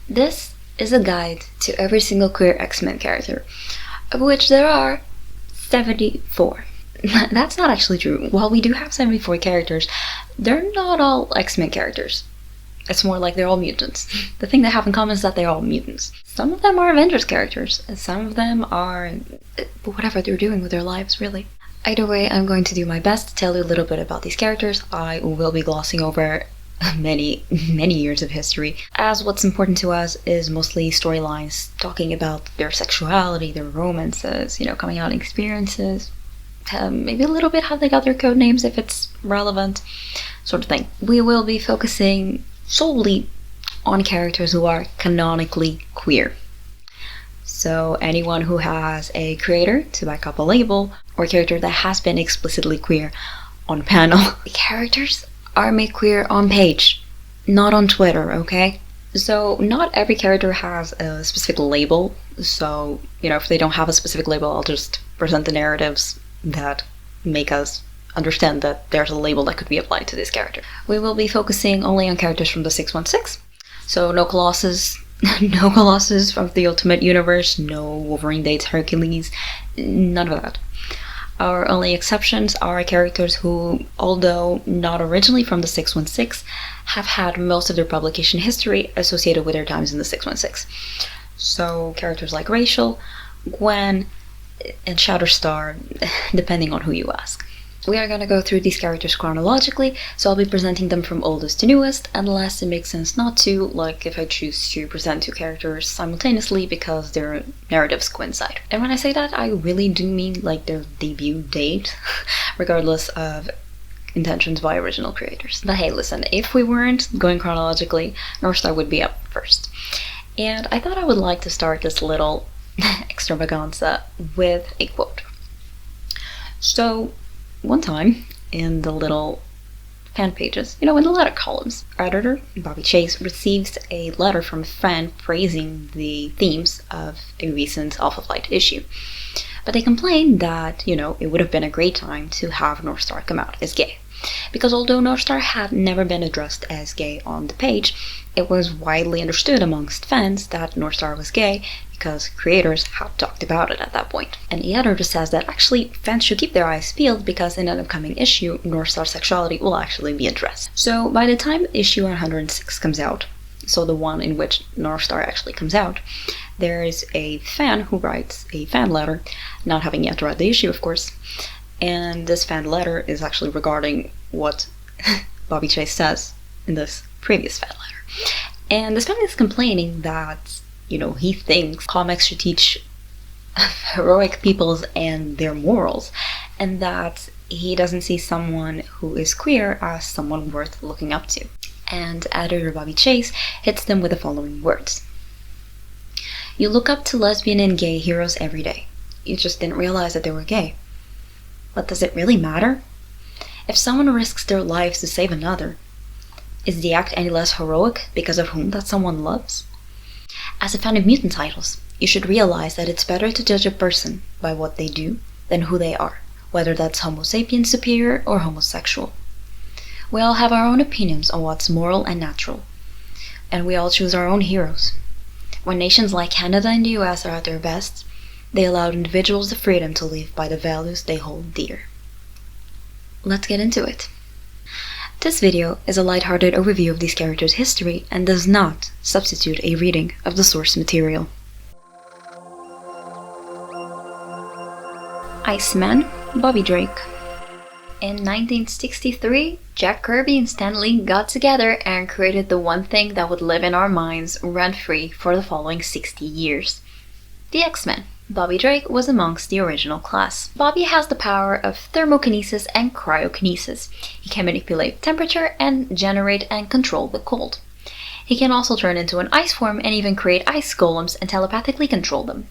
This is a guide to every single queer X-Men character, of which there are 74. That's not actually true. While we do have 74 characters, they're not all X-Men characters. It's more like they're all mutants. The thing they have in common is that they're all mutants. Some of them are Avengers characters, and some of them are whatever they're doing with their lives, really. Either way, I'm going to do my best to tell you a little bit about these characters. I will be glossing over many years of history, as what's important to us is mostly storylines talking about their sexuality, their romances, coming out experiences, maybe a little bit how they got their code names if it's relevant, sort of thing. We will be focusing solely on characters who are canonically queer. So anyone who has a creator to back up a label, or a character that has been explicitly queer on panel. The characters are made queer on page, not on Twitter, okay? So not every character has a specific label, so, if they don't have a specific label, I'll just present the narratives that make us understand that there's a label that could be applied to this character. We will be focusing only on characters from the 616, so no Colossus, no Colossus from the Ultimate Universe, no Wolverine dates Hercules, none of that. Our only exceptions are characters who, although not originally from the 616, have had most of their publication history associated with their times in the 616. So characters like Rachel, Gwen, and Shatterstar, depending on who you ask. We are going to go through these characters chronologically, so I'll be presenting them from oldest to newest, unless it makes sense not to, like if I choose to present two characters simultaneously because their narratives coincide. And when I say that, I really do mean like their debut date, regardless of intentions by original creators. But hey, listen, if we weren't going chronologically, Northstar would be up first. And I thought I would like to start this little extravaganza with a quote. So, one time, in the little fan pages, in the letter columns, our editor, Bobby Chase, receives a letter from a fan praising the themes of a recent Alpha Flight issue. But they complained that, it would have been a great time to have Northstar come out as gay. Because although Northstar had never been addressed as gay on the page, it was widely understood amongst fans that Northstar was gay because creators had talked about it at that point. And the editor says that actually fans should keep their eyes peeled because in an upcoming issue, Northstar's sexuality will actually be addressed. So by the time issue 106 comes out, so the one in which Northstar actually comes out, there is a fan who writes a fan letter, not having yet read the issue of course, and this fan letter is actually regarding what Bobby Chase says in this previous fan letter. And this fan is complaining that he thinks comics should teach heroic peoples and their morals, and that he doesn't see someone who is queer as someone worth looking up to. And editor Bobby Chase hits them with the following words. You look up to lesbian and gay heroes every day. You just didn't realize that they were gay. But does it really matter? If someone risks their lives to save another, is the act any less heroic because of whom that someone loves? As a fan of mutant titles, you should realize that it's better to judge a person by what they do than who they are, whether that's Homo sapiens superior or homosexual. We all have our own opinions on what's moral and natural, and we all choose our own heroes. When nations like Canada and the US are at their best, they allow individuals the freedom to live by the values they hold dear. Let's get into it. This video is a lighthearted overview of these characters' history and does not substitute a reading of the source material. Iceman, Bobby Drake. In 1963, Jack Kirby and Stan Lee got together and created the one thing that would live in our minds rent-free for the following 60 years. The X-Men. Bobby Drake was amongst the original class. Bobby has the power of thermokinesis and cryokinesis. He can manipulate temperature and generate and control the cold. He can also turn into an ice form and even create ice golems and telepathically control them.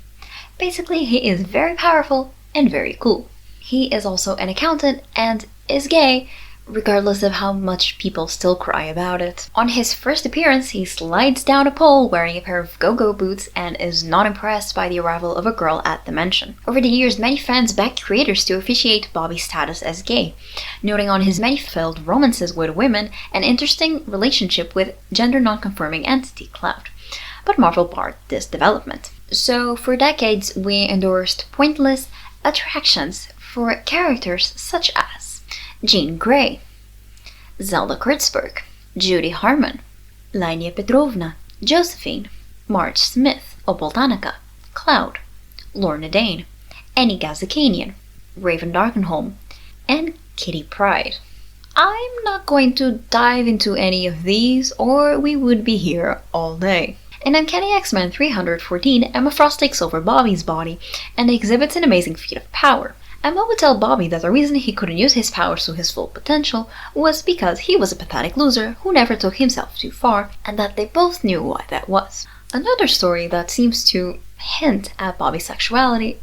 Basically, he is very powerful and very cool. He is also an accountant and is gay, regardless of how much people still cry about it. On his first appearance, he slides down a pole wearing a pair of go-go boots and is not impressed by the arrival of a girl at the mansion. Over the years, many fans begged creators to officiate Bobby's status as gay, noting on his many failed romances with women an interesting relationship with gender non-conforming entity Cloud. But Marvel barred this development. So for decades, we endorsed pointless attractions for characters such as Jean Grey, Zelda Kurtzberg, Judy Harmon, Lainia Petrovna, Josephine, Marge Smith, Opal Danica, Cloud, Lorna Dane, Annie Gazakanian, Raven Darkenholm, and Kitty Pryde. I'm not going to dive into any of these, or we would be here all day. In Uncanny X-Men 314, Emma Frost takes over Bobby's body and exhibits an amazing feat of power. Emma would tell Bobby that the reason he couldn't use his powers to his full potential was because he was a pathetic loser who never took himself too far, and that they both knew why that was. Another story that seems to hint at Bobby's sexuality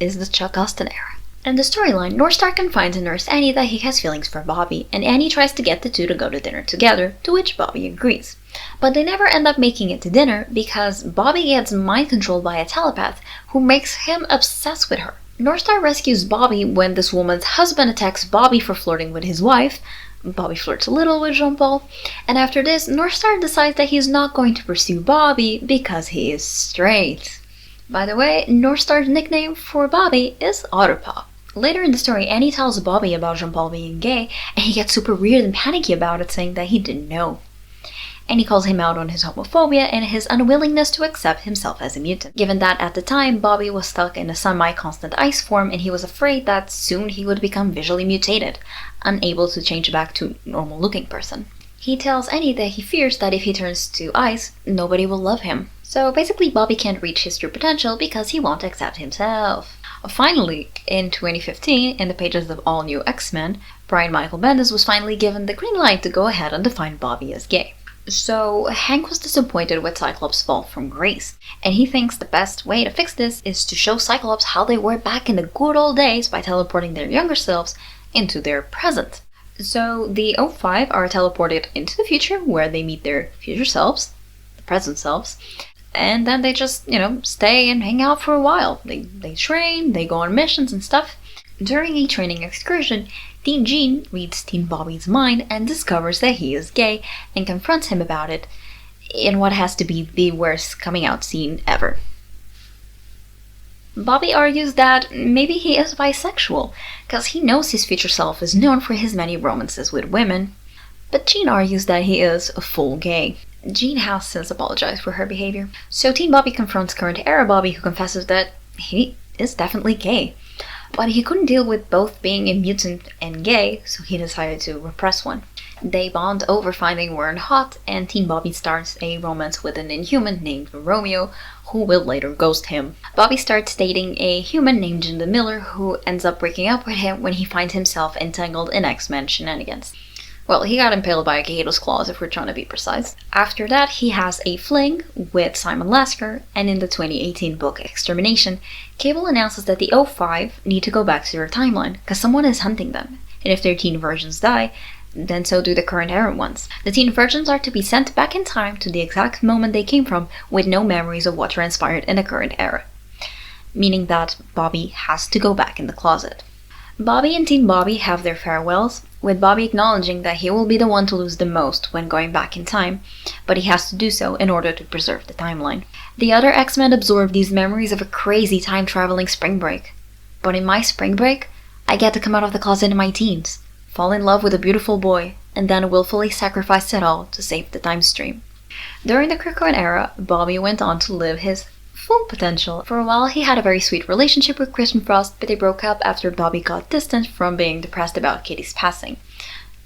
is the Chuck Austen era. In the storyline, Northstar confides to Nurse Annie that he has feelings for Bobby, and Annie tries to get the two to go to dinner together, to which Bobby agrees. But they never end up making it to dinner because Bobby gets mind-controlled by a telepath who makes him obsessed with her. Northstar rescues Bobby when this woman's husband attacks Bobby for flirting with his wife. Bobby flirts a little with Jean-Paul, and after this, Northstar decides that he's not going to pursue Bobby because he is straight. By the way, Northstar's nickname for Bobby is Otterpaw. Later in the story, Annie tells Bobby about Jean-Paul being gay, and he gets super weird and panicky about it, saying that he didn't know. Annie calls him out on his homophobia and his unwillingness to accept himself as a mutant, given that at the time Bobby was stuck in a semi-constant ice form and he was afraid that soon he would become visually mutated, unable to change back to a normal-looking person. He tells Annie that he fears that if he turns to ice, nobody will love him. So basically Bobby can't reach his true potential because he won't accept himself. Finally, in 2015, in the pages of All New X-Men, Brian Michael Bendis was finally given the green light to go ahead and define Bobby as gay. So Hank was disappointed with Cyclops' fall from grace, and he thinks the best way to fix this is to show Cyclops how they were back in the good old days by teleporting their younger selves into their present. So the O5 are teleported into the future where they meet their future selves, the present selves, and then they just, stay and hang out for a while. They train, they go on missions and stuff. During a training excursion, Teen Jean reads Teen Bobby's mind and discovers that he is gay and confronts him about it in what has to be the worst coming out scene ever. Bobby argues that maybe he is bisexual, because he knows his future self is known for his many romances with women. But Jean argues that he is a full gay. Jean has since apologized for her behavior. So Teen Bobby confronts current era Bobby, who confesses that he is definitely gay. But he couldn't deal with both being a mutant and gay, so he decided to repress one. They bond over finding Warren hot, and Teen Bobby starts a romance with an Inhuman named Romeo, who will later ghost him. Bobby starts dating a human named Jinda Miller, who ends up breaking up with him when he finds himself entangled in X-Men shenanigans. Well, he got impaled by a Kato's claws, if we're trying to be precise. After that, he has a fling with Simon Lasker, and in the 2018 book Extermination, Cable announces that the O5 need to go back to their timeline, because someone is hunting them, and if their teen versions die, then so do the current era ones. The teen versions are to be sent back in time to the exact moment they came from, with no memories of what transpired in the current era. Meaning that Bobby has to go back in the closet. Bobby and Teen Bobby have their farewells, with Bobby acknowledging that he will be the one to lose the most when going back in time, but he has to do so in order to preserve the timeline. The other X-Men absorb these memories of a crazy time-traveling spring break. But in my spring break, I get to come out of the closet in my teens, fall in love with a beautiful boy, and then willfully sacrifice it all to save the time stream. During the Krakoan era, Bobby went on to live his full potential. For a while, he had a very sweet relationship with Kristen Frost, but they broke up after Bobby got distant from being depressed about Kitty's passing.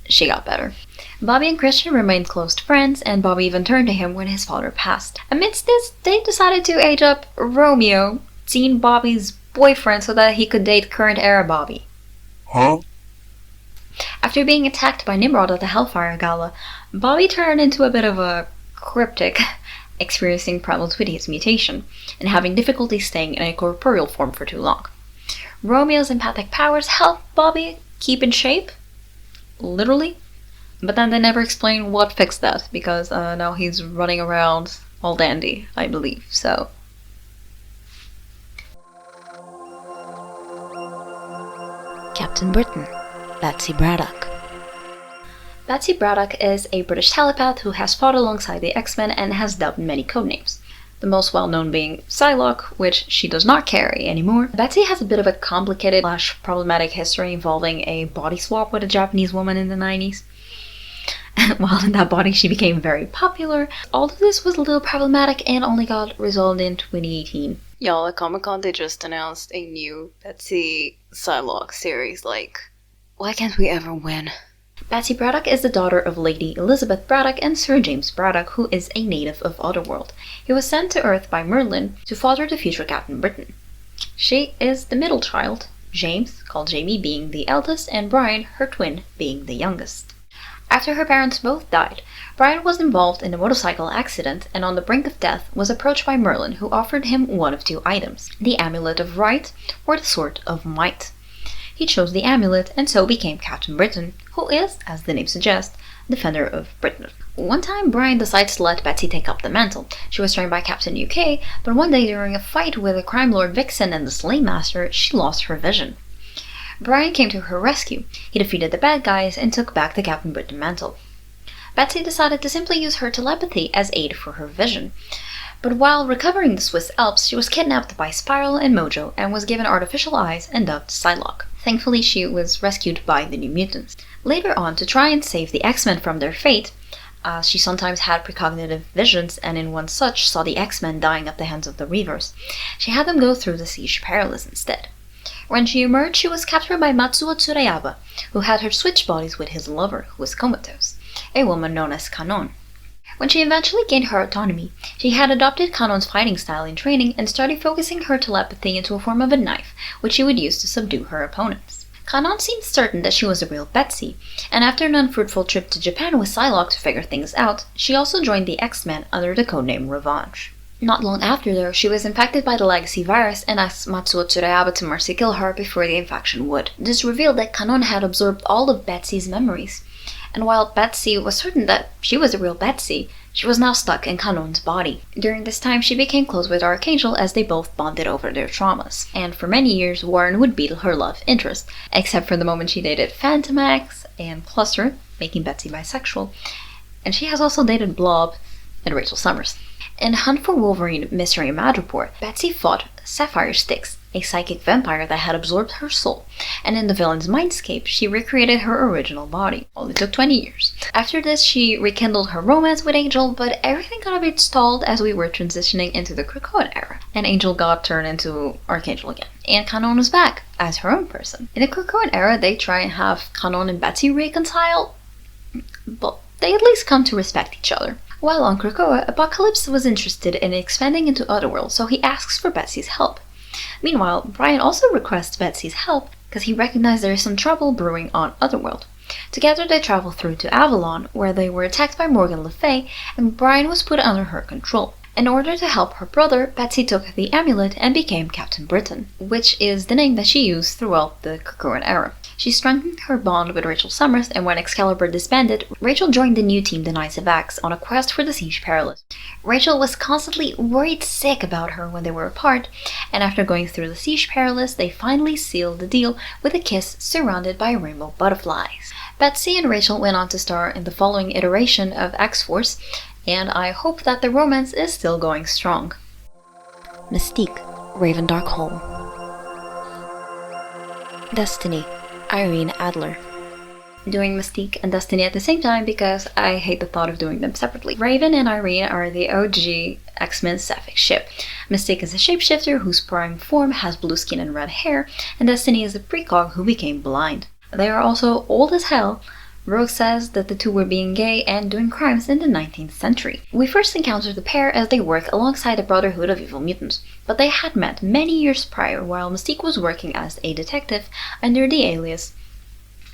She got better. Bobby and Christian remained close friends, and Bobby even turned to him when his father passed. Amidst this, they decided to age up Romeo, Teen Bobby's boyfriend, so that he could date current era Bobby. Huh? After being attacked by Nimrod at the Hellfire Gala, Bobby turned into a bit of a cryptic, experiencing problems with his mutation, and having difficulty staying in a corporeal form for too long. Romeo's empathic powers help Bobby keep in shape, literally. But then they never explain what fixed that, because now he's running around all dandy, I believe, so... Captain Britain, Betsy Braddock. Betsy Braddock is a British telepath who has fought alongside the X-Men and has dubbed many codenames. The most well-known being Psylocke, which she does not carry anymore. Betsy has a bit of a complicated / problematic history involving a body swap with a Japanese woman in the 90s. While in that body she became very popular. All of this was a little problematic and only got resolved in 2018. Y'all, at Comic-Con they just announced a new Betsy Psylocke series, like, why can't we ever win? Betsy Braddock is the daughter of Lady Elizabeth Braddock and Sir James Braddock, who is a native of Otherworld. He was sent to Earth by Merlin to father the future Captain Britain. She is the middle child, James, called Jamie, being the eldest, and Brian, her twin, being the youngest. After her parents both died, Brian was involved in a motorcycle accident and on the brink of death was approached by Merlin, who offered him one of two items, the Amulet of Right or the Sword of Might. He chose the amulet and so became Captain Britain, who is, as the name suggests, Defender of Britain. One time, Brian decides to let Betsy take up the mantle. She was trained by Captain UK, but one day during a fight with the crime lord Vixen and the Slaymaster, she lost her vision. Brian came to her rescue. He defeated the bad guys and took back the Captain Britain mantle. Betsy decided to simply use her telepathy as aid for her vision. But while recovering the Swiss Alps, she was kidnapped by Spiral and Mojo and was given artificial eyes and dubbed Psylocke. Thankfully, she was rescued by the New Mutants. Later on, to try and save the X-Men from their fate, she sometimes had precognitive visions, and in one such saw the X-Men dying at the hands of the Reavers. She had them go through the Siege Perilous instead. When she emerged, she was captured by Matsuo Tsurayaba, who had her switch bodies with his lover, who was comatose, a woman known as Kanon. When she eventually gained her autonomy, she had adopted Kanon's fighting style in training and started focusing her telepathy into a form of a knife, which she would use to subdue her opponents. Kanon seemed certain that she was a real Betsy, and after an unfruitful trip to Japan with Psylocke to figure things out, she also joined the X-Men under the codename Revenge. Not long after, though, she was infected by the Legacy virus and asked Matsuo Tsurayaba to mercy kill her before the infection would. This revealed that Kanon had absorbed all of Betsy's memories. And while Betsy was certain that she was a real Betsy, she was now stuck in Kanon's body. During this time, she became close with Archangel as they both bonded over their traumas. And for many years, Warren would be her love interest, except for the moment she dated Phantomax and Cluster, making Betsy bisexual. And she has also dated Blob and Rachel Summers. In Hunt for Wolverine Mystery Madripoor, Betsy fought Sapphire Styx, a psychic vampire that had absorbed her soul, and in the villain's mindscape, she recreated her original body. Only took 20 years. After this, she rekindled her romance with Angel, but everything got a bit stalled as we were transitioning into the Krakoa era, and Angel got turned into Archangel again, and Kanon was back as her own person. In the Krakoa era, they try and have Kanon and Betsy reconcile, but they at least come to respect each other. While on Krakoa, Apocalypse was interested in expanding into Otherworld, so he asks for Betsy's help. Meanwhile, Brian also requests Betsy's help because he recognized there is some trouble brewing on Otherworld. Together they travel through to Avalon, where they were attacked by Morgan Le Fay, and Brian was put under her control. In order to help her brother, Betsy took the amulet and became Captain Britain, which is the name that she used throughout the Krakoan era. She strengthened her bond with Rachel Summers, and when Excalibur disbanded, Rachel joined the new team, the Knights of Axe, on a quest for the Siege Perilous. Rachel was constantly worried sick about her when they were apart, and after going through the Siege Perilous, they finally sealed the deal with a kiss surrounded by rainbow butterflies. Betsy and Rachel went on to star in the following iteration of X-Force, and I hope that the romance is still going strong. Mystique, Raven Darkholm. Destiny, Irene Adler. Doing Mystique and Destiny at the same time because I hate the thought of doing them separately. Raven and Irene are the OG X-Men Sapphic ship. Mystique is a shapeshifter whose prime form has blue skin and red hair, and Destiny is a precog who became blind. They are also old as hell. Rogue says that the two were being gay and doing crimes in the 19th century. We first encountered the pair as they work alongside the Brotherhood of Evil Mutants, but they had met many years prior while Mystique was working as a detective under the alias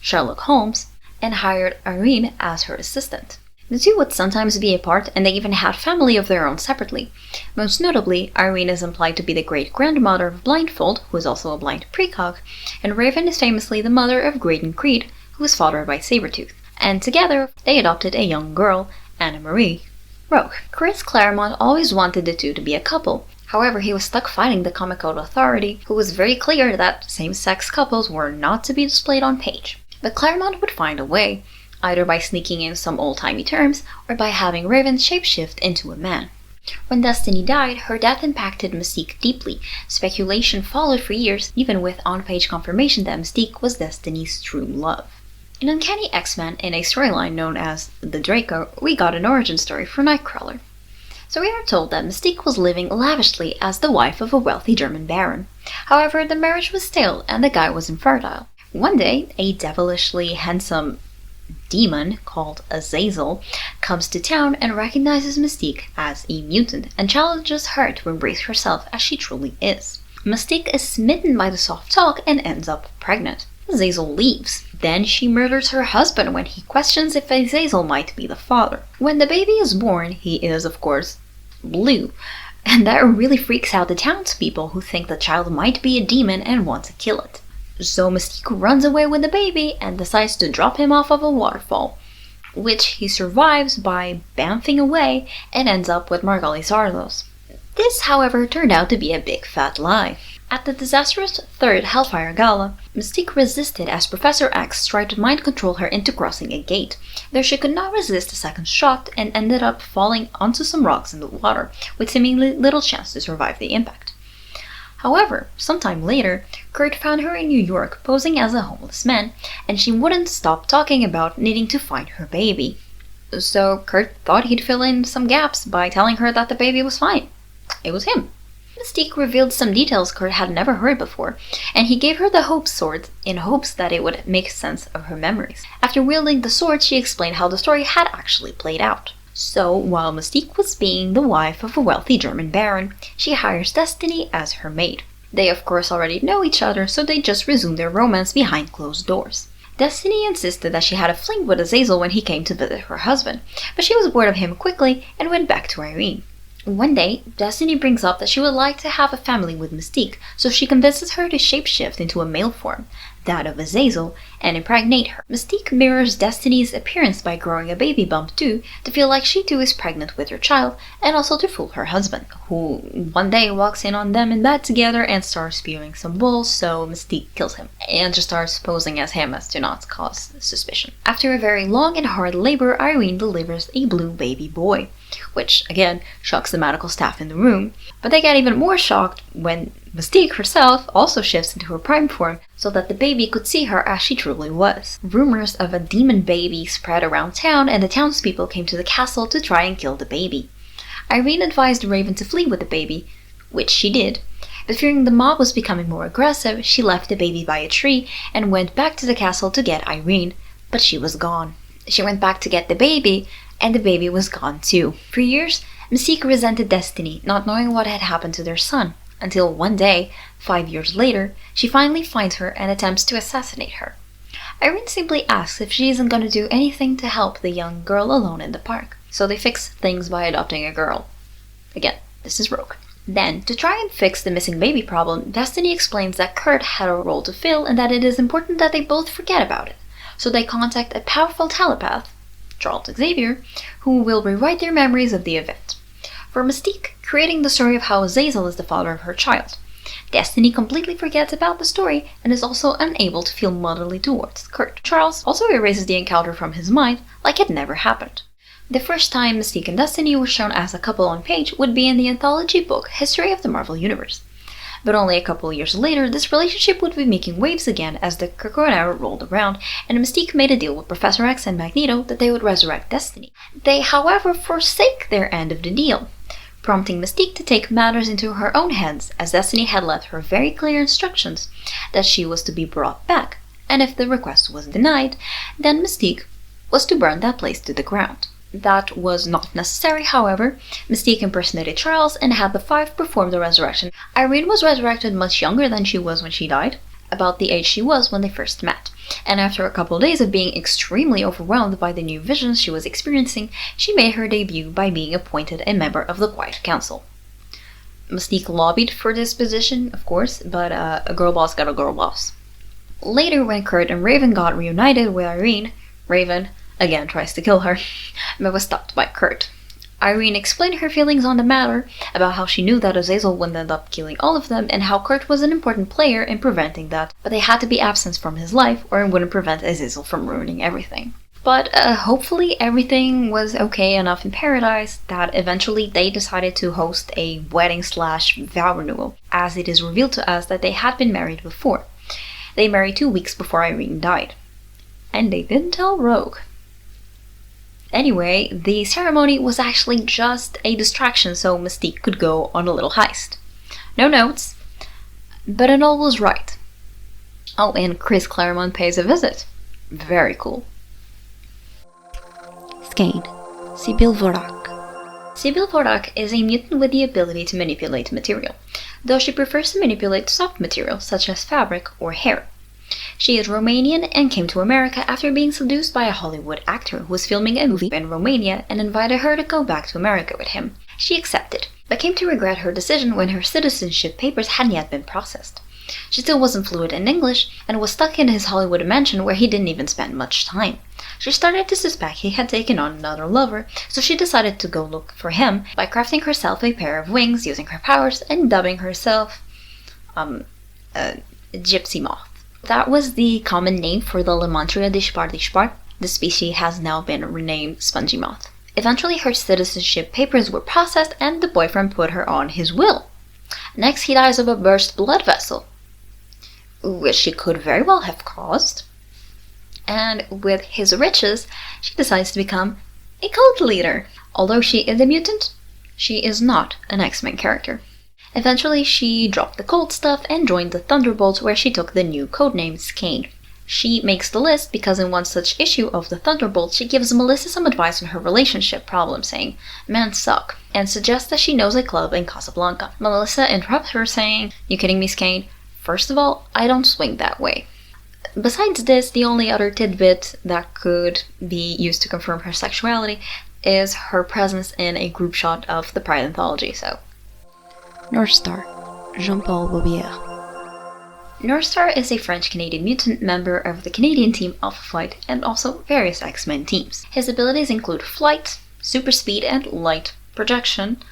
Sherlock Holmes and hired Irene as her assistant. The two would sometimes be apart, and they even had family of their own separately. Most notably, Irene is implied to be the great-grandmother of Blindfold, who is also a blind precog, and Raven is famously the mother of Graydon Creed, who was fathered by Sabretooth, and together they adopted a young girl, Anna Marie. Rogue. Chris Claremont always wanted the two to be a couple. However, he was stuck fighting the Comic Code Authority, who was very clear that same-sex couples were not to be displayed on page. But Claremont would find a way, either by sneaking in some old-timey terms or by having Raven shapeshift into a man. When Destiny died, her death impacted Mystique deeply. Speculation followed for years, even with on-page confirmation that Mystique was Destiny's true love. In Uncanny X-Men, in a storyline known as The Draco, we got an origin story for Nightcrawler. So we are told that Mystique was living lavishly as the wife of a wealthy German baron. However, the marriage was stale and the guy was infertile. One day, a devilishly handsome demon called Azazel comes to town and recognizes Mystique as a mutant and challenges her to embrace herself as she truly is. Mystique is smitten by the soft talk and ends up pregnant. Azazel leaves. Then she murders her husband when he questions if Azazel might be the father. When the baby is born, he is, of course, blue, and that really freaks out the townspeople who think the child might be a demon and want to kill it. So Mystique runs away with the baby and decides to drop him off of a waterfall, which he survives by bamfing away and ends up with Margali Zardos. This, however, turned out to be a big fat lie. At the disastrous third Hellfire Gala, Mystique resisted as Professor X tried to mind control her into crossing a gate. There she could not resist a second shot and ended up falling onto some rocks in the water, with seemingly little chance to survive the impact. However, sometime later, Kurt found her in New York posing as a homeless man, and she wouldn't stop talking about needing to find her baby. So Kurt thought he'd fill in some gaps by telling her that the baby was fine. It was him. Mystique revealed some details Kurt had never heard before, and he gave her the Hope Sword in hopes that it would make sense of her memories. After wielding the sword, she explained how the story had actually played out. So, while Mystique was being the wife of a wealthy German baron, she hires Destiny as her maid. They of course already know each other, so they just resume their romance behind closed doors. Destiny insisted that she had a fling with Azazel when he came to visit her husband, but she was bored of him quickly and went back to Irene. One day, Destiny brings up that she would like to have a family with Mystique, so she convinces her to shapeshift into a male form, that of Azazel, and impregnate her. Mystique mirrors Destiny's appearance by growing a baby bump too, to feel like she too is pregnant with her child, and also to fool her husband, who one day walks in on them in bed together and starts spewing some bull, so Mystique kills him, and just starts posing as him as to not cause suspicion. After a very long and hard labor, Irene delivers a blue baby boy, which, again, shocks the medical staff in the room, but they get even more shocked when Mystique herself also shifts into her prime form so that the baby could see her as she truly was. Rumors of a demon baby spread around town and the townspeople came to the castle to try and kill the baby. Irene advised Raven to flee with the baby, which she did, but fearing the mob was becoming more aggressive, she left the baby by a tree and went back to the castle to get Irene, but she was gone. She went back to get the baby, and the baby was gone too. For years, Mystique resented Destiny, not knowing what had happened to their son, until one day, 5 years later, she finally finds her and attempts to assassinate her. Irene simply asks if she isn't going to do anything to help the young girl alone in the park, so they fix things by adopting a girl. Again, this is Rogue. Then, to try and fix the missing baby problem, Destiny explains that Kurt had a role to fill and that it is important that they both forget about it. So they contact a powerful telepath, Charles Xavier, who will rewrite their memories of the event. For Mystique, creating the story of how Azazel is the father of her child. Destiny completely forgets about the story and is also unable to feel motherly towards Kurt. Charles also erases the encounter from his mind like it never happened. The first time Mystique and Destiny were shown as a couple on page would be in the anthology book History of the Marvel Universe. But only a couple years later, this relationship would be making waves again as the Krakoan era rolled around, and Mystique made a deal with Professor X and Magneto that they would resurrect Destiny. They, however, forsake their end of the deal, prompting Mystique to take matters into her own hands, as Destiny had left her very clear instructions that she was to be brought back, and if the request was denied, then Mystique was to burn that place to the ground. That was not necessary, however. Mystique impersonated Charles and had the Five perform the resurrection. Irene was resurrected much younger than she was when she died, about the age she was when they first met. And after a couple of days of being extremely overwhelmed by the new visions she was experiencing, she made her debut by being appointed a member of the Quiet Council. Mystique lobbied for this position, of course, but a girl boss got a girl boss. Later, when Kurt and Raven got reunited with Irene, Raven again tries to kill her, but was stopped by Kurt. Irene explained her feelings on the matter, about how she knew that Azazel would end up killing all of them, and how Kurt was an important player in preventing that, but they had to be absent from his life, or it wouldn't prevent Azazel from ruining everything. But hopefully everything was okay enough in paradise that eventually they decided to host a wedding/vow renewal, as it is revealed to us that they had been married before. They married 2 weeks before Irene died. And they didn't tell Rogue. Anyway, the ceremony was actually just a distraction so Mystique could go on a little heist. No notes, but it all was right. Oh, and Chris Claremont pays a visit. Very cool. Skane, Sibyl Vorak. Sibyl Vorak is a mutant with the ability to manipulate material, though she prefers to manipulate soft material such as fabric or hair. She is Romanian and came to America after being seduced by a Hollywood actor who was filming a movie in Romania and invited her to go back to America with him. She accepted, but came to regret her decision when her citizenship papers hadn't yet been processed. She still wasn't fluent in English and was stuck in his Hollywood mansion where he didn't even spend much time. She started to suspect he had taken on another lover, so she decided to go look for him by crafting herself a pair of wings using her powers and dubbing herself Gypsy Moth. That was the common name for the Lemantria dispar. The species has now been renamed Spongy Moth. Eventually her citizenship papers were processed and the boyfriend put her on his will. Next he dies of a burst blood vessel, which she could very well have caused. And with his riches, she decides to become a cult leader. Although she is a mutant, she is not an X-Men character. Eventually, she dropped the cold stuff and joined the Thunderbolts, where she took the new codename Skane. She makes the list because in one such issue of the Thunderbolts, she gives Melissa some advice on her relationship problem, saying, "Men suck," and suggests that she knows a club in Casablanca. Melissa interrupts her, saying, "You kidding me, Skane? First of all, I don't swing that way." Besides this, the only other tidbit that could be used to confirm her sexuality is her presence in a group shot of the Pride anthology, so... Northstar, Jean-Paul Baubière. Northstar is a French-Canadian mutant member of the Canadian team Alpha Flight and also various X-Men teams. His abilities include flight, super speed, and light projection,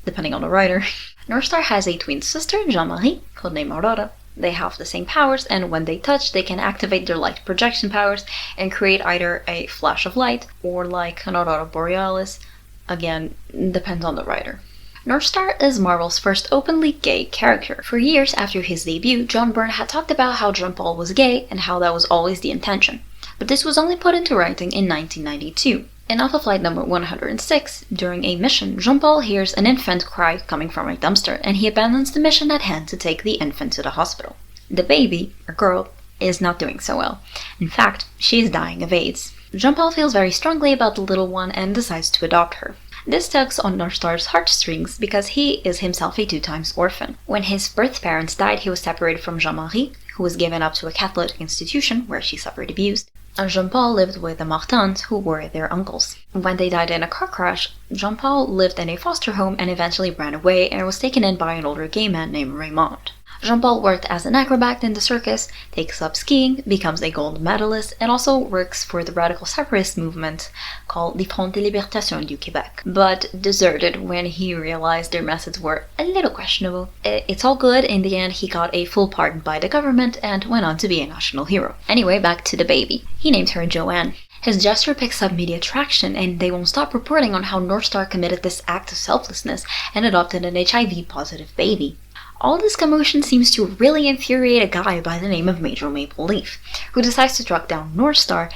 depending on the writer. Northstar has a twin sister, Jean-Marie, codenamed Aurora. They have the same powers, and when they touch, they can activate their light projection powers and create either a flash of light or like an Aurora Borealis. Again, depends on the writer. Northstar is Marvel's first openly gay character. For years after his debut, John Byrne had talked about how Jean-Paul was gay and how that was always the intention. But this was only put into writing in 1992. In Alpha Flight number 106, during a mission, Jean-Paul hears an infant cry coming from a dumpster, and he abandons the mission at hand to take the infant to the hospital. The baby, or girl, is not doing so well. In fact, she is dying of AIDS. Jean-Paul feels very strongly about the little one and decides to adopt her. This tugs on Northstar's heartstrings because he is himself a 2-time orphan. When his birth parents died, he was separated from Jean-Marie, who was given up to a Catholic institution where she suffered abuse. And Jean-Paul lived with the Martins, who were their uncles. When they died in a car crash, Jean-Paul lived in a foster home and eventually ran away and was taken in by an older gay man named Raymond. Jean-Paul worked as an acrobat in the circus, takes up skiing, becomes a gold medalist, and also works for the radical separatist movement called the Front de Libération du Québec, but deserted when he realized their methods were a little questionable. It's all good. In the end, he got a full pardon by the government and went on to be a national hero. Anyway, back to the baby. He named her Joanne. His gesture picks up media traction, and they won't stop reporting on how Northstar committed this act of selflessness and adopted an HIV-positive baby. All this commotion seems to really infuriate a guy by the name of Major Maple Leaf, who decides to track down Northstar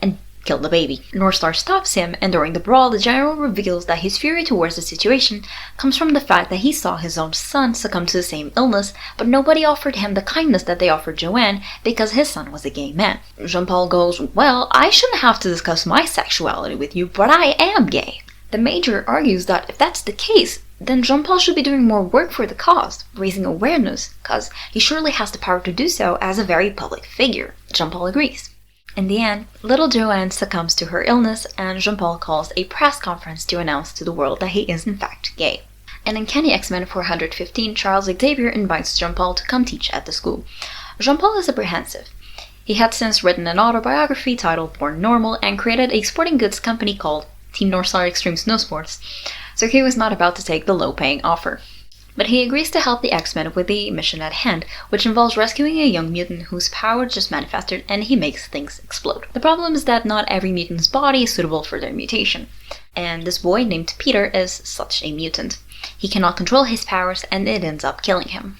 and kill the baby. Northstar stops him, and during the brawl, the general reveals that his fury towards the situation comes from the fact that he saw his own son succumb to the same illness, but nobody offered him the kindness that they offered Joanne because his son was a gay man. Jean-Paul goes, "Well, I shouldn't have to discuss my sexuality with you, but I am gay." The Major argues that if that's the case, then Jean-Paul should be doing more work for the cause, raising awareness, because he surely has the power to do so as a very public figure. Jean-Paul agrees. In the end, little Joanne succumbs to her illness, and Jean-Paul calls a press conference to announce to the world that he is in fact gay. And in Uncanny X-Men 415, Charles Xavier invites Jean-Paul to come teach at the school. Jean-Paul is apprehensive. He had since written an autobiography titled Born Normal and created a sporting goods company called Team North Star Extreme Snow Sports, so he was not about to take the low-paying offer. But he agrees to help the X-Men with the mission at hand, which involves rescuing a young mutant whose power just manifested and he makes things explode. The problem is that not every mutant's body is suitable for their mutation, and this boy named Peter is such a mutant. He cannot control his powers and it ends up killing him.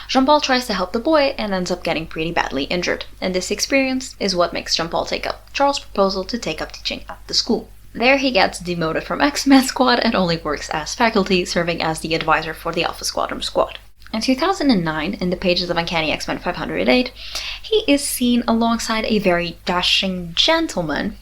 Jean-Paul tries to help the boy and ends up getting pretty badly injured, and this experience is what makes Jean-Paul take up Charles' proposal to take up teaching at the school. There he gets demoted from X-Men Squad and only works as faculty, serving as the advisor for the Alpha Squadron squad. In 2009, in the pages of Uncanny X-Men 508, he is seen alongside a very dashing gentleman.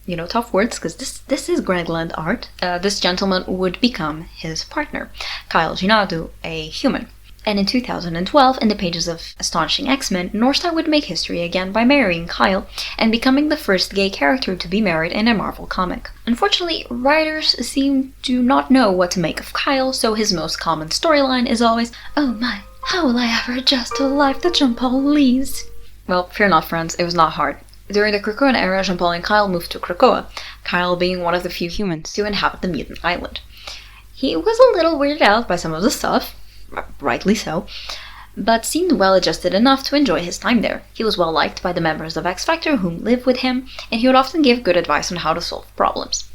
You know, tough words, because this is Grantland art. This gentleman would become his partner, Kyle Ginadu, a human. And in 2012, in the pages of Astonishing X-Men, Northstar would make history again by marrying Kyle and becoming the first gay character to be married in a Marvel comic. Unfortunately, writers seem to not know what to make of Kyle, so his most common storyline is always, "Oh my, how will I ever adjust to a life that Jean-Paul leads?" Well, fear not, friends, it was not hard. During the Krakoan era, Jean-Paul and Kyle moved to Krakoa, Kyle being one of the few humans to inhabit the mutant island. He was a little weirded out by some of the stuff, rightly so, but seemed well adjusted enough to enjoy his time there. He was well liked by the members of X Factor whom lived with him, and he would often give good advice on how to solve problems.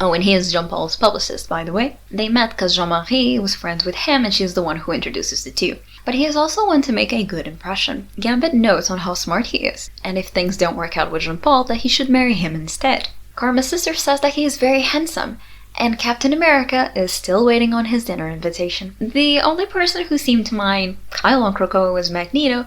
Oh, and he is Jean-Paul's publicist, by the way. They met because Jean-Marie was friends with him, and she's the one who introduces the two. But he is also one to make a good impression. Gambit notes on how smart he is, and if things don't work out with Jean-Paul, that he should marry him instead. Karma's sister says that he is very handsome, and Captain America is still waiting on his dinner invitation. The only person who seemed to mind Kyle on Krakoa was Magneto,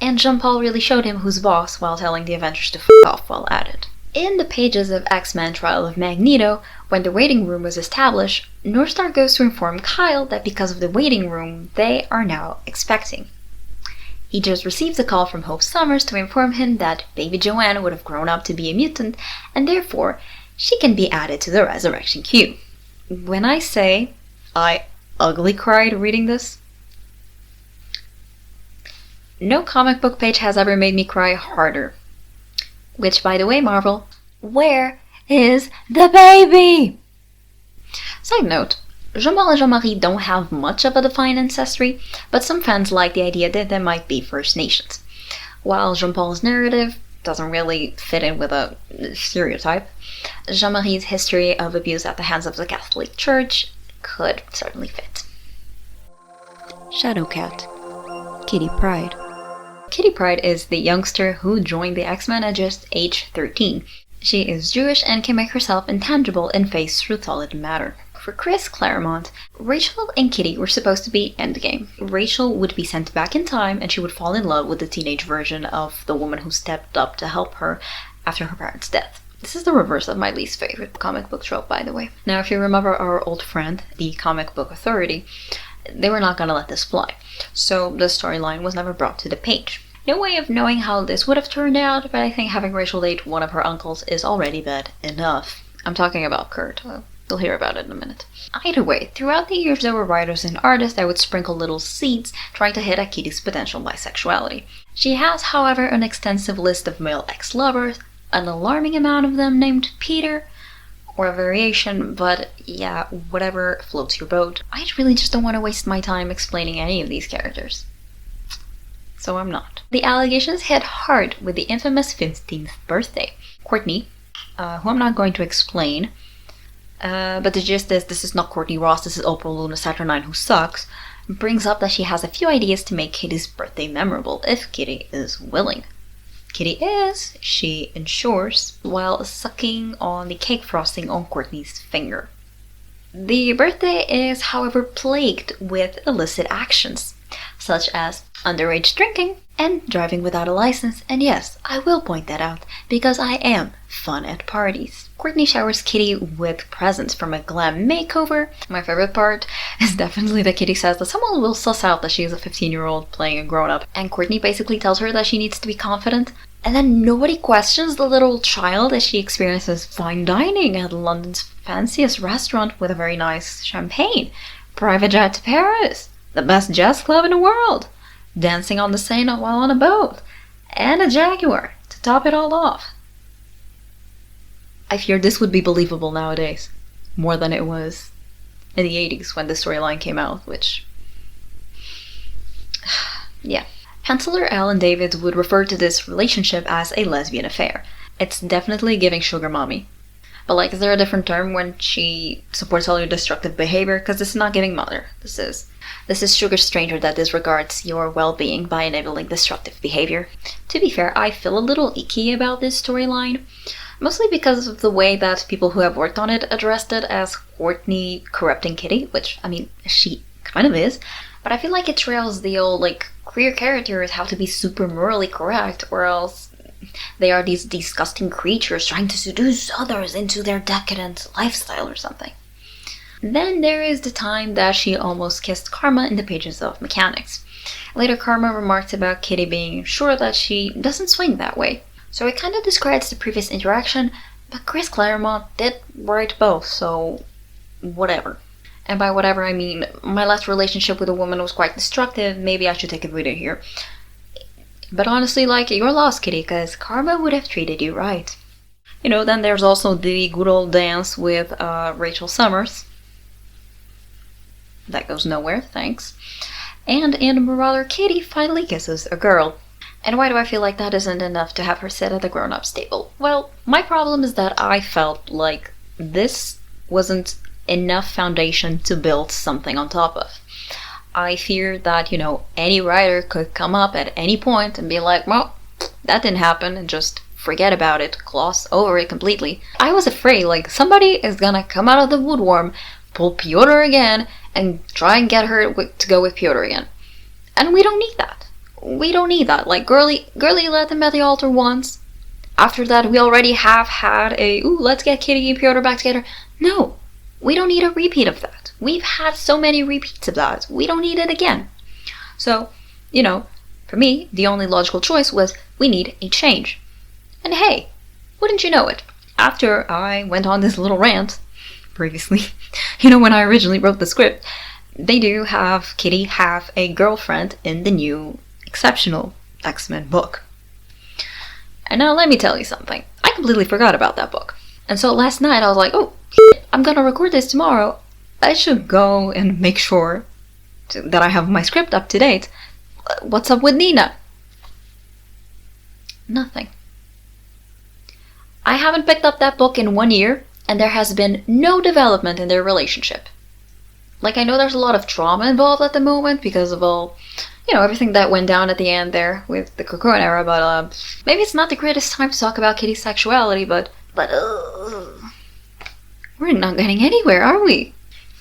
and Jean-Paul really showed him who's boss while telling the Avengers to f*** off while at it. In the pages of X-Men Trial of Magneto, when the waiting room was established, Northstar goes to inform Kyle that because of the waiting room, they are now expecting. He just receives a call from Hope Summers to inform him that baby Joanne would have grown up to be a mutant, and therefore she can be added to the resurrection queue. When I say I ugly cried reading this, no comic book page has ever made me cry harder. Which, by the way, Marvel, where is the baby? Side note, Jean-Paul and Jean-Marie don't have much of a defined ancestry, but some fans like the idea that they might be First Nations. While Jean-Paul's narrative doesn't really fit in with a stereotype, Jean-Marie's history of abuse at the hands of the Catholic Church could certainly fit. Shadowcat, Kitty Pryde. Kitty Pryde is the youngster who joined the X-Men at just age 13. She is Jewish and can make herself intangible and face through solid matter. For Chris Claremont, Rachel and Kitty were supposed to be endgame. Rachel would be sent back in time and she would fall in love with the teenage version of the woman who stepped up to help her after her parents' death. This is the reverse of my least favorite comic book trope, by the way. Now, if you remember our old friend, the Comic Book Authority, they were not going to let this fly, so the storyline was never brought to the page. No way of knowing how this would have turned out, but I think having Rachel date one of her uncles is already bad enough. I'm talking about Kurt. You'll hear about it in a minute. Either way, throughout the years there were writers and artists that would sprinkle little seeds trying to hit at Kitty's potential bisexuality. She has, however, an extensive list of male ex-lovers, an alarming amount of them named Peter, or a variation, but yeah, whatever floats your boat. I really just don't want to waste my time explaining any of these characters. So I'm not. The allegations hit hard with the infamous 15th birthday. Courtney, who I'm not going to explain, but the gist is this is not Courtney Ross, this is Oprah Luna Saturnine who sucks, brings up that she has a few ideas to make Kitty's birthday memorable, if Kitty is willing. Kitty is, she ensures, while sucking on the cake frosting on Courtney's finger. The birthday is, however, plagued with illicit actions, such as underage drinking and driving without a license, and yes, I will point that out, because I am fun at parties. Courtney showers Kitty with presents from a glam makeover. My favorite part is definitely that Kitty says that someone will suss out that she is a 15-year-old playing a grown-up, and Courtney basically tells her that she needs to be confident, and then nobody questions the little child as she experiences fine dining at London's fanciest restaurant with a very nice champagne, private jet to Paris, the best jazz club in the world, dancing on the Seine while on a boat, and a jaguar to top it all off. I fear this would be believable nowadays, more than it was in the 80s when the storyline came out, which... yeah. Chancellor Ellen Davids would refer to this relationship as a lesbian affair. It's definitely giving sugar mommy. But like, is there a different term when she supports all your destructive behavior? Because this is not giving mother. This is sugar stranger that disregards your well-being by enabling destructive behavior. To be fair, I feel a little icky about this storyline, mostly because of the way that people who have worked on it addressed it as Courtney corrupting Kitty, which, I mean, she kind of is. But I feel like it trails the old, like, queer characters have to be super morally correct, or else they are these disgusting creatures trying to seduce others into their decadent lifestyle or something. Then there is the time that she almost kissed Karma in the pages of Mechanics. Later, Karma remarked about Kitty being sure that she doesn't swing that way. So it kind of discredits the previous interaction, but Chris Claremont did write both, so whatever. And by whatever I mean, my last relationship with a woman was quite destructive, maybe I should take a breather here. But honestly, like, you're lost, Kitty, because Karma would have treated you right. You know, then there's also the good old dance with Rachel Summers. That goes nowhere, thanks. And in Marauder, Kitty finally kisses a girl. And why do I feel like that isn't enough to have her sit at the grown-up table? Well, my problem is that I felt like this wasn't enough foundation to build something on top of. I fear that, you know, any writer could come up at any point and be like, well, that didn't happen, and just forget about it, gloss over it completely. I was afraid, like, somebody is gonna come out of the woodworm, pull Piotr again, and try and get her to go with Piotr again. And we don't need that. We don't need that. Like, girly let them at the altar once. After that, we already have had a, ooh, let's get Kitty and Piotr back together. No. We don't need a repeat of that. We've had so many repeats of that. We don't need it again. So, you know, for me, the only logical choice was we need a change. And hey, wouldn't you know it? After I went on this little rant previously, you know, when I originally wrote the script, they do have Kitty have a girlfriend in the new Exceptional X-Men book. And now let me tell you something. I completely forgot about that book. And so last night I was like, oh, I'm gonna record this tomorrow. I should go and make sure that I have my script up to date. What's up with Nina? Nothing. I haven't picked up that book in 1 year, and there has been no development in their relationship. Like, I know there's a lot of trauma involved at the moment because of all, you know, everything that went down at the end there with the Cocoon era, but maybe it's not the greatest time to talk about Kitty's sexuality, but we're not getting anywhere, are we?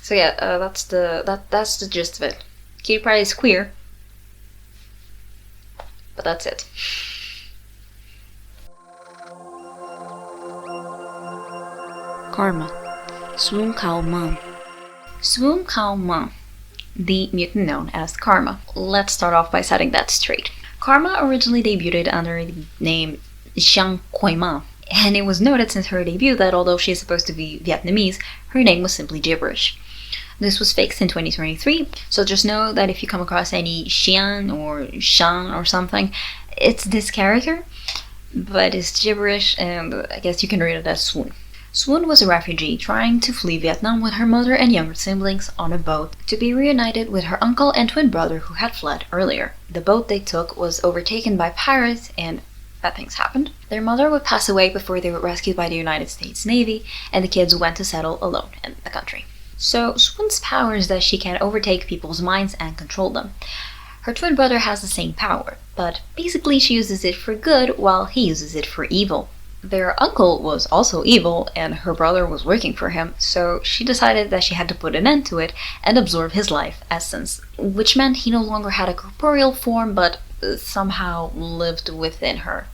So yeah, that's the gist of it. Kitty Pryde is queer, but that's it. Karma. Swoon Kao Man. Swoon Kao Man, the mutant known as Karma. Let's start off by setting that straight. Karma originally debuted under the name Xiang Koi Man, and it was noted since her debut that although she is supposed to be Vietnamese, her name was simply gibberish. This was fixed in 2023, so just know that if you come across any Xian or Shan or something, it's this character, but it's gibberish, and I guess you can read it as Swoon. Swoon was a refugee trying to flee Vietnam with her mother and younger siblings on a boat to be reunited with her uncle and twin brother who had fled earlier. The boat they took was overtaken by pirates and bad things happened. Their mother would pass away before they were rescued by the United States Navy, and the kids went to settle alone in the country. So Swoon's power is that she can overtake people's minds and control them. Her twin brother has the same power, but basically she uses it for good while he uses it for evil. Their uncle was also evil, and her brother was working for him, so she decided that she had to put an end to it and absorb his life essence, which meant he no longer had a corporeal form, but somehow lived within her.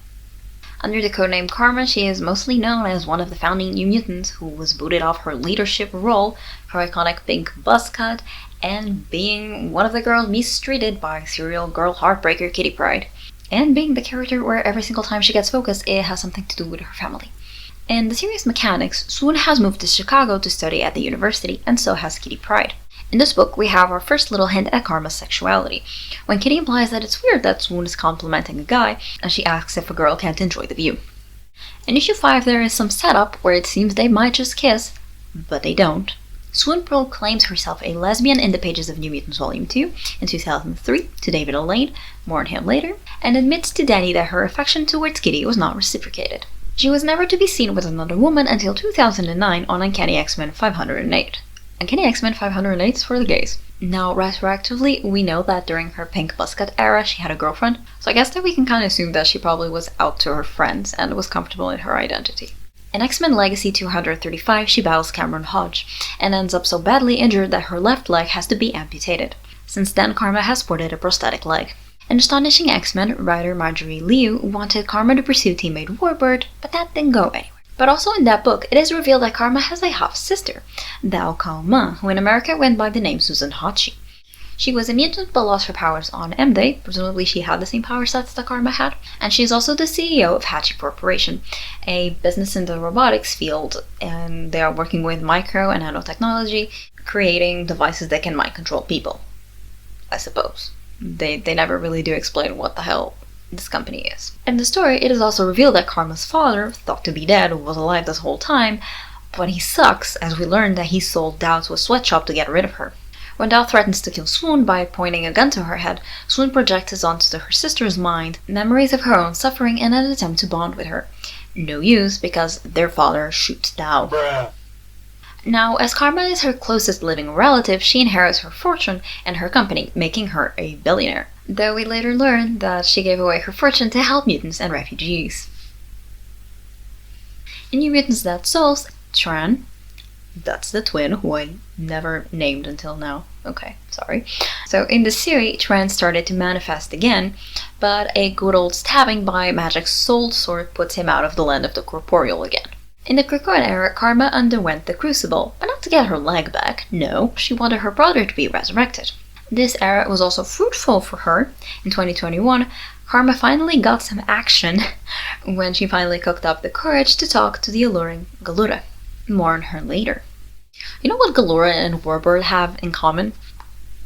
Under the codename Karma, she is mostly known as one of the founding New Mutants who was booted off her leadership role, her iconic pink buzz cut, and being one of the girls mistreated by serial girl heartbreaker Kitty Pryde. And being the character where every single time she gets focused, it has something to do with her family. In the series Mechanics, Swoon has moved to Chicago to study at the university, and so has Kitty Pryde. In this book, we have our first little hint at Karma's sexuality, when Kitty implies that it's weird that Swoon is complimenting a guy, and she asks if a girl can't enjoy the view. In issue 5, there is some setup where it seems they might just kiss, but they don't. Swoon proclaims herself a lesbian in the pages of New Mutants Volume 2 in 2003 to David O'Lane, more on him later, and admits to Danny that her affection towards Kitty was not reciprocated. She was never to be seen with another woman until 2009 on Uncanny X-Men 508. Uncanny X-Men 508 is for the gays. Now, retroactively, we know that during her pink buzzcut era she had a girlfriend, so I guess that we can kind of assume that she probably was out to her friends and was comfortable in her identity. In X-Men Legacy 235, she battles Cameron Hodge, and ends up so badly injured that her left leg has to be amputated. Since then, Karma has sported a prosthetic leg. In Astonishing X-Men, writer Marjorie Liu wanted Karma to pursue teammate Warbird, but that didn't go anywhere. But also in that book, it is revealed that Karma has a half-sister, Dao Kao-ma, who in America went by the name Susan Hachi. She was a mutant but lost her powers on M-Day, presumably she had the same power sets that Karma had, and she is also the CEO of Hachi Corporation, a business in the robotics field, and they are working with micro and nanotechnology, creating devices that can mind control people, I suppose. They never really do explain what the hell this company is. In the story, it is also revealed that Karma's father, thought to be dead, was alive this whole time, but he sucks, as we learn that he sold Dao to a sweatshop to get rid of her. When Dao threatens to kill Swoon by pointing a gun to her head, Swoon projects onto her sister's mind memories of her own suffering in an attempt to bond with her. No use, because their father shoots Dao. Bruh. Now, as Karma is her closest living relative, she inherits her fortune and her company, making her a billionaire. Though we later learn that she gave away her fortune to help mutants and refugees. In New Mutants Dead Souls, Tran, that's the twin who I never named until now. Okay, sorry. So in the series, Tran started to manifest again, but a good old stabbing by Magic's soul sword puts him out of the land of the corporeal again. In the Krakoan era, Karma underwent the Crucible, but not to get her leg back, no, she wanted her brother to be resurrected. This era was also fruitful for her. In 2021, Karma finally got some action when she finally cooked up the courage to talk to the alluring Galura. More on her later. You know what Galura and Warbird have in common?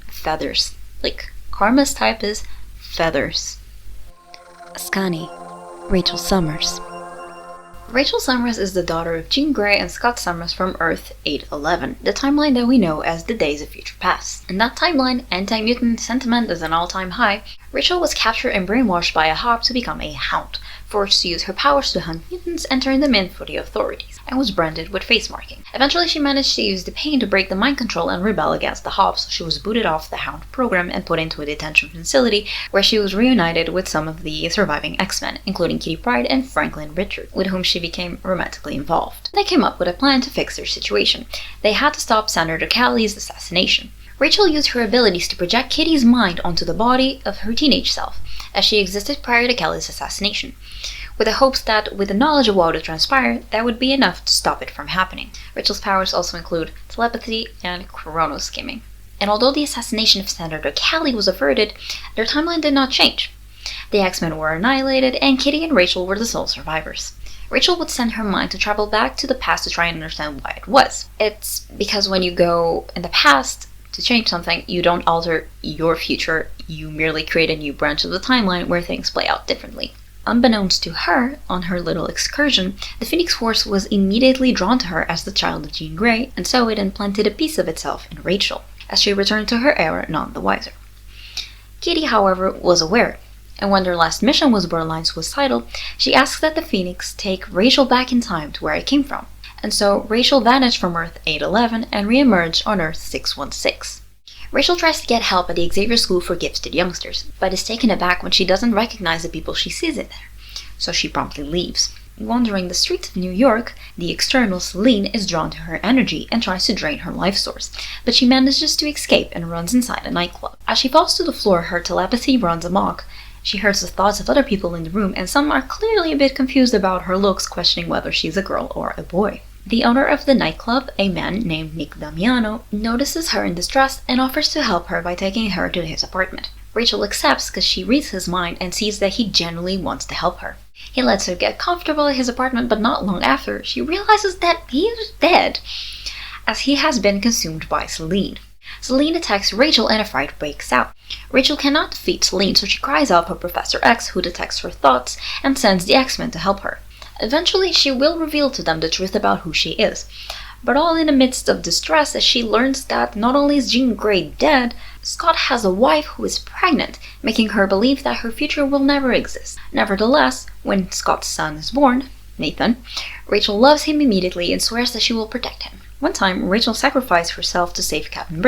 Feathers. Like, Karma's type is feathers. Ascani, Rachel Summers. Rachel Summers is the daughter of Jean Grey and Scott Summers from Earth 811, the timeline that we know as the Days of Future Past. In that timeline, anti-mutant sentiment is an all-time high. Rachel was captured and brainwashed by a hop to become a hound, forced to use her powers to hunt mutants and turn them in for the authorities, and was branded with face marking. Eventually she managed to use the pain to break the mind control and rebel against the hop, so she was booted off the hound program and put into a detention facility where she was reunited with some of the surviving X-Men, including Kitty Pryde and Franklin Richard, with whom she became romantically involved. They came up with a plan to fix their situation. They had to stop Senator Callie's assassination. Rachel used her abilities to project Kitty's mind onto the body of her teenage self, as she existed prior to Callie's assassination, with the hopes that, with the knowledge of what would transpire, that would be enough to stop it from happening. Rachel's powers also include telepathy and chronoskimming. And although the assassination of Senator Callie was averted, their timeline did not change. The X-Men were annihilated, and Kitty and Rachel were the sole survivors. Rachel would send her mind to travel back to the past to try and understand why it was. It's because when you go in the past to change something, you don't alter your future, you merely create a new branch of the timeline where things play out differently. Unbeknownst to her, on her little excursion, the Phoenix Force was immediately drawn to her as the child of Jean Grey, and so it implanted a piece of itself in Rachel, as she returned to her era none the wiser. Kitty, however, was aware, and when their last mission was borderline suicidal, she asked that the Phoenix take Rachel back in time to where it came from, and so Rachel vanished from Earth 811 and re-emerged on Earth 616. Rachel tries to get help at the Xavier School for Gifted Youngsters, but is taken aback when she doesn't recognize the people she sees in there, so she promptly leaves. Wandering the streets of New York, the external Celine is drawn to her energy and tries to drain her life source, but she manages to escape and runs inside a nightclub. As she falls to the floor, her telepathy runs amok. She hears the thoughts of other people in the room, and some are clearly a bit confused about her looks, questioning whether she's a girl or a boy. The owner of the nightclub, a man named Nick Damiano, notices her in distress and offers to help her by taking her to his apartment. Rachel accepts because she reads his mind and sees that he genuinely wants to help her. He lets her get comfortable at his apartment, but not long after, she realizes that he is dead, as he has been consumed by Celine. Celine attacks Rachel and a fight breaks out. Rachel cannot defeat Celine, so she cries out for Professor X, who detects her thoughts and sends the X-Men to help her. Eventually, she will reveal to them the truth about who she is, but all in the midst of distress as she learns that not only is Jean Grey dead, Scott has a wife who is pregnant, making her believe that her future will never exist. Nevertheless, when Scott's son is born, Nathan, Rachel loves him immediately and swears that she will protect him. One time, Rachel sacrificed herself to save Captain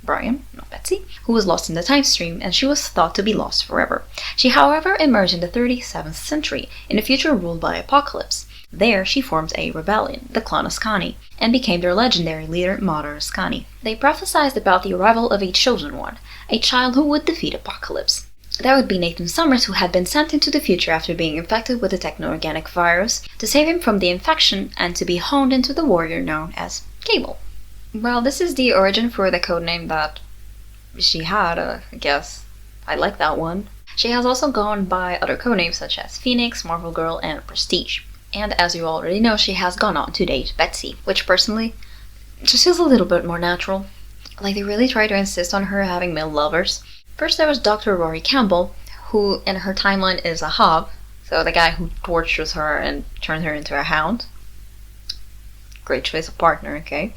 Brian, not Betsy, who was lost in the time stream, and she was thought to be lost forever. She, however, emerged in the 37th century, in a future ruled by Apocalypse. There, she formed a rebellion, the Clan Ascani, and became their legendary leader, Mater Ascani. They prophesied about the arrival of a chosen one, a child who would defeat Apocalypse. That would be Nathan Summers, who had been sent into the future after being infected with a techno-organic virus, to save him from the infection and to be honed into the warrior known as Cable. Well, this is the origin for the codename that she had, I guess. I like that one. She has also gone by other codenames such as Phoenix, Marvel Girl, and Prestige. And as you already know, she has gone on to date Betsy, which personally just feels a little bit more natural. Like, they really try to insist on her having male lovers. First there was Dr. Rory Campbell, who in her timeline is a Hob, so the guy who tortures her and turns her into a hound. Great choice of partner, okay?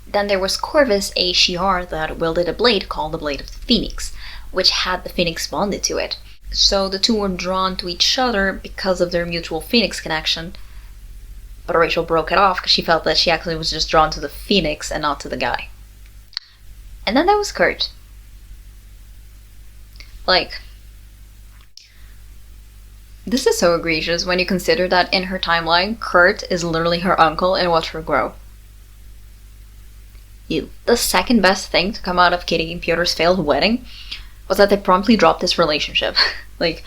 Then there was Corvus, a Shi'ar that wielded a blade called the Blade of the Phoenix, which had the Phoenix bonded to it. So the two were drawn to each other because of their mutual Phoenix connection. But Rachel broke it off because she felt that she actually was just drawn to the Phoenix and not to the guy. And then there was Kurt. Like, this is so egregious when you consider that in her timeline, Kurt is literally her uncle and watched her grow. The second best thing to come out of Kitty and Piotr's failed wedding was that they promptly dropped this relationship. Like,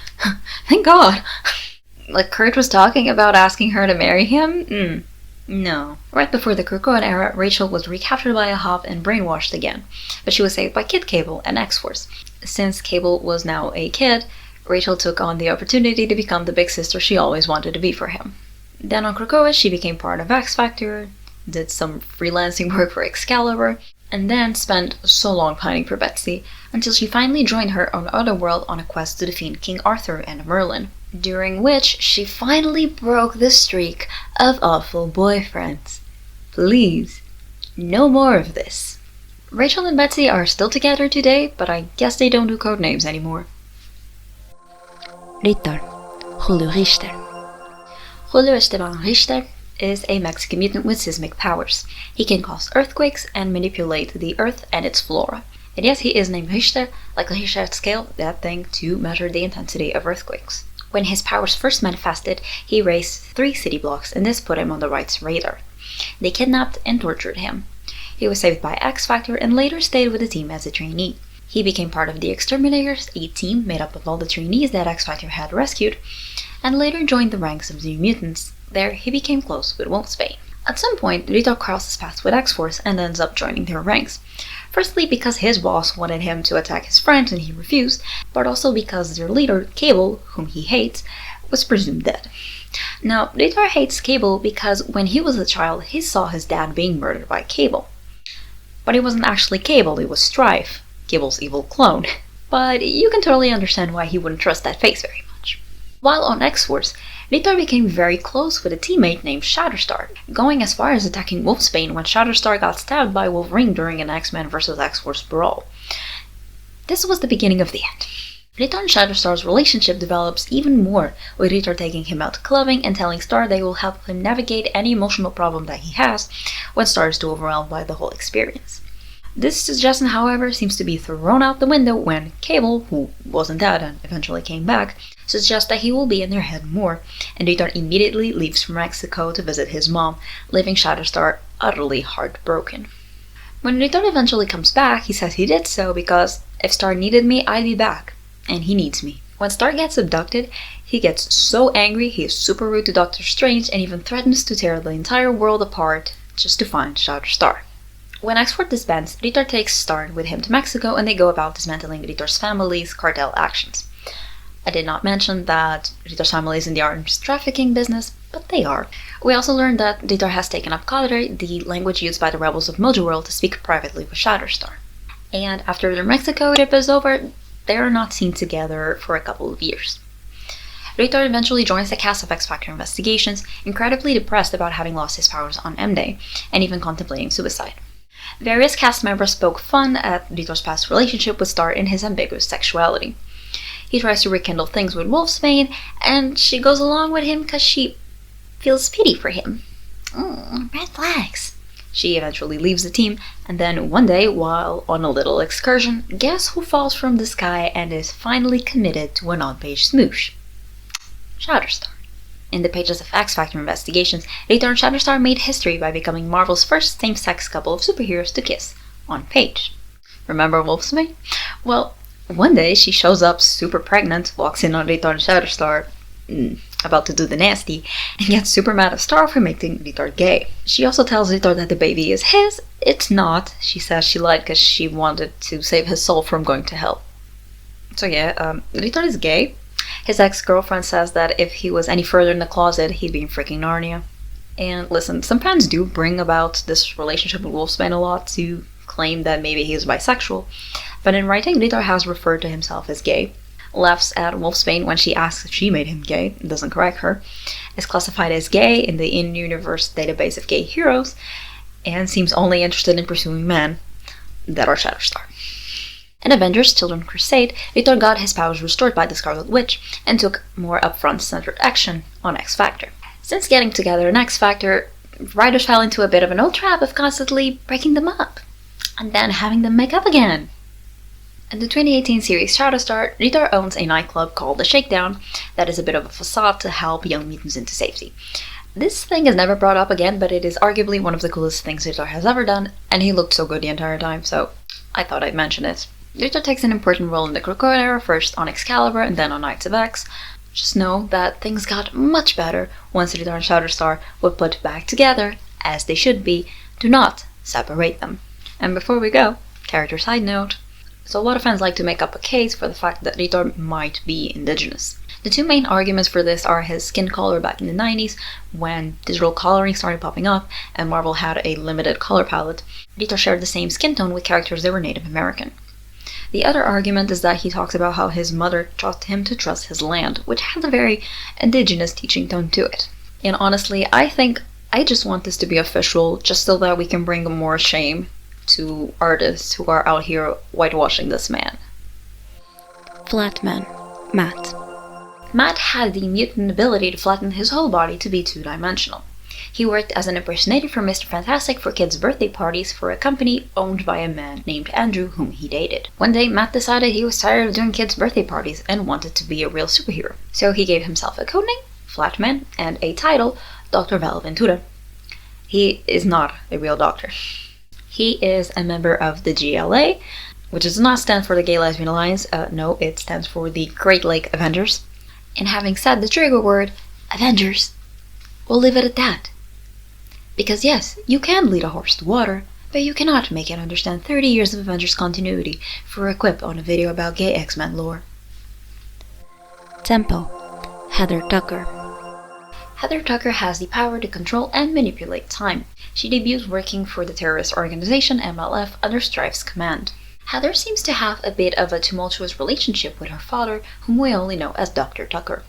thank God. Like, Kurt was talking about asking her to marry him? No. Right before the Krakoan era, Rachel was recaptured by a Hob and brainwashed again. But she was saved by Kid Cable and X-Force. Since Cable was now a kid, Rachel took on the opportunity to become the big sister she always wanted to be for him. Then on Krakoa, she became part of X Factor, did some freelancing work for Excalibur, and then spent so long pining for Betsy, until she finally joined her on Otherworld on a quest to defeat King Arthur and Merlin, during which she finally broke the streak of awful boyfriends. Please, no more of this. Rachel and Betsy are still together today, but I guess they don't do codenames anymore. Ritter, Julio Richter. Julio Esteban Richter is a Mexican mutant with seismic powers. He can cause earthquakes and manipulate the earth and its flora. And yes, he is named Richter, like the Richter scale, that thing to measure the intensity of earthquakes. When his powers first manifested, he raised 3 city blocks, and this put him on the Right's radar. They kidnapped and tortured him. He was saved by X Factor and later stayed with the team as a trainee. He became part of the Exterminators, a team made up of all the trainees that X Factor had rescued, and later joined the ranks of the Mutants. There, he became close with Wolfsbane. At some point, Rito crosses paths with X-Force and ends up joining their ranks. Firstly, because his boss wanted him to attack his friends and he refused, but also because their leader, Cable, whom he hates, was presumed dead. Now, Rito hates Cable because when he was a child, he saw his dad being murdered by Cable. But it wasn't actually Cable, it was Strife, Cable's evil clone. But you can totally understand why he wouldn't trust that face very much. While on X-Force, Rito became very close with a teammate named Shatterstar, going as far as attacking Wolfsbane when Shatterstar got stabbed by Wolverine during an X-Men vs. X-Force brawl. This was the beginning of the end. Rito and Shatterstar's relationship develops even more, with Rito taking him out clubbing and telling Star they will help him navigate any emotional problem that he has when Star is too overwhelmed by the whole experience. This suggestion, however, seems to be thrown out the window when Cable, who wasn't dead and eventually came back, suggests that he will be in their head more, and Rito immediately leaves for Mexico to visit his mom, leaving Shatterstar utterly heartbroken. When Rito eventually comes back, he says he did so because if Star needed me, I'd be back, and he needs me. When Star gets abducted, he gets so angry he is super rude to Doctor Strange and even threatens to tear the entire world apart just to find Shatterstar. When X-Force disbands, Rito takes Star with him to Mexico and they go about dismantling Rito's family's cartel actions. I did not mention that Ritar's family is in the arms trafficking business, but they are. We also learned that Ritar has taken up Cadre, the language used by the rebels of Mojo World to speak privately with Shatterstar. And after their Mexico trip is over, they are not seen together for a couple of years. Ritar eventually joins the cast of X Factor Investigations, incredibly depressed about having lost his powers on M-Day, and even contemplating suicide. Various cast members poke fun at Ritar's past relationship with Star and his ambiguous sexuality. He tries to rekindle things with Wolfsbane, and she goes along with him because she feels pity for him. Red flags. She eventually leaves the team, and then one day, while on a little excursion, guess who falls from the sky and is finally committed to an on-page smoosh? Shatterstar. In the pages of X Factor Investigations, Ritar and Shatterstar made history by becoming Marvel's first same-sex couple of superheroes to kiss on page. Remember Wolfsbane? Well, one day she shows up super pregnant, walks in on Ritar and Shatterstar, about to do the nasty, and gets super mad at Star for making Ritar gay. She also tells Ritar that the baby is his. It's not. She says she lied because she wanted to save his soul from going to hell. So yeah, Ritar is gay. His ex-girlfriend says that if he was any further in the closet, he'd be in freaking Narnia. And listen, some fans do bring about this relationship with Wolfsbane a lot to claim that maybe he is bisexual, but in writing, Ritar has referred to himself as gay, laughs at Wolfsbane when she asks if she made him gay, doesn't correct her, is classified as gay in the in-universe database of gay heroes, and seems only interested in pursuing men that are Shatterstar. In Avengers Children's Crusade, Ritar got his powers restored by the Scarlet Witch and took more upfront centered action on X Factor. Since getting together in X Factor, writers fell into a bit of an old trap of constantly breaking them up, and then having them make up again. In the 2018 series Shatterstar, Ritar owns a nightclub called The Shakedown that is a bit of a facade to help young mutants into safety. This thing is never brought up again, but it is arguably one of the coolest things Ritar has ever done, and he looked so good the entire time, so I thought I'd mention it. Ritar takes an important role in the Krakoa era, first on Excalibur and then on Knights of X. Just know that things got much better once Ritar and Shatterstar were put back together, as they should be. Do not separate them. And before we go, character side note. So a lot of fans like to make up a case for the fact that Ritar might be indigenous. The two main arguments for this are his skin color back in the 90s, when digital coloring started popping up and Marvel had a limited color palette. Ritar shared the same skin tone with characters that were Native American. The other argument is that he talks about how his mother taught him to trust his land, which has a very indigenous teaching tone to it. And honestly, I think I just want this to be official, just so that we can bring more shame to artists who are out here whitewashing this man. Flatman, Matt. Matt had the mutant ability to flatten his whole body to be two-dimensional. He worked as an impersonator for Mr. Fantastic for kids' birthday parties for a company owned by a man named Andrew whom he dated. One day, Matt decided he was tired of doing kids' birthday parties and wanted to be a real superhero. So he gave himself a codename, Flatman, and a title, Dr. Valventura. He is not a real doctor. He is a member of the GLA, which does not stand for the Gay Lesbian Alliance. No, it stands for the Great Lake Avengers. And having said the trigger word, Avengers, we'll leave it at that. Because yes, you can lead a horse to water, but you cannot make it understand 30 years of Avengers continuity for a quip on a video about gay X-Men lore. Tempo, Heather Tucker. Heather Tucker has the power to control and manipulate time. She debuts working for the terrorist organization MLF under Strife's command. Heather seems to have a bit of a tumultuous relationship with her father, whom we only know as Dr. Tucker.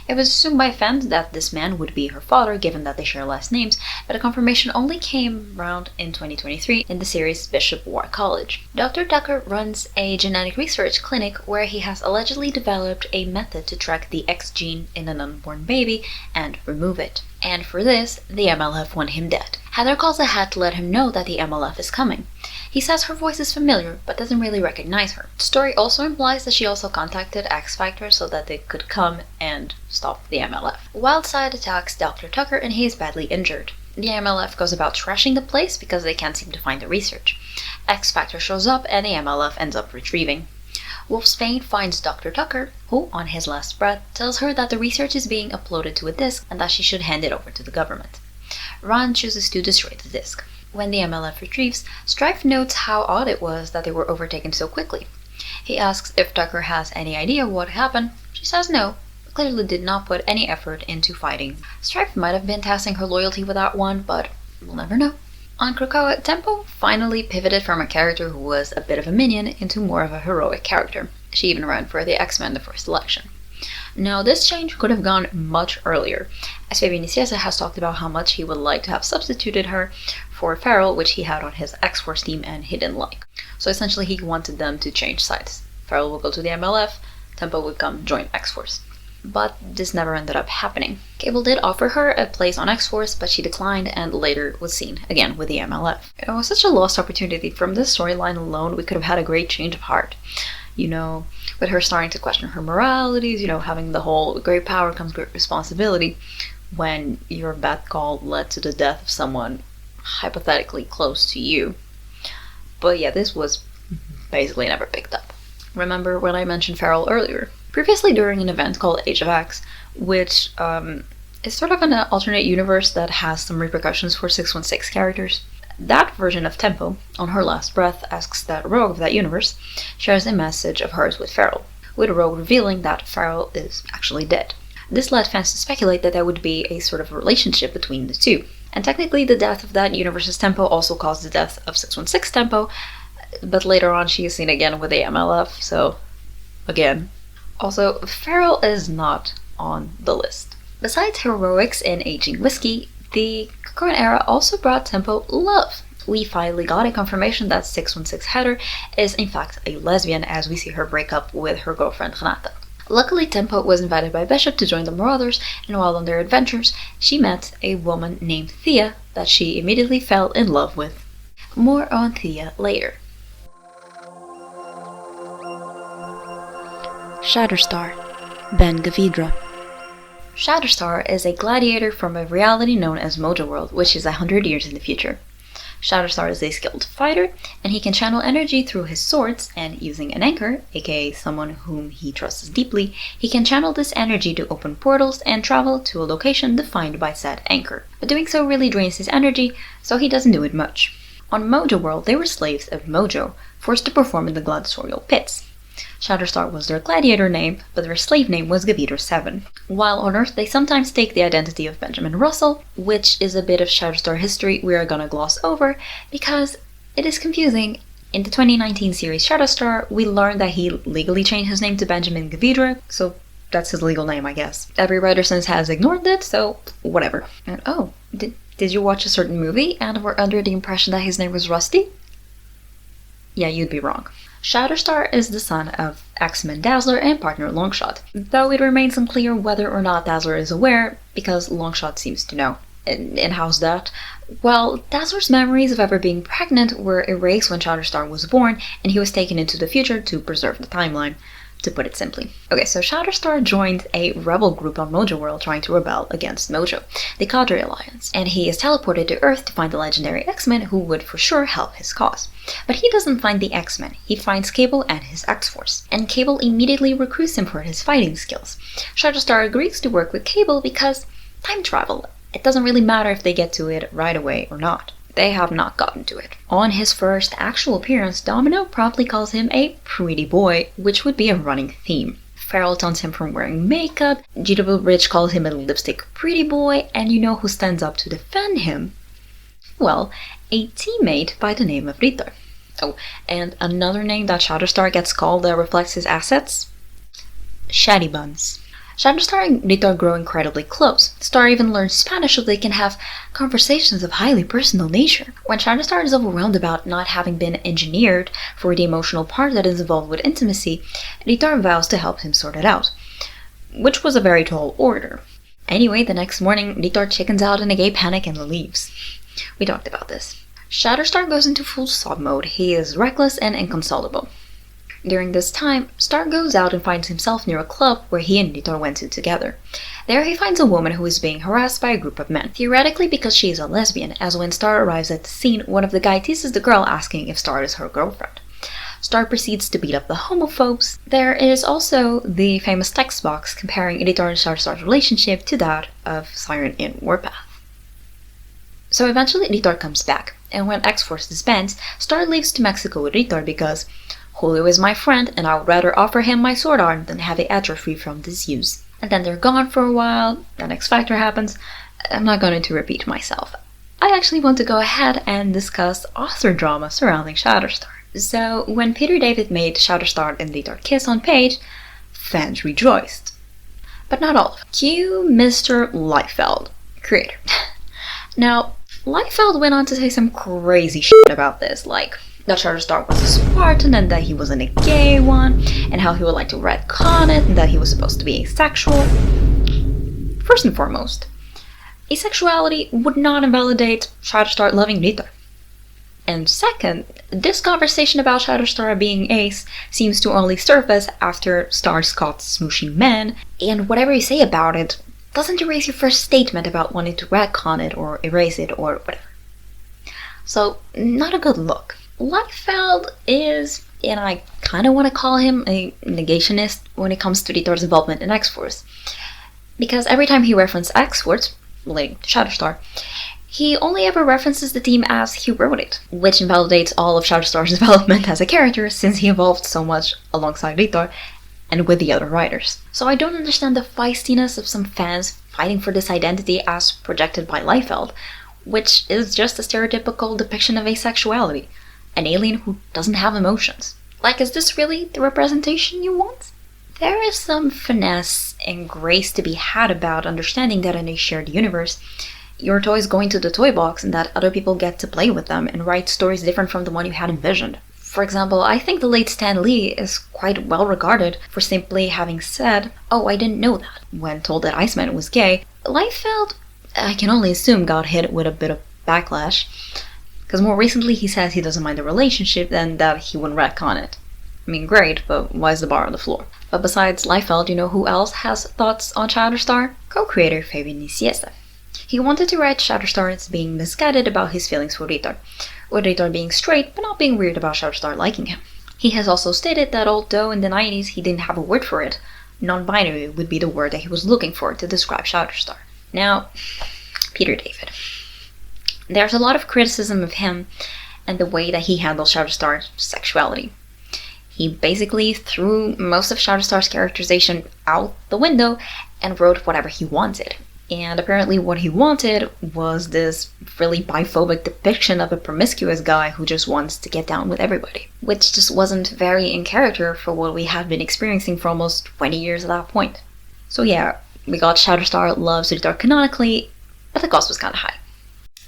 It was assumed by fans that this man would be her father, given that they share last names, but a confirmation only came around in 2023 in the series Bishop War College. Dr. Tucker runs a genetic research clinic where he has allegedly developed a method to track the X gene in an unborn baby and remove it. And for this, the MLF want him dead. Heather calls ahead to let him know that the MLF is coming. He says her voice is familiar, but doesn't really recognize her. The story also implies that she also contacted X Factor so that they could come and stop the MLF. Wildside attacks Dr. Tucker and he is badly injured. The MLF goes about trashing the place because they can't seem to find the research. X Factor shows up and the MLF ends up retrieving. Wolfsbane finds Dr. Tucker, who, on his last breath, tells her that the research is being uploaded to a disk and that she should hand it over to the government. Ron chooses to destroy the disk. When the MLF retrieves, Strife notes how odd it was that they were overtaken so quickly. He asks if Tucker has any idea what happened, She says no, but clearly did not put any effort into fighting. Strife might have been testing her loyalty with that one, but we'll never know. On Krakoa, Tempo finally pivoted from a character who was a bit of a minion into more of a heroic character. She even ran for the X-Men the first election. Now, this change could have gone much earlier, as Fabian Nicieza has talked about how much he would like to have substituted her for Farrell, which he had on his X-Force team and he didn't like. So essentially he wanted them to change sides. Farrell will go to the MLF, Tempo would come join X-Force. But this never ended up happening. Cable did offer her a place on X-Force, but she declined and later was seen again with the MLF. It was such a lost opportunity. From this storyline alone, we could have had a great change of heart. With her starting to question her moralities, having the whole great power comes great responsibility, when your bad call led to the death of someone hypothetically close to you. But yeah, this was basically never picked up. Remember when I mentioned Farrell earlier? Previously during an event called Age of X, which is sort of an alternate universe that has some repercussions for 616 characters. That version of Tempo, on her last breath, asks that Rogue of that universe shares a message of hers with Farrell, with Rogue revealing that Farrell is actually dead. This led fans to speculate that there would be a sort of relationship between the two. And technically the death of that universe's Tempo also caused the death of 616 Tempo, but later on she is seen again with the MLF, so again. Also, Farrell is not on the list. Besides heroics and aging whiskey, the current era also brought Tempo love. We finally got a confirmation that 616 Heather is in fact a lesbian, as we see her break up with her girlfriend Renata. Luckily, Tempo was invited by Bishop to join the Marauders, and while on their adventures, she met a woman named Thea that she immediately fell in love with. More on Thea later. Shatterstar, Ben Gavidra. Shatterstar is a gladiator from a reality known as Mojo World, which is 100 years in the future. Shatterstar is a skilled fighter, and he can channel energy through his swords, and using an anchor, aka someone whom he trusts deeply, he can channel this energy to open portals and travel to a location defined by said anchor. But doing so really drains his energy, so he doesn't do it much. On Mojo World, they were slaves of Mojo, forced to perform in the gladiatorial pits. Shatterstar was their gladiator name, but their slave name was Gavidra 7. While on Earth, they sometimes take the identity of Benjamin Russell, which is a bit of Shatterstar history we are gonna gloss over, because it is confusing. In the 2019 series Shatterstar, we learned that he legally changed his name to Benjamin Gavidra, so that's his legal name, I guess. Every writer since has ignored it, so whatever. And did you watch a certain movie and were under the impression that his name was Rusty? Yeah, you'd be wrong. Shatterstar is the son of X-Men Dazzler and partner Longshot, though it remains unclear whether or not Dazzler is aware, because Longshot seems to know. And how's that? Well, Dazzler's memories of ever being pregnant were erased when Shatterstar was born, and he was taken into the future to preserve the timeline, to put it simply. Okay, so Shatterstar joined a rebel group on Mojo World trying to rebel against Mojo, the Cadre Alliance, and he is teleported to Earth to find the legendary X-Men who would for sure help his cause. But he doesn't find the X-Men, he finds Cable and his X-Force, and Cable immediately recruits him for his fighting skills. Shatterstar agrees to work with Cable because time travel. It doesn't really matter if they get to it right away or not. They have not gotten to it. On his first actual appearance, Domino promptly calls him a pretty boy, which would be a running theme. Farrell taunts him for wearing makeup, GW Rich calls him a lipstick pretty boy, and you know who stands up to defend him? Well, a teammate by the name of Ritter. Oh, and another name that Shatterstar gets called that reflects his assets? Shady Buns. Shatterstar and Ritter grow incredibly close. Star even learns Spanish so they can have conversations of highly personal nature. When Shatterstar is overwhelmed about not having been engineered for the emotional part that is involved with intimacy, Ritter vows to help him sort it out, which was a very tall order. Anyway, the next morning, Ritter chickens out in a gay panic and leaves. We talked about this. Shatterstar goes into full sob mode. He is reckless and inconsolable. During this time, Star goes out and finds himself near a club where he and Ritter went to together. There he finds a woman who is being harassed by a group of men, theoretically because she is a lesbian, as when Star arrives at the scene, one of the guys teases the girl asking if Star is her girlfriend. Star proceeds to beat up the homophobes. There is also the famous text box comparing Ritter and Shatterstar's relationship to that of Siren in Warpath. So eventually Ritter comes back, and when X-Force disbands, Star leaves to Mexico with Ritter because, Julio is my friend, and I would rather offer him my sword arm than have it atrophy from disuse. And then they're gone for a while, the X Factor happens. I'm not going to repeat myself. I actually want to go ahead and discuss author drama surrounding Shatterstar. So, when Peter David made Shatterstar and Litar kiss on page, fans rejoiced. But not all of them. Cue Mr. Liefeld, creator. Now, Liefeld went on to say some crazy shit about this, like that Shatterstar was a Spartan and that he wasn't a gay one, and how he would like to retcon it, and that he was supposed to be asexual. First and foremost, asexuality would not invalidate Shatterstar loving Litar. And second, this conversation about Shatterstar being ace seems to only surface after Star's caught smooshing men, and whatever you say about it doesn't erase your first statement about wanting to retcon it or erase it or whatever. So, not a good look. Liefeld is, and I kind of want to call him a negationist when it comes to Litar's involvement in X-Force. Because every time he references X-Force, relating to Shatterstar, he only ever references the team as he wrote it, which invalidates all of Shatterstar's development as a character since he evolved so much alongside Litar and with the other writers. So I don't understand the feistiness of some fans fighting for this identity as projected by Liefeld, which is just a stereotypical depiction of asexuality, an alien who doesn't have emotions. Like, is this really the representation you want? There is some finesse and grace to be had about understanding that in a shared universe, your toys go into the toy box and that other people get to play with them and write stories different from the one you had envisioned. For example, I think the late Stan Lee is quite well regarded for simply having said, "Oh, I didn't know that," when told that Iceman was gay. Liefeld, I can only assume, got hit with a bit of backlash, because more recently he says he doesn't mind the relationship and that he wouldn't retcon it. I mean, great, but why is the bar on the floor? But besides Liefeld, you know who else has thoughts on Shatterstar? Co-creator Fabian Nicieza. He wanted to write Shatterstar as being misguided about his feelings for Litar, with Litar being straight but not being weird about Shatterstar liking him. He has also stated that although in the 90s he didn't have a word for it, non-binary would be the word that he was looking for to describe Shatterstar. Now, Peter David. There's a lot of criticism of him and the way that he handles Shatterstar's sexuality. He basically threw most of Shatterstar's characterization out the window and wrote whatever he wanted. And apparently what he wanted was this really biphobic depiction of a promiscuous guy who just wants to get down with everybody, which just wasn't very in character for what we had been experiencing for almost 20 years at that point. So yeah, we got Shatterstar loves Litar canonically, but the cost was kind of high.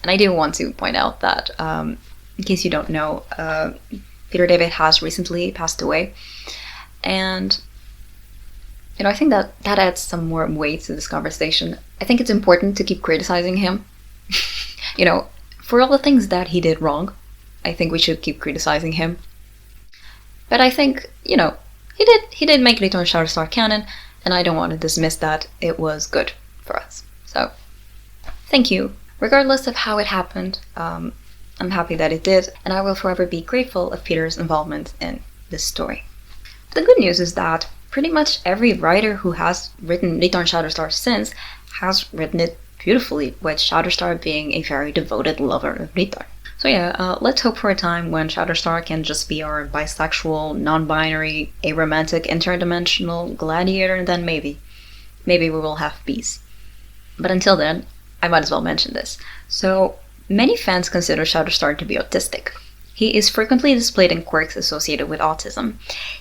And I do want to point out that, in case you don't know, Peter David has recently passed away, and you know, I think that adds some more weight to this conversation. I think it's important to keep criticizing him. You know, for all the things that he did wrong, I think we should keep criticizing him. But I think, you know, he did make Litar and Shatterstar canon, and I don't want to dismiss that. It was good for us. So, thank you. Regardless of how it happened, I'm happy that it did, and I will forever be grateful of Peter's involvement in this story. The good news is that pretty much every writer who has written Litar and Shatterstar since has written it beautifully, with Shatterstar being a very devoted lover of Litar. So yeah, let's hope for a time when Shatterstar can just be our bisexual, non-binary, aromantic, interdimensional gladiator, and then maybe we will have peace. But until then, I might as well mention this. So, many fans consider Shatterstar to be autistic. He is frequently displayed in quirks associated with autism.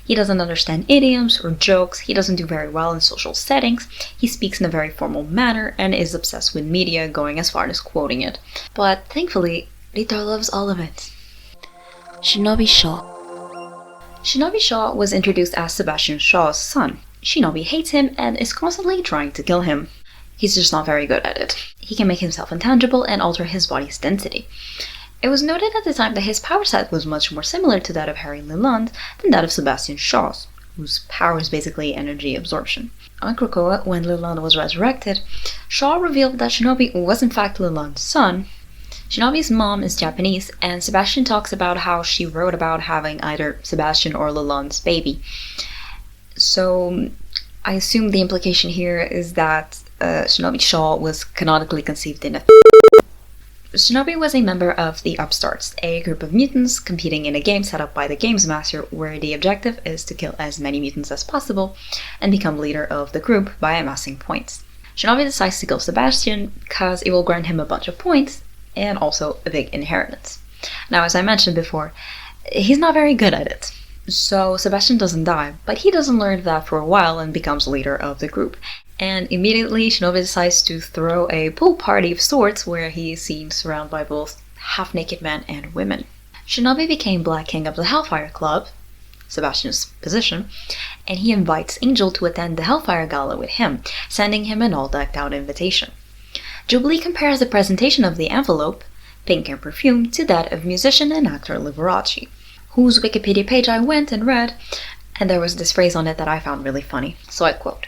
He doesn't understand idioms or jokes, he doesn't do very well in social settings, he speaks in a very formal manner, and is obsessed with media, going as far as quoting it. But thankfully, Litar loves all of it. Shinobi Shaw. Shinobi Shaw was introduced as Sebastian Shaw's son. Shinobi hates him and is constantly trying to kill him. He's just not very good at it. He can make himself intangible and alter his body's density. It was noted at the time that his power set was much more similar to that of Harry Leland than that of Sebastian Shaw's, whose power is basically energy absorption. On Krakoa, when Leland was resurrected, Shaw revealed that Shinobi was in fact Leland's son. Shinobi's mom is Japanese, and Sebastian talks about how she wrote about having either Sebastian or Leland's baby. So, I assume the implication here is that Shinobi Shaw was canonically conceived in a Shinobi was a member of the Upstarts, a group of mutants competing in a game set up by the Games Master where the objective is to kill as many mutants as possible and become leader of the group by amassing points. Shinobi decides to kill Sebastian because it will grant him a bunch of points and also a big inheritance. Now, as I mentioned before, he's not very good at it. So Sebastian doesn't die, but he doesn't learn that for a while and becomes leader of the group. And immediately Shinobi decides to throw a pool party of sorts where he is seen surrounded by both half-naked men and women. Shinobi became Black King of the Hellfire Club, Sebastian's position, and he invites Angel to attend the Hellfire Gala with him, sending him an all-decked-out invitation. Jubilee compares the presentation of the envelope, pink and perfumed, to that of musician and actor Liberace, whose Wikipedia page I went and read, and there was this phrase on it that I found really funny, so I quote,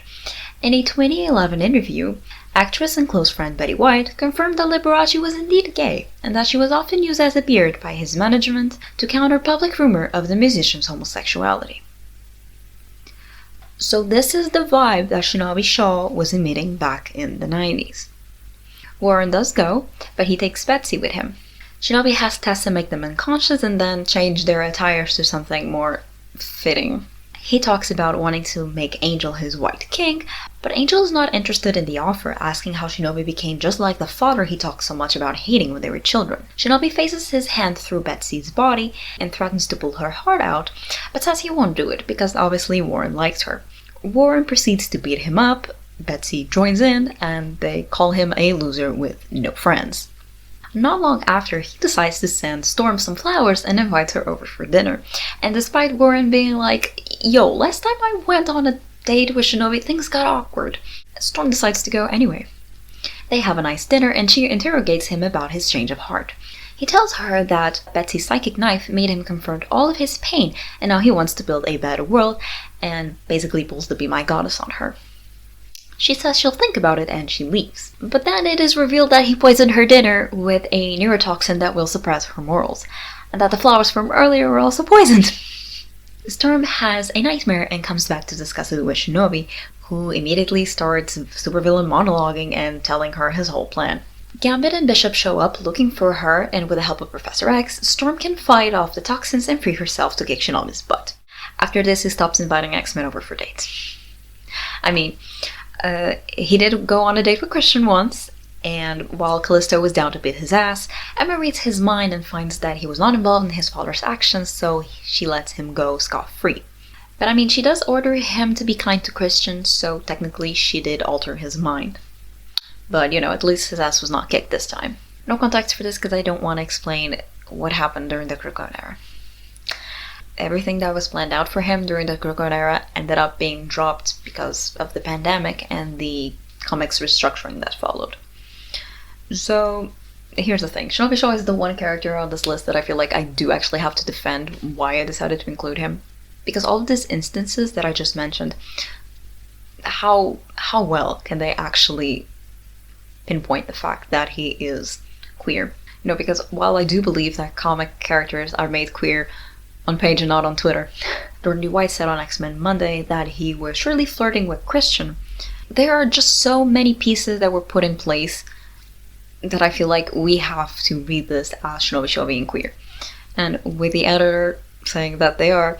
"In a 2011 interview, actress and close friend Betty White confirmed that Liberace was indeed gay, and that she was often used as a beard by his management to counter public rumor of the musician's homosexuality." So this is the vibe that Shinobi Shaw was emitting back in the 90s. Warren does go, but he takes Betsy with him. Shinobi has Tessa make them unconscious and then change their attires to something more fitting. He talks about wanting to make Angel his White King, but Angel is not interested in the offer, asking how Shinobi became just like the father he talked so much about hating when they were children. Shinobi faces his hand through Betsy's body and threatens to pull her heart out, but says he won't do it because obviously Warren likes her. Warren proceeds to beat him up, Betsy joins in, and they call him a loser with no friends. Not long after, he decides to send Storm some flowers and invites her over for dinner. And despite Warren being like, "Yo, last time I went on a date with Shinobi, things got awkward," Storm decides to go anyway. They have a nice dinner and she interrogates him about his change of heart. He tells her that Betsy's psychic knife made him confront all of his pain and now he wants to build a better world and basically pulls the Be My Goddess on her. She says she'll think about it and she leaves. But then it is revealed that he poisoned her dinner with a neurotoxin that will suppress her morals, and that the flowers from earlier were also poisoned. Storm has a nightmare and comes back to discuss it with Shinobi, who immediately starts supervillain monologuing and telling her his whole plan. Gambit and Bishop show up looking for her, and with the help of Professor X, Storm can fight off the toxins and free herself to kick Shinobi's butt. After this, he stops inviting X-Men over for dates. I mean, he did go on a date with Christian once, and while Callisto was down to beat his ass, Emma reads his mind and finds that he was not involved in his father's actions, so she lets him go scot-free. But I mean, she does order him to be kind to Christian, so technically she did alter his mind. But, you know, at least his ass was not kicked this time. No context for this because I don't want to explain what happened during the Krakoan era. Everything that was planned out for him during the Krakoan era ended up being dropped because of the pandemic and the comics restructuring that followed. So, here's the thing. Shinobi Shaw is the one character on this list that I feel like I do actually have to defend why I decided to include him. Because all of these instances that I just mentioned, how well can they actually pinpoint the fact that he is queer? You know, because while I do believe that comic characters are made queer on page and not on Twitter, Jordan D. White said on X-Men Monday that he was surely flirting with Christian. There are just so many pieces that were put in place that I feel like we have to read this as Shinobi Shaw being queer. And with the editor saying that they are,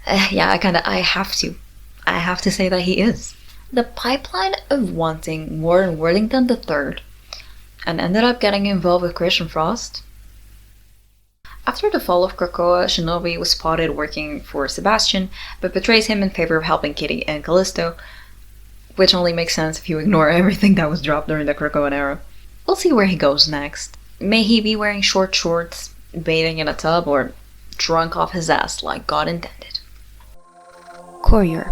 I have to say that he is. The pipeline of wanting Warren Worthington III and ended up getting involved with Christian Frost. After the fall of Krakoa, Shinobi was spotted working for Sebastian, but betrays him in favor of helping Kitty and Callisto, which only makes sense if you ignore everything that was dropped during the Krakoan era. We'll see where he goes next. May he be wearing short shorts, bathing in a tub, or drunk off his ass like God intended. Courier,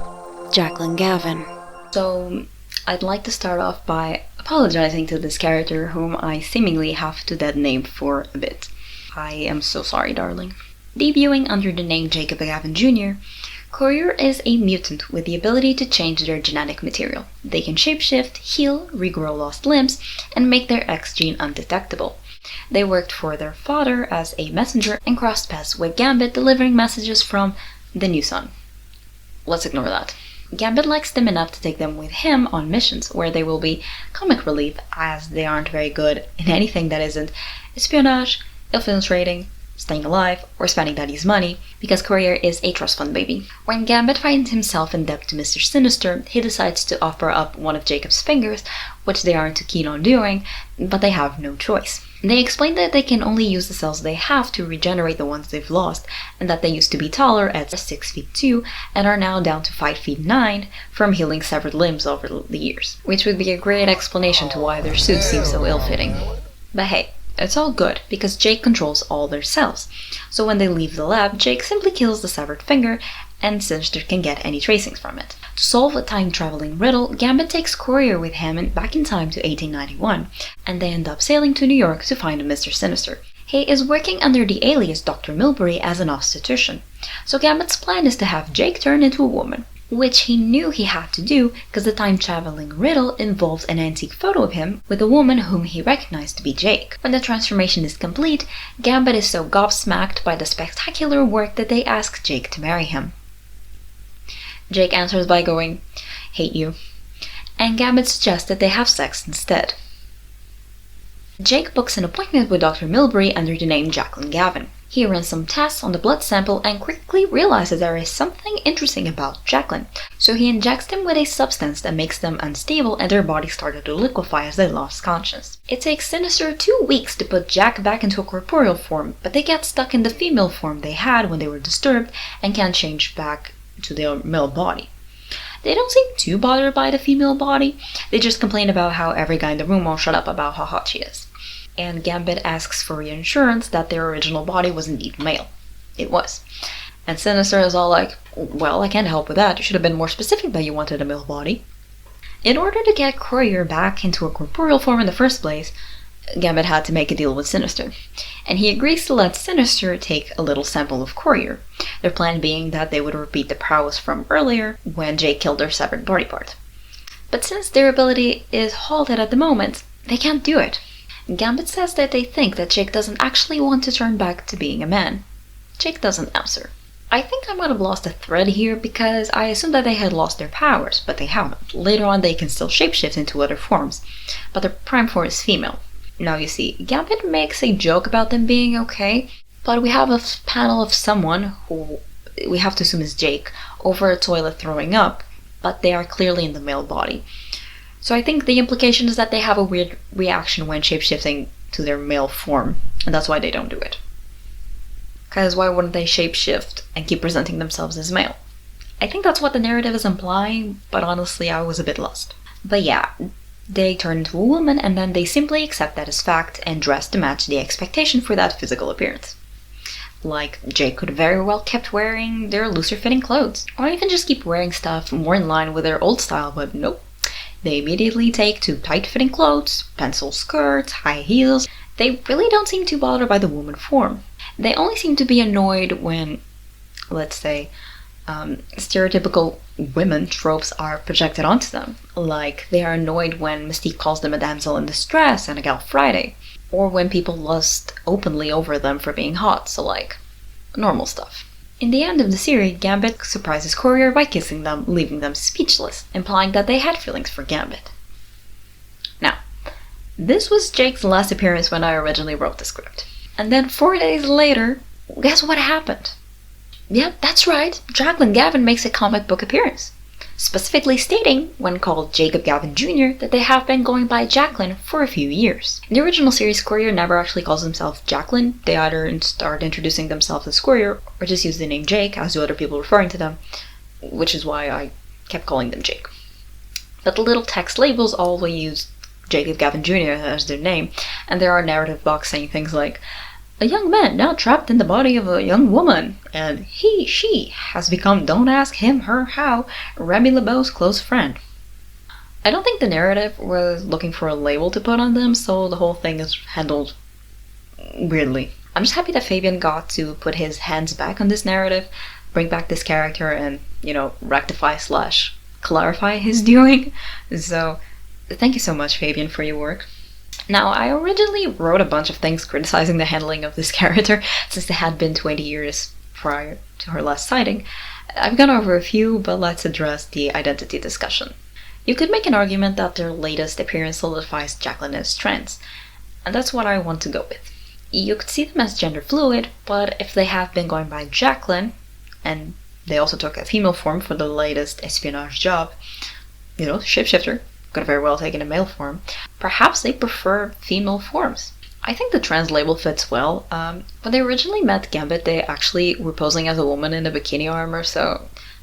Jacqueline Gavin. So, I'd like to start off by apologizing to this character whom I seemingly have to dead name for a bit. I am so sorry, darling. Debuting under the name Jacob Gavin Jr., Courier is a mutant with the ability to change their genetic material. They can shapeshift, heal, regrow lost limbs, and make their X gene undetectable. They worked for their father as a messenger and crossed paths with Gambit delivering messages from the New Sun. Let's ignore that. Gambit likes them enough to take them with him on missions where they will be comic relief, as they aren't very good in anything that isn't espionage, infiltrating, staying alive, or spending daddy's money, because Courier is a trust fund baby. When Gambit finds himself in debt to Mr. Sinister, he decides to offer up one of Jacob's fingers, which they aren't too keen on doing, but they have no choice. They explain that they can only use the cells they have to regenerate the ones they've lost, and that they used to be taller at 6 feet 2 and are now down to 5 feet 9 from healing severed limbs over the years, which would be a great explanation to why their suits seem so ill-fitting. But hey, it's all good, because Jake controls all their cells. So when they leave the lab, Jake simply kills the severed finger, and Sinister can get any tracings from it. To solve a time-traveling riddle, Gambit takes Courier with him back in time to 1891, and they end up sailing to New York to find Mr. Sinister. He is working under the alias Dr. Milbury as an obstetrician, so Gambit's plan is to have Jake turn into a woman, which he knew he had to do because the time-traveling riddle involves an antique photo of him with a woman whom he recognized to be Jake. When the transformation is complete, Gambit is so gobsmacked by the spectacular work that they ask Jake to marry him. Jake answers by going, "Hate you," and Gambit suggests that they have sex instead. Jake books an appointment with Dr. Milbury under the name Jacqueline Gavin. He runs some tests on the blood sample and quickly realizes there is something interesting about Jacqueline, so he injects them with a substance that makes them unstable and their bodies started to liquefy as they lost conscience. It takes Sinister 2 weeks to put Jack back into a corporeal form, but they get stuck in the female form they had when they were disturbed and can't change back to their male body. They don't seem too bothered by the female body, they just complain about how every guy in the room won't shut up about how hot she is. And Gambit asks for reassurance that their original body was indeed male. It was. And Sinister is all like, "Well, I can't help with that. You should have been more specific that you wanted a male body." In order to get Courier back into a corporeal form in the first place, Gambit had to make a deal with Sinister, and he agrees to let Sinister take a little sample of Courier, their plan being that they would repeat the prowess from earlier when Jake killed their severed body part. But since their ability is halted at the moment, they can't do it. Gambit says that they think that Jake doesn't actually want to turn back to being a man. Jake doesn't answer. I think I might have lost a thread here because I assumed that they had lost their powers, but they haven't. Later on they can still shapeshift into other forms, but their prime form is female. Now you see, Gambit makes a joke about them being okay, but we have a panel of someone, who we have to assume is Jake, over a toilet throwing up, but they are clearly in the male body. So I think the implication is that they have a weird reaction when shapeshifting to their male form, and that's why they don't do it. Because why wouldn't they shapeshift and keep presenting themselves as male? I think that's what the narrative is implying, but honestly I was a bit lost. But yeah, they turn into a woman and then they simply accept that as fact and dress to match the expectation for that physical appearance. Like, Jake could very well kept wearing their looser fitting clothes, or even just keep wearing stuff more in line with their old style, but nope. They immediately take to tight-fitting clothes, pencil skirts, high heels. They really don't seem too bothered by the woman form. They only seem to be annoyed when, let's say, stereotypical women tropes are projected onto them. Like, they are annoyed when Mystique calls them a damsel in distress and a gal Friday, or when people lust openly over them for being hot, so like, normal stuff. In the end of the series, Gambit surprises Courier by kissing them, leaving them speechless, implying that they had feelings for Gambit. Now, this was Jake's last appearance when I originally wrote the script. And then 4 days later, guess what happened? Yep, that's right, Jacqueline Gavin makes a comic book appearance, specifically stating, when called Jacob Gavin Jr., that they have been going by Jacqueline for a few years. In the original series, Courier never actually calls himself Jacqueline. They either start introducing themselves as Courier, or just use the name Jake, as do other people referring to them, which is why I kept calling them Jake. But the little text labels always use Jacob Gavin Jr. as their name, and there are narrative boxes saying things like, "A young man now trapped in the body of a young woman," and she has become don't ask him, her, how, Remy LeBeau's close friend. I don't think the narrative was looking for a label to put on them, so the whole thing is handled weirdly. I'm just happy that Fabian got to put his hands back on this narrative, bring back this character, and, rectify/clarify his doing. So, thank you so much, Fabian, for your work. Now, I originally wrote a bunch of things criticizing the handling of this character, since it had been 20 years prior. to her last sighting, I've gone over a few, but let's address the identity discussion. You could make an argument that their latest appearance solidifies Jacqueline as trans, and that's what I want to go with. You could see them as gender fluid, but if they have been going by Jacqueline, and they also took a female form for the latest espionage job, shapeshifter, could have very well taken a male form, perhaps they prefer female forms. I think the trans label fits well. When they originally met Gambit, they actually were posing as a woman in a bikini armor,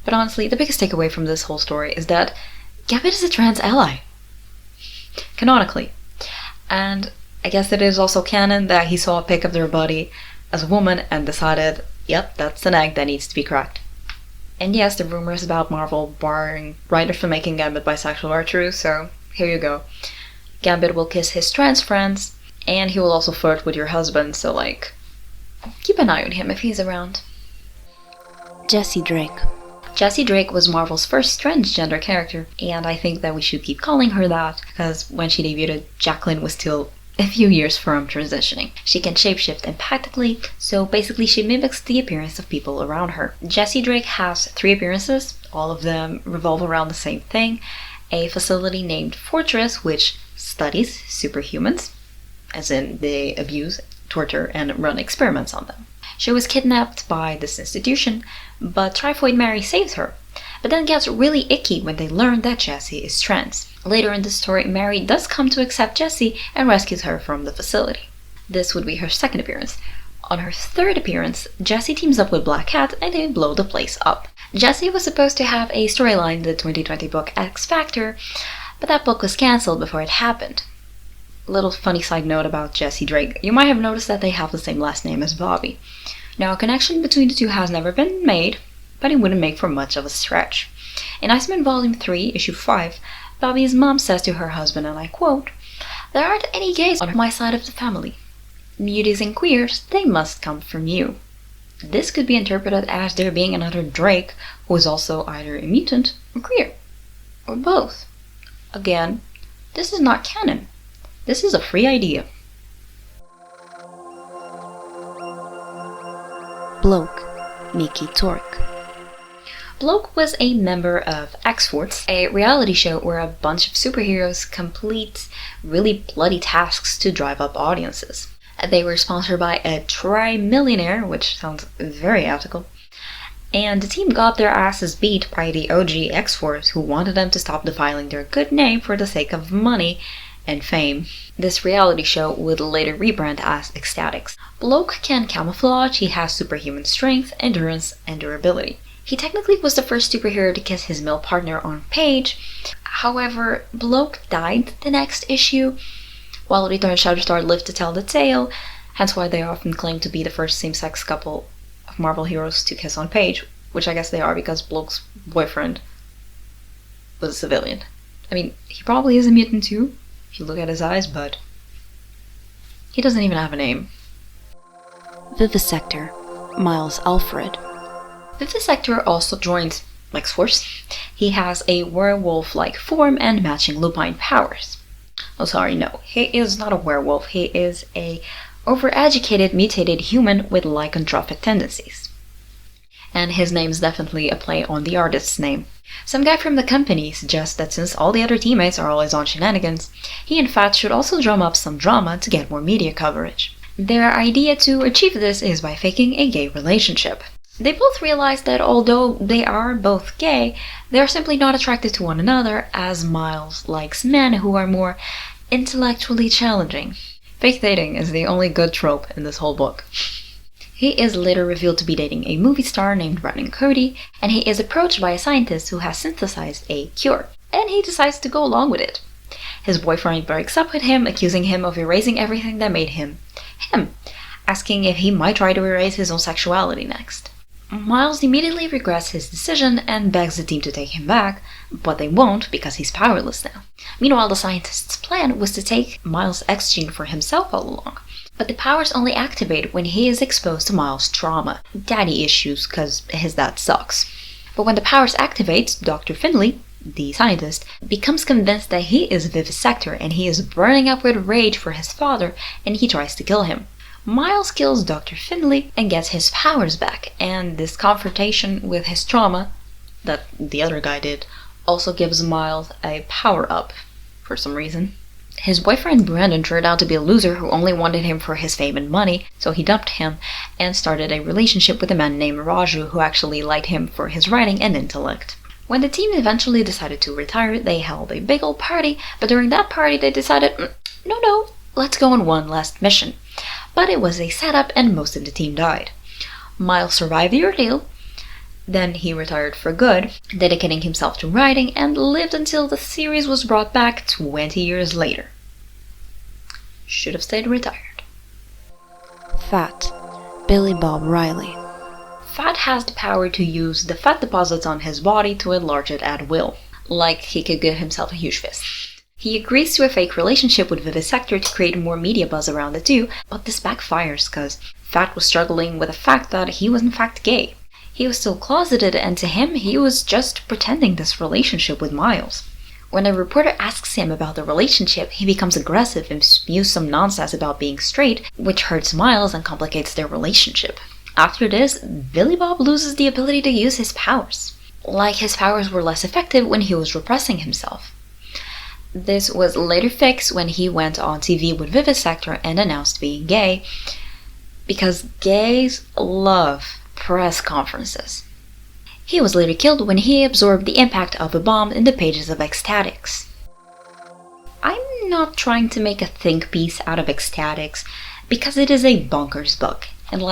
But honestly, the biggest takeaway from this whole story is that Gambit is a trans ally. Canonically. And I guess it is also canon that he saw a pic of their body as a woman and decided, yep, that's an egg that needs to be cracked. And yes, the rumors about Marvel barring writers from making Gambit bisexual are true, so here you go. Gambit will kiss his trans friends, and he will also flirt with your husband, so keep an eye on him if he's around. Jesse Drake. Jessie Drake was Marvel's first transgender character, and I think that we should keep calling her that, because when she debuted, Jacqueline was still a few years from transitioning. She can shapeshift empathically, so basically she mimics the appearance of people around her. Jessie Drake has 3 appearances, all of them revolve around the same thing, a facility named Fortress, which studies superhumans, as in they abuse, torture, and run experiments on them. She was kidnapped by this institution, but Typhoid Mary saves her, but then gets really icky when they learn that Jessie is trans. Later in the story, Mary does come to accept Jessie and rescues her from the facility. This would be her second appearance. On her third appearance, Jessie teams up with Black Cat and they blow the place up. Jessie was supposed to have a storyline in the 2020 book X Factor, but that book was cancelled before it happened. Little funny side note about Jessie Drake, you might have noticed that they have the same last name as Bobby. Now, a connection between the two has never been made, but it wouldn't make for much of a stretch. In Iceman Volume 3, Issue 5, Bobby's mom says to her husband, and I quote, "There aren't any gays on my side of the family. Muties and queers, they must come from you." This could be interpreted as there being another Drake who is also either a mutant or queer, or both. Again, this is not canon. This is a free idea. Bloke, Mickey Torque. Bloke was a member of X-Force, a reality show where a bunch of superheroes complete really bloody tasks to drive up audiences. They were sponsored by a tri-millionaire, which sounds very ethical, and the team got their asses beat by the OG X-Force, who wanted them to stop defiling their good name for the sake of money and fame. This reality show would later rebrand as Ecstatics. Bloke can camouflage, he has superhuman strength, endurance, and durability. He technically was the first superhero to kiss his male partner on page. However, Bloke died the next issue, while Return Shatterstar lived to tell the tale, hence why they often claim to be the first same-sex couple of Marvel heroes to kiss on page, which I guess they are because Bloke's boyfriend was a civilian. I mean, he probably is a mutant too, if you look at his eyes, but he doesn't even have a name. Vivisector, Miles Alfred. Vivisector also joined X-Force. He has a werewolf-like form and matching lupine powers. Oh, sorry, no. He is not a werewolf. He is a overeducated, mutated human with lycanthropic tendencies. And his name is definitely a play on the artist's name. Some guy from the company suggests that since all the other teammates are always on shenanigans, he in fact should also drum up some drama to get more media coverage. Their idea to achieve this is by faking a gay relationship. They both realize that although they are both gay, they are simply not attracted to one another, as Miles likes men who are more intellectually challenging. Fake dating is the only good trope in this whole book. He is later revealed to be dating a movie star named Brandon Cody, and he is approached by a scientist who has synthesized a cure, and he decides to go along with it. His boyfriend breaks up with him, accusing him of erasing everything that made him, asking if he might try to erase his own sexuality next. Miles immediately regrets his decision and begs the team to take him back, but they won't because he's powerless now. Meanwhile, the scientist's plan was to take Miles' X gene for himself all along, but the powers only activate when he is exposed to Miles' trauma, daddy issues, cause his dad sucks. But when the powers activate, Dr. Finley, the scientist, becomes convinced that he is Vivisector and he is burning up with rage for his father, and he tries to kill him. Miles kills Dr. Finley and gets his powers back, and this confrontation with his trauma, that the other guy did, also gives Miles a power-up for some reason. His boyfriend Brandon turned out to be a loser who only wanted him for his fame and money, so he dumped him and started a relationship with a man named Raju who actually liked him for his writing and intellect. When the team eventually decided to retire, they held a big old party, but during that party they decided, no, let's go on one last mission. But it was a setup and most of the team died. Miles survived the ordeal, then he retired for good, dedicating himself to writing, and lived until the series was brought back 20 years later. Should have stayed retired. Fat. Billy Bob Riley. Fat has the power to use the fat deposits on his body to enlarge it at will. Like he could give himself a huge fist. He agrees to a fake relationship with Vivisector to create more media buzz around the two, but this backfires because Fat was struggling with the fact that he was in fact gay. He was still closeted, and to him, he was just pretending this relationship with Miles. When a reporter asks him about the relationship, he becomes aggressive and spews some nonsense about being straight, which hurts Miles and complicates their relationship. After this, Billy Bob loses the ability to use his powers. Like his powers were less effective when he was repressing himself. This was later fixed when he went on TV with Vivisector and announced being gay, because gays love press conferences. He was later killed when he absorbed the impact of a bomb in the pages of Ecstatics. I'm not trying to make a think piece out of Ecstatics because it is a bonkers book. And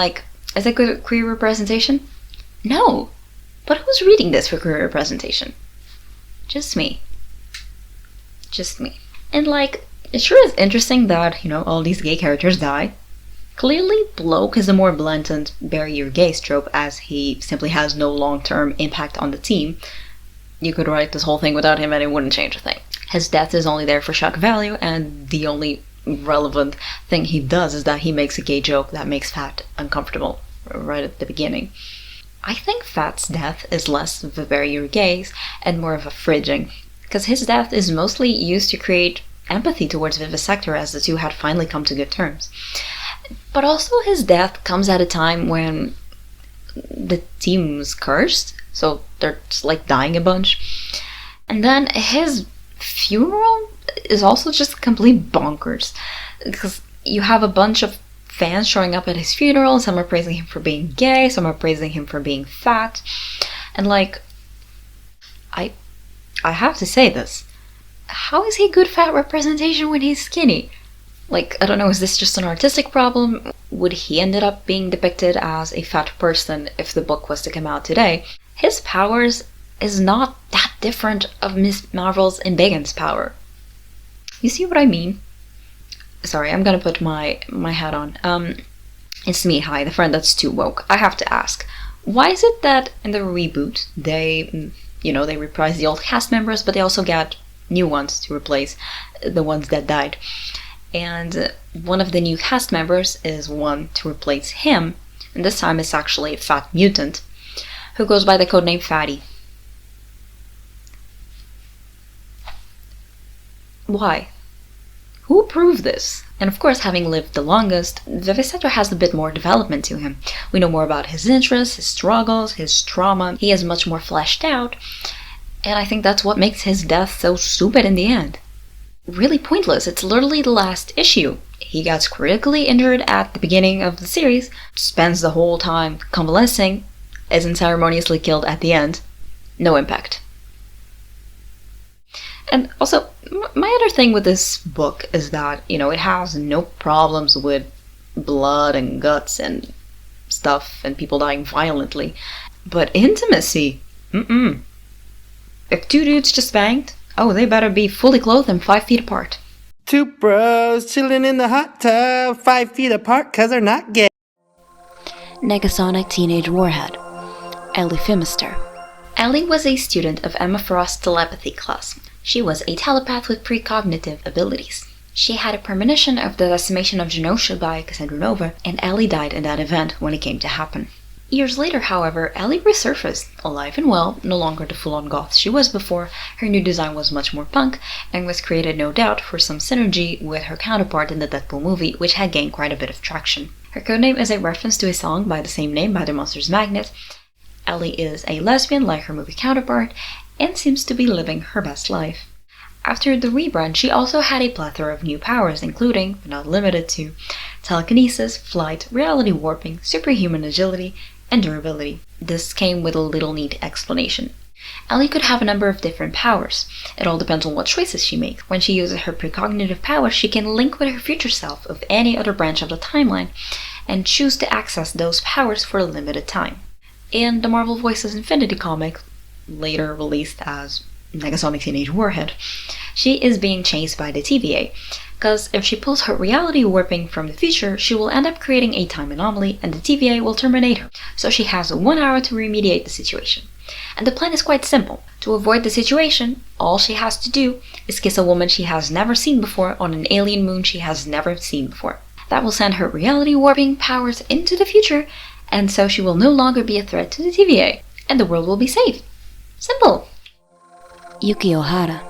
is it good queer representation? No! But who's reading this for queer representation? Just me. Just me. And it sure is interesting that, all these gay characters die. Clearly, Bloke is a more blatant bury your gays trope, as he simply has no long-term impact on the team. You could write this whole thing without him and it wouldn't change a thing. His death is only there for shock value, and the only relevant thing he does is that he makes a gay joke that makes Fat uncomfortable right at the beginning. I think Fat's death is less of a bury your gays and more of a fridging, because his death is mostly used to create empathy towards Vivisector, as the two had finally come to good terms. But also his death comes at a time when the team was cursed, so they're just dying a bunch. And then his funeral is also just complete bonkers, because you have a bunch of fans showing up at his funeral. Some are praising him for being gay, some are praising him for being fat, and I have to say this. How is he good fat representation when he's skinny? I don't know, is this just an artistic problem? Would he ended up being depicted as a fat person if the book was to come out today? His powers is not that different of Miss Marvel's and Embiggen's power. You see what I mean? Sorry, I'm gonna put my hat on. It's me, hi, the friend that's too woke. I have to ask, why is it that in the reboot, they reprise the old cast members, but they also get new ones to replace the ones that died? And one of the new cast members is one to replace him, and this time it's actually a fat mutant, who goes by the codename Fatty. Why? Who approved this? And of course, having lived the longest, Vivisector has a bit more development to him. We know more about his interests, his struggles, his trauma. He is much more fleshed out, and I think that's what makes his death so stupid in the end. Really pointless. It's literally the last issue. He gets critically injured at the beginning of the series, spends the whole time convalescing, isn't ceremoniously killed at the end. No impact. And also, my other thing with this book is that, it has no problems with blood and guts and stuff and people dying violently. But intimacy? If two dudes just banged, they better be fully clothed and 5 feet apart. Two bros chilling in the hot tub, 5 feet apart cause they're not gay. Negasonic Teenage Warhead. Ellie Phimister. Ellie was a student of Emma Frost's telepathy class. She was a telepath with precognitive abilities. She had a premonition of the decimation of Genosha by Cassandra Nova, and Ellie died in that event when it came to happen. Years later, however, Ellie resurfaced, alive and well, no longer the full-on goth she was before. Her new design was much more punk, and was created no doubt for some synergy with her counterpart in the Deadpool movie, which had gained quite a bit of traction. Her codename is a reference to a song by the same name by the Monsters Magnet. Ellie is a lesbian like her movie counterpart, and seems to be living her best life. After the rebrand, she also had a plethora of new powers, including, but not limited to, telekinesis, flight, reality warping, superhuman agility, and durability. This came with a little neat explanation. Ellie could have a number of different powers. It all depends on what choices she makes. When she uses her precognitive powers, she can link with her future self of any other branch of the timeline, and choose to access those powers for a limited time. In the Marvel Voices Infinity comic, later released as Negasonic Teenage Warhead, she is being chased by the TVA, because if she pulls her reality warping from the future, she will end up creating a time anomaly and the TVA will terminate her. So she has 1 hour to remediate the situation. And the plan is quite simple. To avoid the situation, all she has to do is kiss a woman she has never seen before on an alien moon she has never seen before. That will send her reality warping powers into the future, and so she will no longer be a threat to the TVA, and the world will be safe. Simple! Yuki Ohara.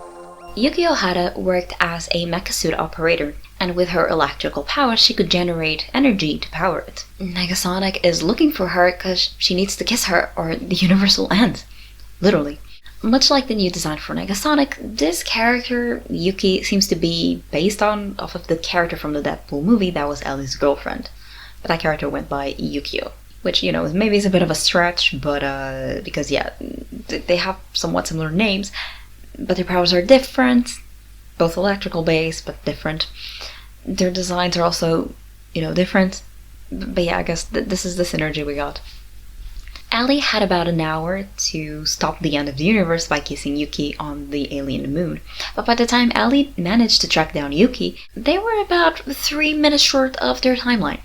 Yuki Ohara worked as a mecha suit operator, and with her electrical powers she could generate energy to power it. Negasonic is looking for her because she needs to kiss her or the universe will end. Literally. Much like the new design for Negasonic, this character, Yuki, seems to be based off of the character from the Deadpool movie that was Ellie's girlfriend. But that character went by Yukio. Which, maybe is a bit of a stretch, but because, they have somewhat similar names, but their powers are different, both electrical based, but different. Their designs are also, different, but I guess this is the synergy we got. Ellie had about an hour to stop the end of the universe by kissing Yuki on the alien moon, but by the time Ellie managed to track down Yuki, they were about 3 minutes short of their timeline.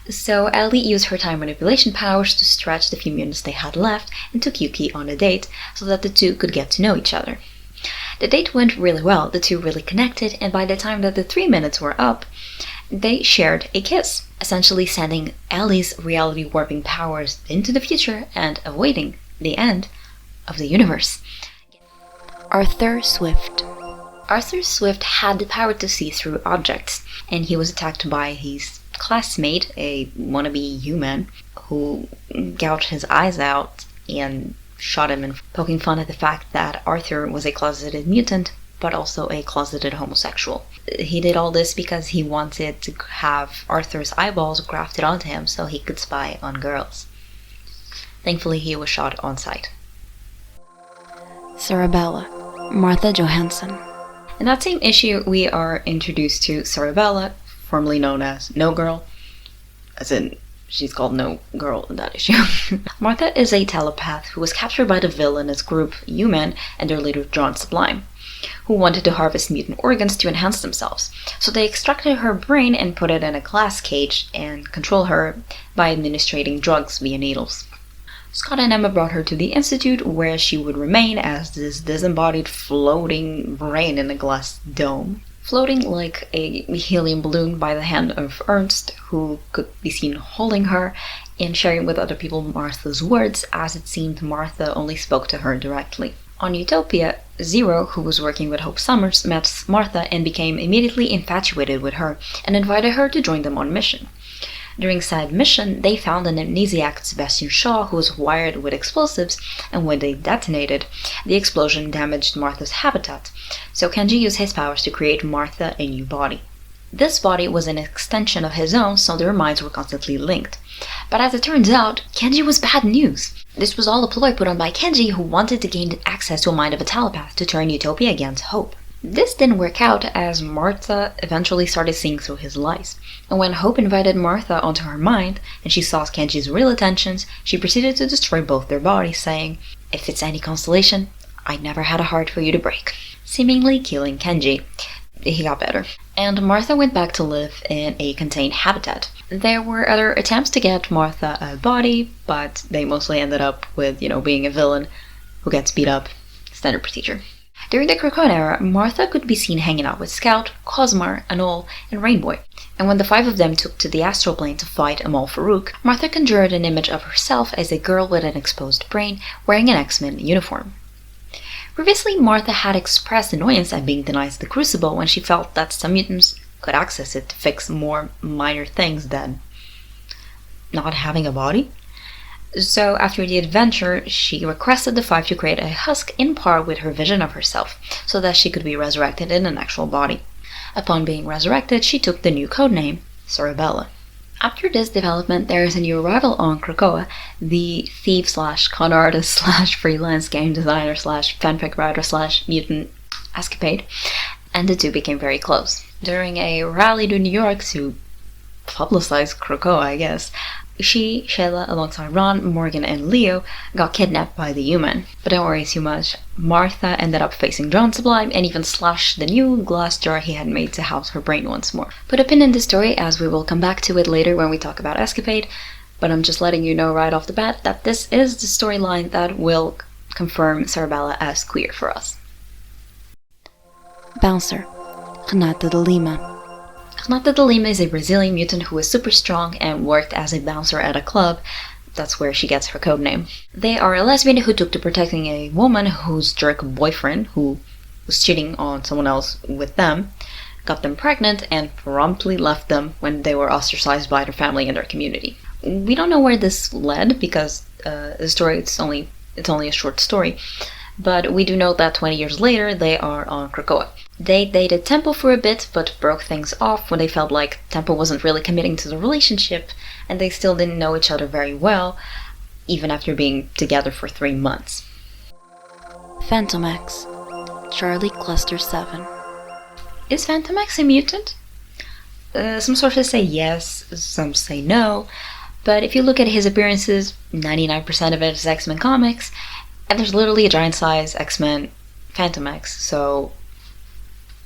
So Ellie used her time manipulation powers to stretch the few minutes they had left and took Yuki on a date so that the two could get to know each other. The date went really well, the two really connected, and by the time that the 3 minutes were up, they shared a kiss, essentially sending Ellie's reality warping powers into the future and avoiding the end of the universe. Arthur Swift. Arthur Swift had the power to see through objects, and he was attacked by his classmate, a wannabe human, who gouged his eyes out and shot him, and poking fun at the fact that Arthur was a closeted mutant, but also a closeted homosexual. He did all this because he wanted to have Arthur's eyeballs grafted onto him so he could spy on girls. Thankfully, he was shot on sight. Sarabella. Martha Johansson. In that same issue, we are introduced to Sarabella, formerly known as No Girl, as in she's called No Girl in that issue. Martha is a telepath who was captured by the villainous group Human and their leader John Sublime, who wanted to harvest mutant organs to enhance themselves. So they extracted her brain and put it in a glass cage and control her by administering drugs via needles. Scott and Emma brought her to the Institute, where she would remain as this disembodied floating brain in a glass dome, floating like a helium balloon by the hand of Ernst, who could be seen holding her and sharing with other people Martha's words, as it seemed Martha only spoke to her directly. On Utopia, Zero, who was working with Hope Summers, met Martha and became immediately infatuated with her and invited her to join them on mission. During said mission, they found an amnesiac Sebastian Shaw who was wired with explosives, and when they detonated, the explosion damaged Martha's habitat, so Kenji used his powers to create Martha a new body. This body was an extension of his own, so their minds were constantly linked. But as it turns out, Kenji was bad news. This was all a ploy put on by Kenji, who wanted to gain access to a mind of a telepath to turn Utopia against Hope. This didn't work out, as Martha eventually started seeing through his lies. And when Hope invited Martha onto her mind, and she saw Kenji's real intentions, she proceeded to destroy both their bodies, saying, "If it's any consolation, I never had a heart for you to break," seemingly killing Kenji. He got better. And Martha went back to live in a contained habitat. There were other attempts to get Martha a body, but they mostly ended up with, being a villain who gets beat up. Standard procedure. During the Krakoan era, Martha could be seen hanging out with Scout, Cosmar, Anol, and Rainboy. And when the 5 of them took to the astral plane to fight Amal Farouk, Martha conjured an image of herself as a girl with an exposed brain wearing an X-Men uniform. Previously, Martha had expressed annoyance at being denied the Crucible when she felt that some mutants could access it to fix more minor things than not having a body. So after the adventure, she requested the 5 to create a husk in par with her vision of herself, so that she could be resurrected in an actual body. Upon being resurrected, she took the new codename, Cerebella. After this development, there is a new arrival on Krakoa, the thief/con artist/freelance game designer/fanfic writer/mutant escapade, and the two became very close. During a rally to New York to publicize Krakoa, I guess, she, Shayla, alongside Ron, Morgan, and Leo, got kidnapped by the human. But don't worry too much. Martha ended up facing John Sublime and even slashed the new glass jar he had made to house her brain once more. Put a pin in the story, as we will come back to it later when we talk about Escapade, but I'm just letting you know right off the bat that this is the storyline that will confirm Cerebella as queer for us. Bouncer, Renata de Lima. Renata de Lima is a Brazilian mutant who is super strong and worked as a bouncer at a club. That's where she gets her codename. They are a lesbian who took to protecting a woman whose jerk boyfriend, who was cheating on someone else with them, got them pregnant and promptly left them when they were ostracized by their family and their community. We don't know where this led because the story it's only a short story, but we do know that 20 years later they are on Krakoa. They dated Temple for a bit, but broke things off when they felt like Temple wasn't really committing to the relationship, and they still didn't know each other very well, even after being together for 3 months. Phantom X, Charlie Cluster 7. Is Phantom X a mutant? Some sources say yes, some say no, but if you look at his appearances, 99% of it is X-Men comics, and there's literally a giant-size X-Men Phantom X, so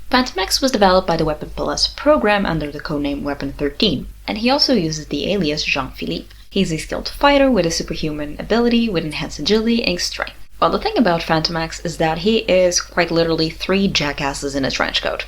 Phantom X was developed by the Weapon Plus program under the codename Weapon 13, and he also uses the alias Jean-Philippe. He's a skilled fighter with a superhuman ability with enhanced agility and strength. Well, the thing about Phantom X is that he is quite literally 3 jackasses in a trench coat,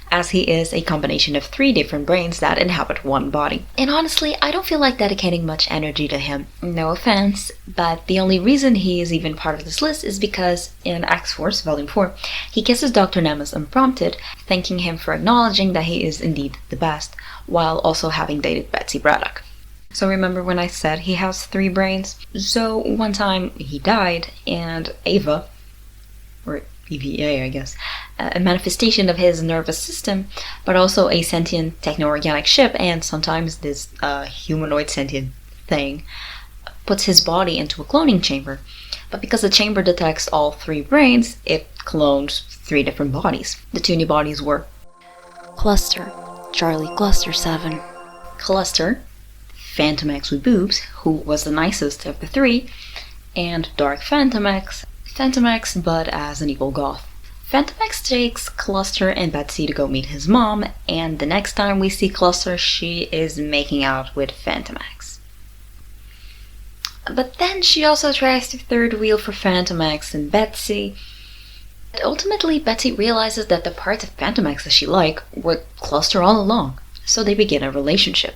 as he is a combination of 3 different brains that inhabit one body. And honestly, I don't feel like dedicating much energy to him. No offense, but the only reason he is even part of this list is because in X-Force Volume 4, he kisses Dr. Nemes unprompted, thanking him for acknowledging that he is indeed the best, while also having dated Betsy Braddock. So remember when I said he has 3 brains? So one time he died, and Ava, or EVA, I guess, a manifestation of his nervous system, but also a sentient techno-organic ship, and sometimes this humanoid sentient thing puts his body into a cloning chamber. But because the chamber detects all 3 brains, it clones 3 different bodies. The 2 new bodies were Cluster, Charlie Cluster 7. Cluster, Phantom X with boobs, who was the nicest of the 3, and Dark Phantom X, but as an evil goth. Phantom X takes Cluster and Betsy to go meet his mom, and the next time we see Cluster, she is making out with Phantom X. But then she also tries to third wheel for Phantom X and Betsy. But ultimately, Betsy realizes that the parts of Phantom X that she liked were Cluster all along, so they begin a relationship.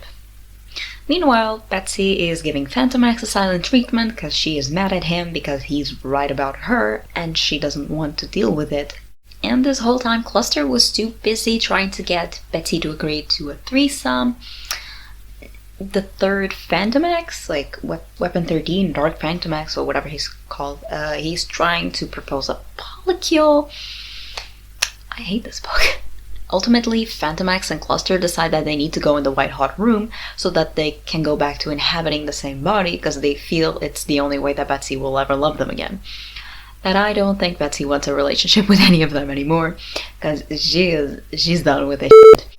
Meanwhile, Betsy is giving Phantom X a silent treatment because she is mad at him because he's right about her and she doesn't want to deal with it. And this whole time, Cluster was too busy trying to get Betsy to agree to a threesome. The third Phantom X, like Weapon 13, Dark Phantom X, or whatever he's called, he's trying to propose a polycule. I hate this book. Ultimately, Phantom X and Cluster decide that they need to go in the white hot room so that they can go back to inhabiting the same body because they feel it's the only way that Betsy will ever love them again. And I don't think Betsy wants a relationship with any of them anymore because she's done with it.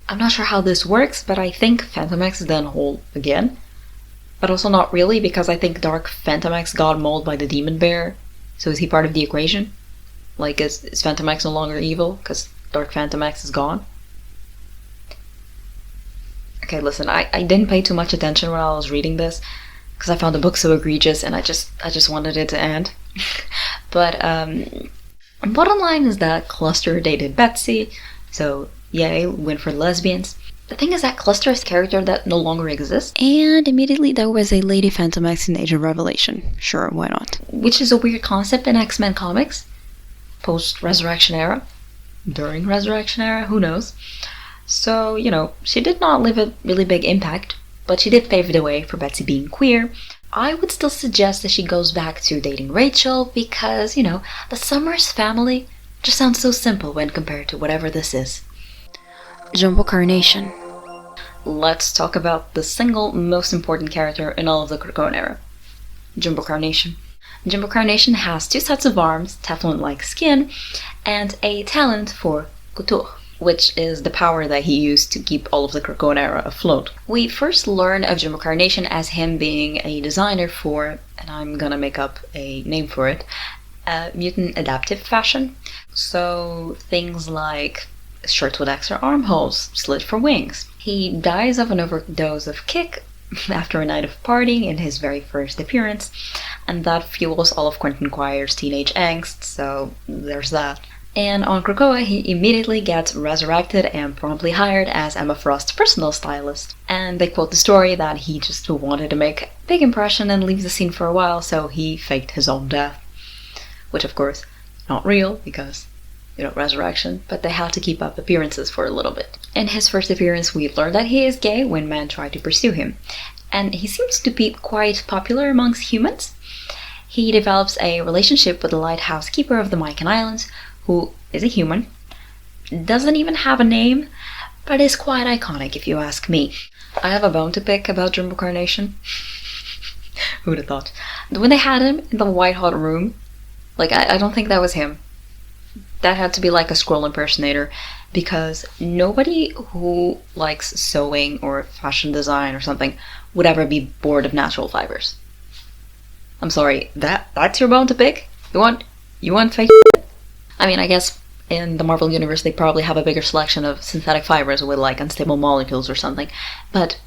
I'm not sure how this works, but I think Phantom X is then whole again. But also not really, because I think Dark Phantom X got mauled by the Demon Bear. So is he part of the equation? Like, is Phantom X no longer evil because Dark Phantom X is gone? Okay, listen, I didn't pay too much attention when I was reading this because I found the book so egregious and I just wanted it to end. But Bottom line is that Cluster dated Betsy, so yay, win for lesbians. The thing is that Cluster is a character that no longer exists, And immediately there was a Lady Phantom X in Age of Revelation. Sure, why not? which is a weird concept in X-Men comics. Post-Resurrection era. During Resurrection era, who knows. So, she did not leave a really big impact, but she did pave the way for Betsy being queer. I would still suggest that she goes back to dating Rachel because, the Summers family just sounds so simple when compared to whatever this is. Jumbo Carnation. Let's talk about the single most important character in all of the Krakoan era. Jumbo Carnation. Jumbo Carnation has 2 sets of arms, Teflon-like skin, and a talent for couture, which is the power that he used to keep all of the Krakoan era afloat. We first learn of Jumbo Carnation as him being a designer for, and I'm gonna make up a name for it, mutant adaptive fashion. So things like shirts with extra armholes, slit for wings. He dies of an overdose of kick after a night of partying in his very first appearance, and that fuels all of Quentin Quire's teenage angst, so there's that. And on Krakoa, he immediately gets resurrected and promptly hired as Emma Frost's personal stylist. And they quote the story that he just wanted to make a big impression and leave the scene for a while, so he faked his own death. Which, of course, not real, because, resurrection, but they had to keep up appearances for a little bit. In his first appearance, we learn that he is gay when men try to pursue him. And he seems to be quite popular amongst humans. He develops a relationship with the lighthouse keeper of the Mycan Islands, who is a human, doesn't even have a name, but is quite iconic if you ask me. I have a bone to pick about Jumbo Carnation. Who'd have thought? When they had him in the white hot room, I don't think that was him. That had to be like a Skrull impersonator, because nobody who likes sewing or fashion design or something would ever be bored of natural fibers. I'm sorry, that's your bone to pick? You want fake? I mean, I guess in the Marvel Universe they probably have a bigger selection of synthetic fibers with unstable molecules or something, but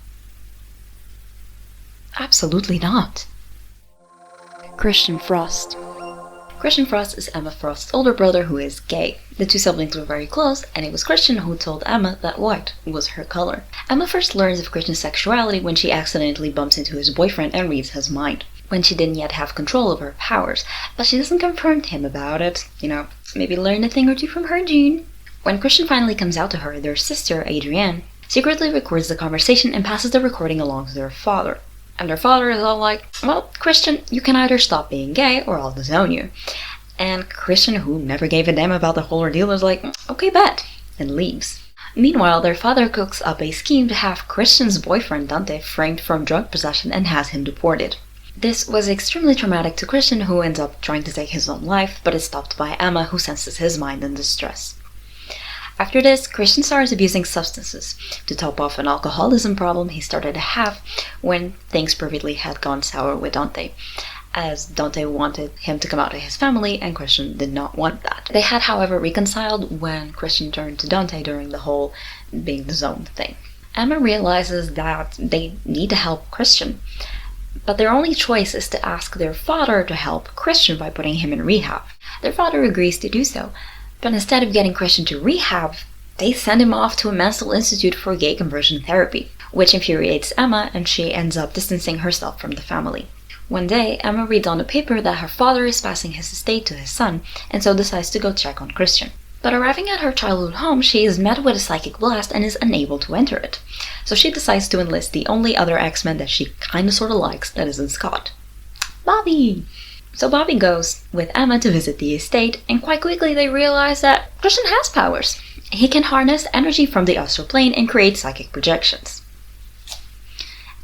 absolutely not. Christian Frost. Christian Frost is Emma Frost's older brother who is gay. The 2 siblings were very close, and it was Christian who told Emma that white was her color. Emma first learns of Christian's sexuality when she accidentally bumps into his boyfriend and reads his mind, when she didn't yet have control of her powers, but she doesn't confront him about it, maybe learn a thing or two from her Jean. When Christian finally comes out to her, their sister, Adrienne, secretly records the conversation and passes the recording along to their father. And their father is all like, well, Christian, you can either stop being gay or I'll disown you. And Christian, who never gave a damn about the whole ordeal, is like, okay, bet, and leaves. Meanwhile, their father cooks up a scheme to have Christian's boyfriend Dante framed for drug possession and has him deported. This was extremely traumatic to Christian, who ends up trying to take his own life, but is stopped by Emma, who senses his mind in distress. After this, Christian starts abusing substances to top off an alcoholism problem he started to have when things previously had gone sour with Dante, as Dante wanted him to come out to his family and Christian did not want that. They had, however, reconciled when Christian turned to Dante during the whole being disowned thing. Emma realizes that they need to help Christian, but their only choice is to ask their father to help Christian by putting him in rehab. Their father agrees to do so, but instead of getting Christian to rehab, they send him off to a mental institute for gay conversion therapy, which infuriates Emma and she ends up distancing herself from the family. One day, Emma reads on the paper that her father is passing his estate to his son, and so decides to go check on Christian. But arriving at her childhood home, she is met with a psychic blast and is unable to enter it. So she decides to enlist the only other X-Men that she kinda sorta likes, that isn't Scott. Bobby! So Bobby goes with Emma to visit the estate, and quite quickly they realize that Christian has powers. He can harness energy from the astral plane and create psychic projections.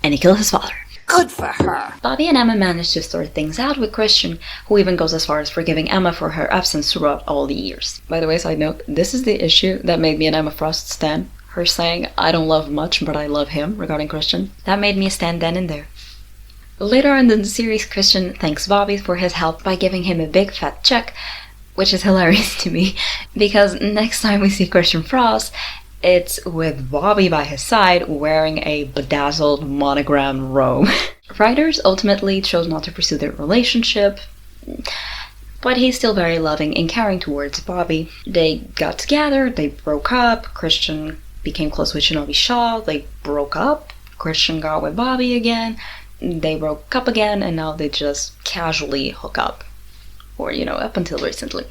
And he kills his father. Good for her. Bobby and Emma manage to sort things out with Christian, who even goes as far as forgiving Emma for her absence throughout all the years. By the way, side note, this is the issue that made me an Emma Frost stan. Her saying, I don't love much, but I love him, regarding Christian. That made me a stan then and there. Later on in the series, Christian thanks Bobby for his help by giving him a big fat check, which is hilarious to me, because next time we see Christian Frost, it's with Bobby by his side wearing a bedazzled monogrammed robe. Writers ultimately chose not to pursue their relationship. But he's still very loving and caring towards Bobby. They got together, they broke up, Christian became close with Shinobi Shaw, they broke up, Christian got with Bobby again, they broke up again, and now they just casually hook up. Or, up until recently.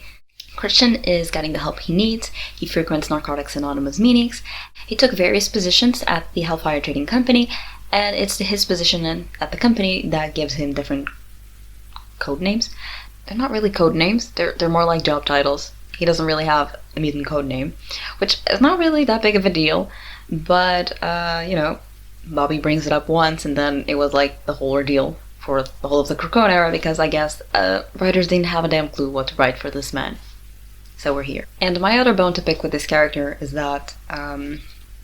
Christian is getting the help he needs. He frequents Narcotics Anonymous meetings. He took various positions at the Hellfire Trading Company, and it's his position at the company that gives him different code names. They're not really code names, they're more like job titles. He doesn't really have a mutant code name, which is not really that big of a deal, but, Bobby brings it up once, and then it was like the whole ordeal for the whole of the Crocone era, because I guess writers didn't have a damn clue what to write for this man. So we're here. And my other bone to pick with this character is that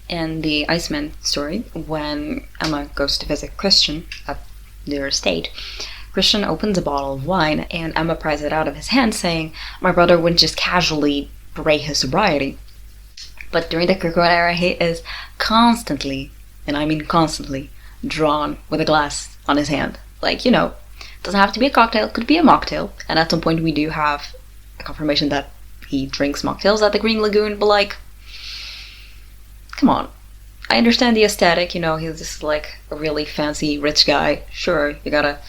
in the Iceman story, when Emma goes to visit Christian at their estate, Christian opens a bottle of wine and Emma pries it out of his hand, saying, "My brother wouldn't just casually break his sobriety." But during the Crocone era, he is constantly, and I mean constantly, drawn with a glass on his hand. Doesn't have to be a cocktail, it could be a mocktail. And at some point we do have a confirmation that he drinks mocktails at the Green Lagoon, but come on. I understand the aesthetic, he's just a really fancy rich guy. Sure, you gotta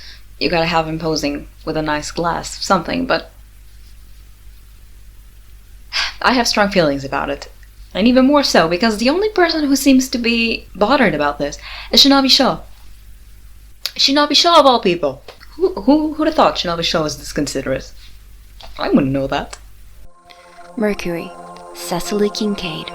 have him posing with a nice glass of something, but I have strong feelings about it. And even more so, because the only person who seems to be bothered about this is Shinobi Shaw. Shinobi Shaw of all people. Who'd have thought Shinobi Shaw was this considerate? I wouldn't know that. Mercury, Cecily Kincaid.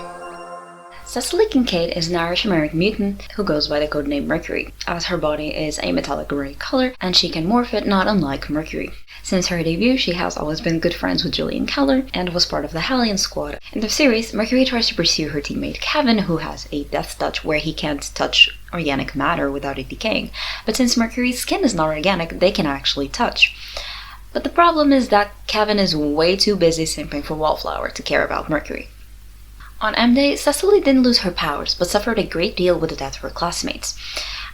Cecily Kincaid is an Irish-American mutant who goes by the codename Mercury, as her body is a metallic grey color and she can morph it not unlike Mercury. Since her debut, she has always been good friends with Julian Keller and was part of the Hellion Squad. In the series, Mercury tries to pursue her teammate Kevin, who has a death touch where he can't touch organic matter without it decaying, but since Mercury's skin is not organic, they can actually touch. But the problem is that Kevin is way too busy simping for Wallflower to care about Mercury. On M-Day, Cecily didn't lose her powers, but suffered a great deal with the death of her classmates.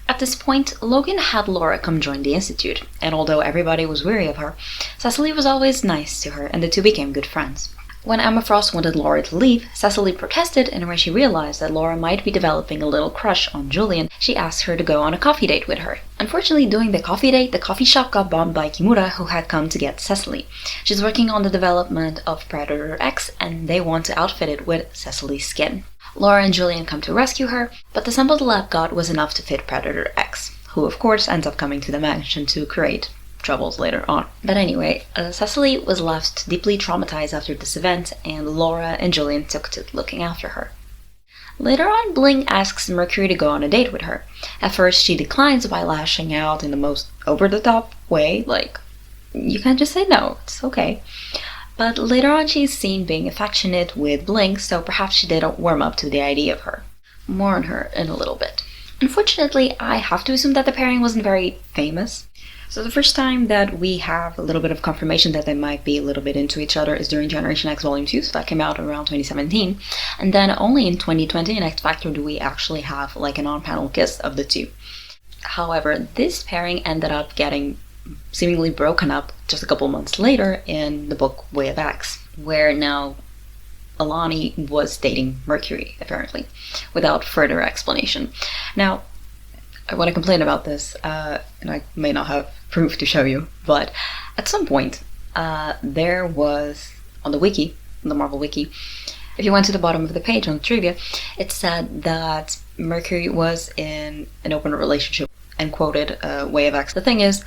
At this point, Logan had Laura come join the Institute, and although everybody was weary of her, Cecily was always nice to her, and the two became good friends. When Emma Frost wanted Laura to leave, Cecily protested, and when she realized that Laura might be developing a little crush on Julian, she asked her to go on a coffee date with her. Unfortunately, during the coffee date, the coffee shop got bombed by Kimura, who had come to get Cecily. She's working on the development of Predator X, and they want to outfit it with Cecily's skin. Laura and Julian come to rescue her, but the symbol the lab got was enough to fit Predator X, who of course ends up coming to the mansion to create troubles later on. But anyway, Cecily was left deeply traumatized after this event, and Laura and Julian took to looking after her. Later on, Bling asks Mercury to go on a date with her. At first, she declines by lashing out in the most over-the-top way, you can't just say no, it's okay. But later on, she's seen being affectionate with Bling, so perhaps she did warm up to the idea of her. More on her in a little bit. Unfortunately, I have to assume that the pairing wasn't very famous. So the first time that we have a little bit of confirmation that they might be a little bit into each other is during Generation X Volume 2, so that came out around 2017. And then only in 2020 in X Factor do we actually have an on-panel kiss of the two. However, this pairing ended up getting seemingly broken up just a couple months later in the book Way of X, where now Alani was dating Mercury, apparently, without further explanation. Now, I want to complain about this, and I may not have proof to show you, but at some point, there was, on the wiki, on the Marvel wiki, if you went to the bottom of the page on the trivia, it said that Mercury was in an open relationship and quoted Way of X. The thing is,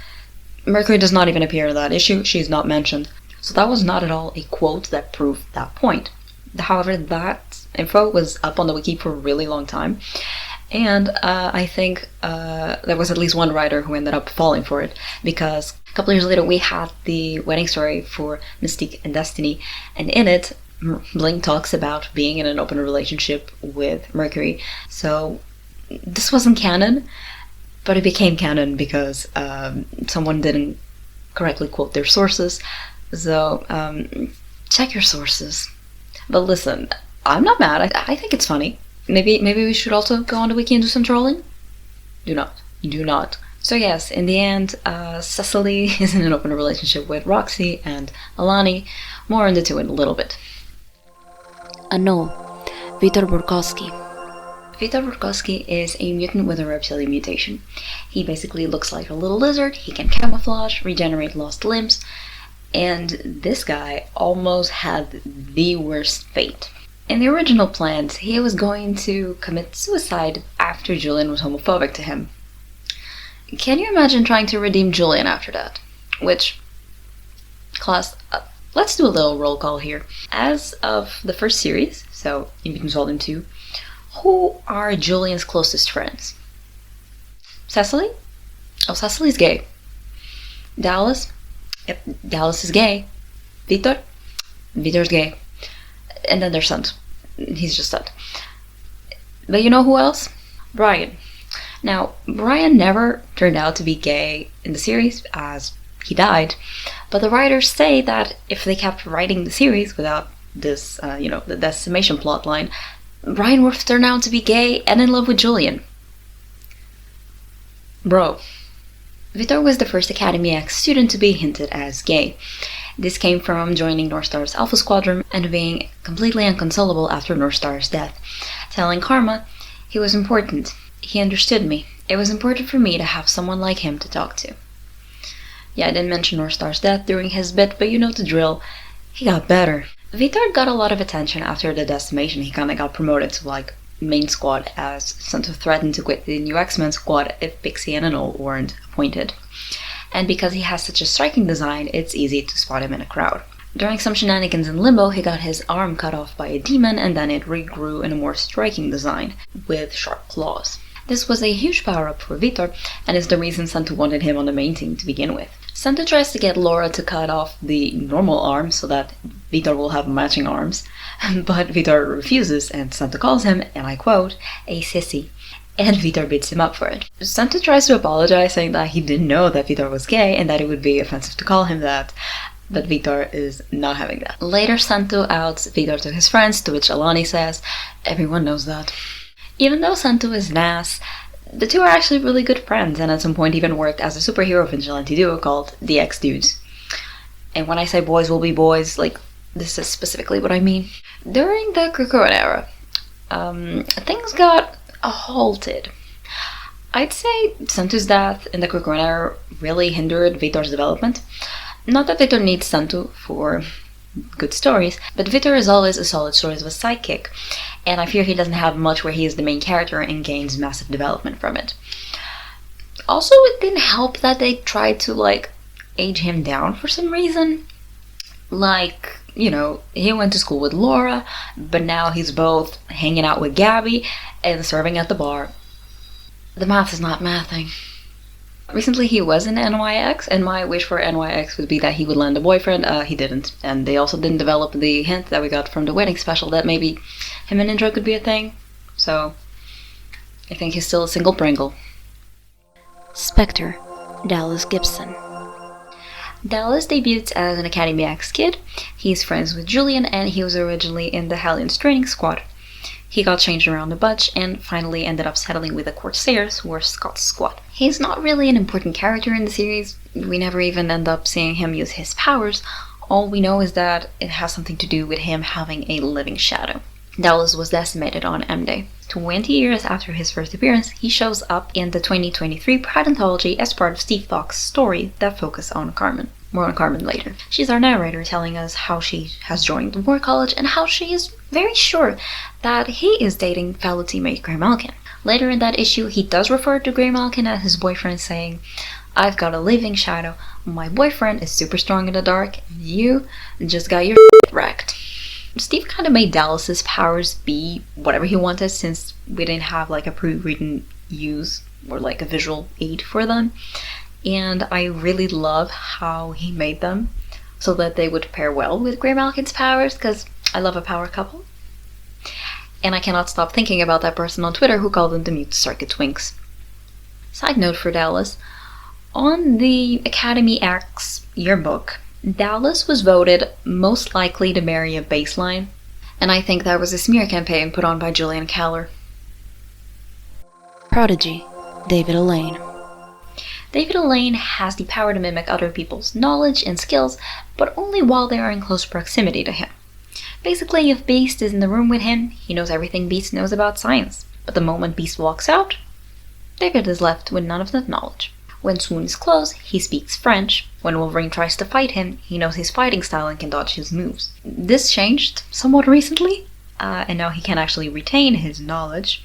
Mercury does not even appear in that issue, she's not mentioned, so that was not at all a quote that proved that point. However, that info was up on the wiki for a really long time, and I think there was at least one writer who ended up falling for it, because a couple years later we had the wedding story for Mystique and Destiny, and in it, Bling talks about being in an open relationship with Mercury. So this wasn't canon, but it became canon because someone didn't correctly quote their sources. So check your sources. But listen, I'm not mad. I think it's funny. Maybe we should also go on the wiki and do some trolling? Do not So yes, in the end, Cecily is in an open relationship with Roxy and Alani. More on the two in a little bit. Ano, Vitor Burkowski. Vitor Burkowski is a mutant with a reptilian mutation. He basically looks like a little lizard, he can camouflage, regenerate lost limbs, and this guy almost had the worst fate. In the original plans, he was going to commit suicide after Julian was homophobic to him. Can you imagine trying to redeem Julian after that? Which, class, let's do a little roll call here. As of the first series, so in Mutant Volume 2, who are Julian's closest friends? Cecily? Oh, Cecily's gay. Dallas? Yep, Dallas is gay. Vitor? Vitor's gay. And then there's Sant. He's just Sant. But you know who else? Brian. Now, Brian never turned out to be gay in the series, as he died, but the writers say that if they kept writing the series without this, the decimation plotline, Brian would turn out to be gay and in love with Julian. Bro. Vitor was the first Academy X student to be hinted as gay. This came from joining Northstar's Alpha Squadron and being completely inconsolable after Northstar's death, telling Karma he was important. He understood me. It was important for me to have someone like him to talk to. Yeah, I didn't mention Northstar's death during his bit, but you know the drill. He got better. Vitor got a lot of attention after the decimation. He kinda got promoted to, main squad, as Santo threatened to quit the new X-Men squad if Pixie and Anole weren't appointed. And because he has such a striking design, it's easy to spot him in a crowd. During some shenanigans in Limbo, he got his arm cut off by a demon, and then it regrew in a more striking design, with sharp claws. This was a huge power-up for Vitor, and is the reason Santo wanted him on the main team to begin with. Santo tries to get Laura to cut off the normal arm so that Vitor will have matching arms, but Vitor refuses, and Santo calls him, and I quote, a sissy, and Vitor beats him up for it. Santo tries to apologize, saying that he didn't know that Vitor was gay, and that it would be offensive to call him that, but Vitor is not having that. Later, Santo outs Vitor to his friends, to which Alani says, everyone knows that. Even though Santo is an ass, the two are actually really good friends, and at some point even worked as a superhero vigilante duo called the X-Dudes. And when I say boys will be boys, this is specifically what I mean. During the Krakoan era, things got halted. I'd say Santo's death in the Krakoan era really hindered Vitor's development. Not that Vitor needs Santo for good stories, but Vitor is always a solid story as a sidekick, and I fear he doesn't have much where he is the main character and gains massive development from it. Also, it didn't help that they tried to, age him down for some reason. He went to school with Laura, but now he's both hanging out with Gabby and serving at the bar. The math is not mathing. Recently he was in NYX, and my wish for NYX would be that he would land a boyfriend. He didn't, and they also didn't develop the hint that we got from the wedding special that maybe him and Indra could be a thing. So, I think he's still a single Pringle. Spectre, Dallas Gibson. Dallas debuts as an Academy X kid. He's friends with Julian, and he was originally in the Hellions training squad. He got changed around a bunch and finally ended up settling with the Corsairs, who are Scott's squad. He's not really an important character in the series. We never even end up seeing him use his powers. All we know is that it has something to do with him having a living shadow. Dallas was decimated on M-Day. 20 years after his first appearance, he shows up in the 2023 Pride Anthology as part of Steve Fox's story that focuses on Carmen. More on Carmen later. She's our narrator, telling us how she has joined the War College and how she is very sure that he is dating fellow teammate Grey Malkin. Later in that issue, he does refer to Grey Malkin as his boyfriend, saying, I've got a living shadow. My boyfriend is super strong in the dark, and you just got your wrecked. Steve kind of made Dallas's powers be whatever he wanted, since we didn't have a pre-written use or a visual aid for them. And I really love how he made them so that they would pair well with Grey Malkin's powers, because I love a power couple. And I cannot stop thinking about that person on Twitter who called them the Mutant Circuit Twinks. Side note for Dallas, on the Academy X yearbook, Dallas was voted most likely to marry a baseline, and I think that was a smear campaign put on by Julian Keller. Prodigy, David Elaine. David Lane has the power to mimic other people's knowledge and skills, but only while they are in close proximity to him. Basically, if Beast is in the room with him, he knows everything Beast knows about science. But the moment Beast walks out, David is left with none of that knowledge. When Swoon is close, he speaks French. When Wolverine tries to fight him, he knows his fighting style and can dodge his moves. This changed somewhat recently, and now he can actually retain his knowledge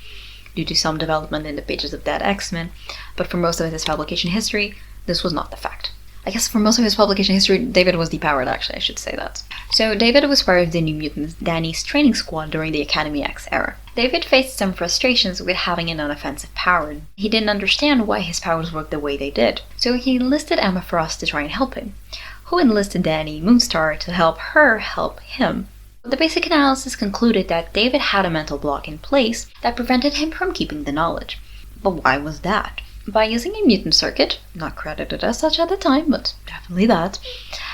due to some development in the pages of Dead X-Men, but for most of his publication history, this was not the fact. I guess for most of his publication history, David was depowered, actually, I should say that. So David was part of the New Mutants, Danny's training squad during the Academy X era. David faced some frustrations with having an unoffensive power. He didn't understand why his powers worked the way they did, so he enlisted Emma Frost to try and help him, who enlisted Danny Moonstar to help her help him. The basic analysis concluded that David had a mental block in place that prevented him from keeping the knowledge. But why was that? By using a mutant circuit, not credited as such at the time, but definitely that,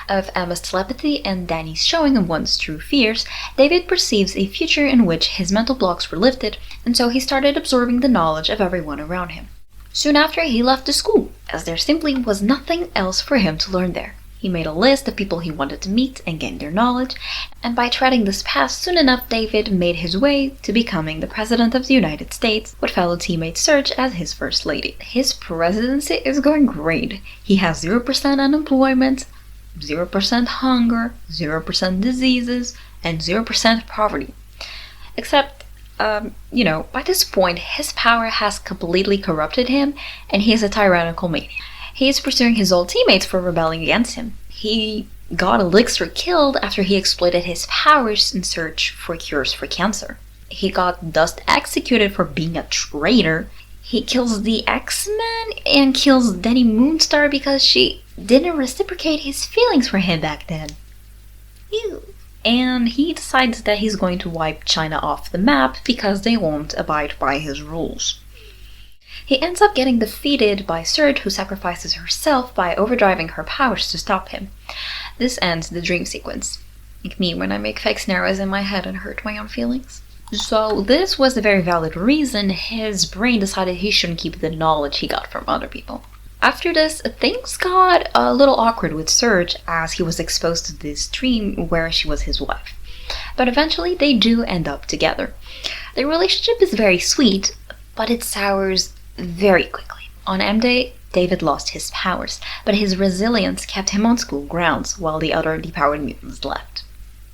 of Emma's telepathy and Danny's showing of one's true fears, David perceives a future in which his mental blocks were lifted, and so he started absorbing the knowledge of everyone around him. Soon after, he left the school, as there simply was nothing else for him to learn there. He made a list of people he wanted to meet and gain their knowledge, and by treading this path, soon enough David made his way to becoming the President of the United States, with fellow teammate Serge as his First Lady. His presidency is going great. He has 0% unemployment, 0% hunger, 0% diseases, and 0% poverty. Except, by this point, his power has completely corrupted him, and he is a tyrannical maniac. He is pursuing his old teammates for rebelling against him. He got Elixir killed after he exploited his powers in search for cures for cancer. He got Dust executed for being a traitor. He kills the X-Men and kills Danny Moonstar because she didn't reciprocate his feelings for him back then. Ew. And he decides that he's going to wipe China off the map because they won't abide by his rules. He ends up getting defeated by Surge, who sacrifices herself by overdriving her powers to stop him. This ends the dream sequence. Like me when I make fake scenarios in my head and hurt my own feelings. So this was a very valid reason his brain decided he shouldn't keep the knowledge he got from other people. After this, things got a little awkward with Surge as he was exposed to this dream where she was his wife. But eventually they do end up together. Their relationship is very sweet, but it sours very quickly. On M-Day, David lost his powers, but his resilience kept him on school grounds while the other depowered mutants left.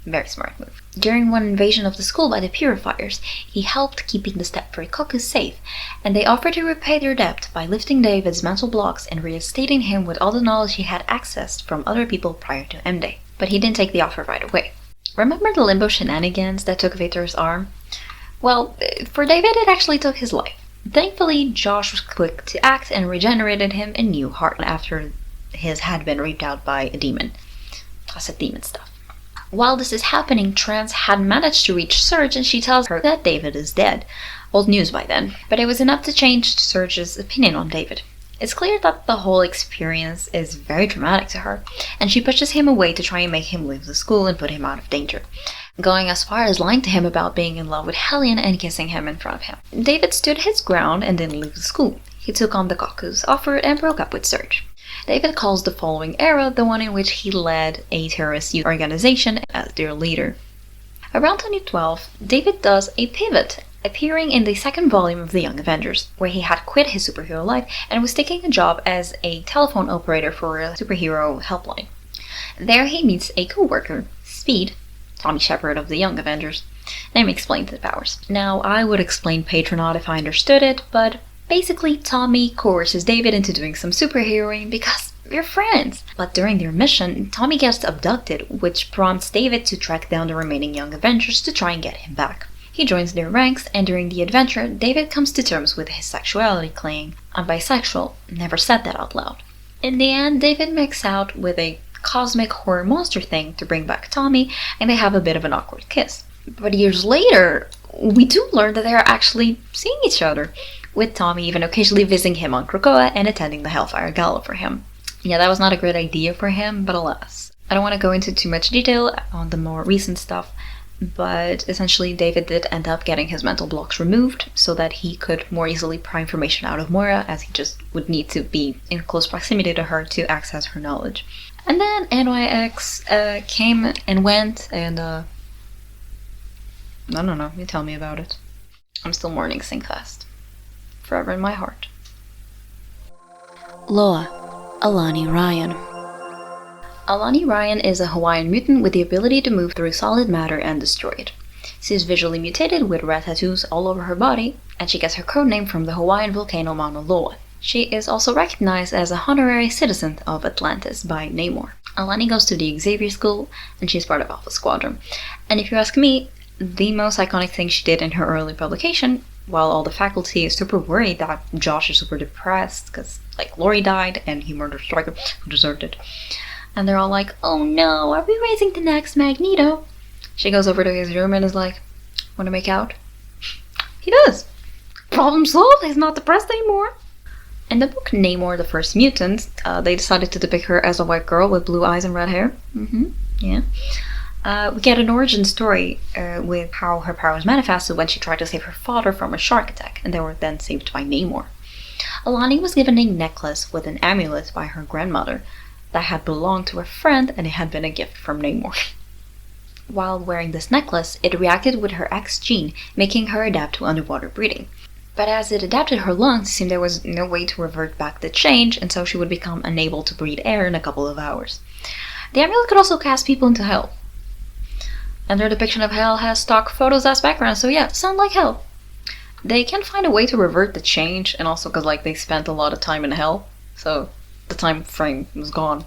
Very smart move. During one invasion of the school by the Purifiers, he helped keeping the Stepford Cuckoos safe, and they offered to repay their debt by lifting David's mental blocks and reinstating him with all the knowledge he had accessed from other people prior to M-Day. But he didn't take the offer right away. Remember the limbo shenanigans that took Victor's arm? Well, for David it actually took his life. Thankfully, Josh was quick to act and regenerated him a new heart after his had been ripped out by a demon. Classic demon stuff. While this is happening, Trance had managed to reach Surge and she tells her that David is dead. Old news by then, but it was enough to change Surge's opinion on David. It's clear that the whole experience is very traumatic to her, and she pushes him away to try and make him leave the school and put him out of danger, going as far as lying to him about being in love with Hellion and kissing him in front of him. David stood his ground and didn't leave the school. He took on the Cuckoos offer and broke up with Surge. David calls the following era the one in which he led a terrorist youth organization as their leader. Around 2012, David does a pivot, appearing in the second volume of The Young Avengers, where he had quit his superhero life and was taking a job as a telephone operator for a superhero helpline. There he meets a co-worker, Speed, Tommy Shepard of The Young Avengers, and him explains his powers. Now, I would explain Patronaut if I understood it, but basically Tommy coerces David into doing some superheroing because they're friends. But during their mission, Tommy gets abducted, which prompts David to track down the remaining Young Avengers to try and get him back. He joins their ranks, and during the adventure, David comes to terms with his sexuality, claiming, "I'm bisexual," never said that out loud. In the end, David makes out with a cosmic horror monster thing to bring back Tommy, and they have a bit of an awkward kiss. But years later, we do learn that they are actually seeing each other, with Tommy even occasionally visiting him on Krakoa and attending the Hellfire Gala for him. Yeah, that was not a great idea for him, but alas. I don't want to go into too much detail on the more recent stuff, but essentially David did end up getting his mental blocks removed so that he could more easily pry information out of Moira, as he just would need to be in close proximity to her to access her knowledge. And then NYX came and went, and I don't know, you tell me about it. I'm still mourning Sinkfast. Forever in my heart. Loa, Alani Ryan. Alani Ryan is a Hawaiian mutant with the ability to move through solid matter and destroy it. She is visually mutated with red tattoos all over her body, and she gets her code name from the Hawaiian volcano Mauna Loa. She is also recognized as a honorary citizen of Atlantis by Namor. Alani goes to the Xavier School, and she's part of Alpha Squadron. And if you ask me, the most iconic thing she did in her early publication, while all the faculty is super worried that Josh is super depressed because, like, Lori died and he murdered Stryker, who deserved it. And they're all like, oh no, are we raising the next Magneto? She goes over to his room and is like, wanna make out? He does. Problem solved, he's not depressed anymore. In the book Namor, the First Mutant, they decided to depict her as a white girl with blue eyes and red hair. Yeah. We get an origin story with how her powers manifested when she tried to save her father from a shark attack, and they were then saved by Namor. Alani was given a necklace with an amulet by her grandmother that had belonged to a friend, and it had been a gift from Namor. While wearing this necklace, it reacted with her X gene, making her adapt to underwater breathing. But as it adapted her lungs, it seemed there was no way to revert back the change, and so she would become unable to breathe air in a couple of hours. The amulet could also cast people into hell. And their depiction of hell has stock photos as background, so yeah, sound like hell. They can't find a way to revert the change, and also because, like, they spent a lot of time in hell, so the time frame was gone.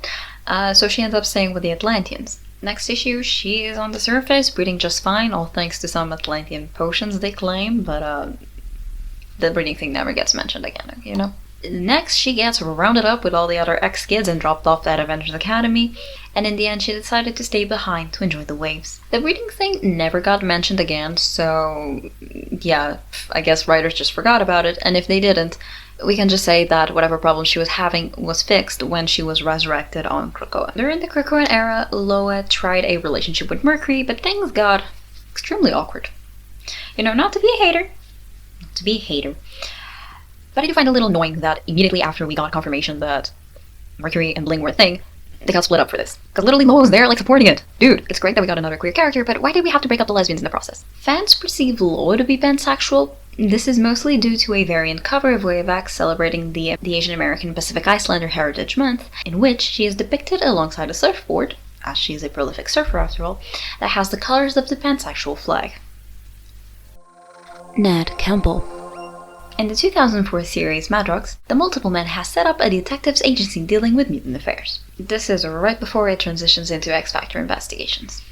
So she ends up staying with the Atlanteans. Next issue, she is on the surface, breathing just fine, all thanks to some Atlantean potions they claim, but the breathing thing never gets mentioned again, you know? Next, she gets rounded up with all the other ex-kids and dropped off at Avengers Academy, and in the end she decided to stay behind to enjoy the waves. The breeding thing never got mentioned again, so yeah, I guess writers just forgot about it, and if they didn't, we can just say that whatever problem she was having was fixed when she was resurrected on Krakoa. During the Krakoan era, Loa tried a relationship with Mercury, but things got extremely awkward. You know, not to be a hater, but I do find it a little annoying that immediately after we got confirmation that Mercury and Bling were a thing, they got split up for this. Because literally Loa was there, like, supporting it. Dude, it's great that we got another queer character, but why did we have to break up the lesbians in the process? Fans perceive Loa to be pansexual. This is mostly due to a variant cover of Wave X celebrating the Asian American Pacific Islander Heritage Month, in which she is depicted alongside a surfboard, as she is a prolific surfer after all, that has the colors of the pansexual flag. Ned Campbell. In the 2004 series Madrox, the Multiple Man has set up a detectives agency dealing with mutant affairs. This is right before it transitions into X-Factor investigations.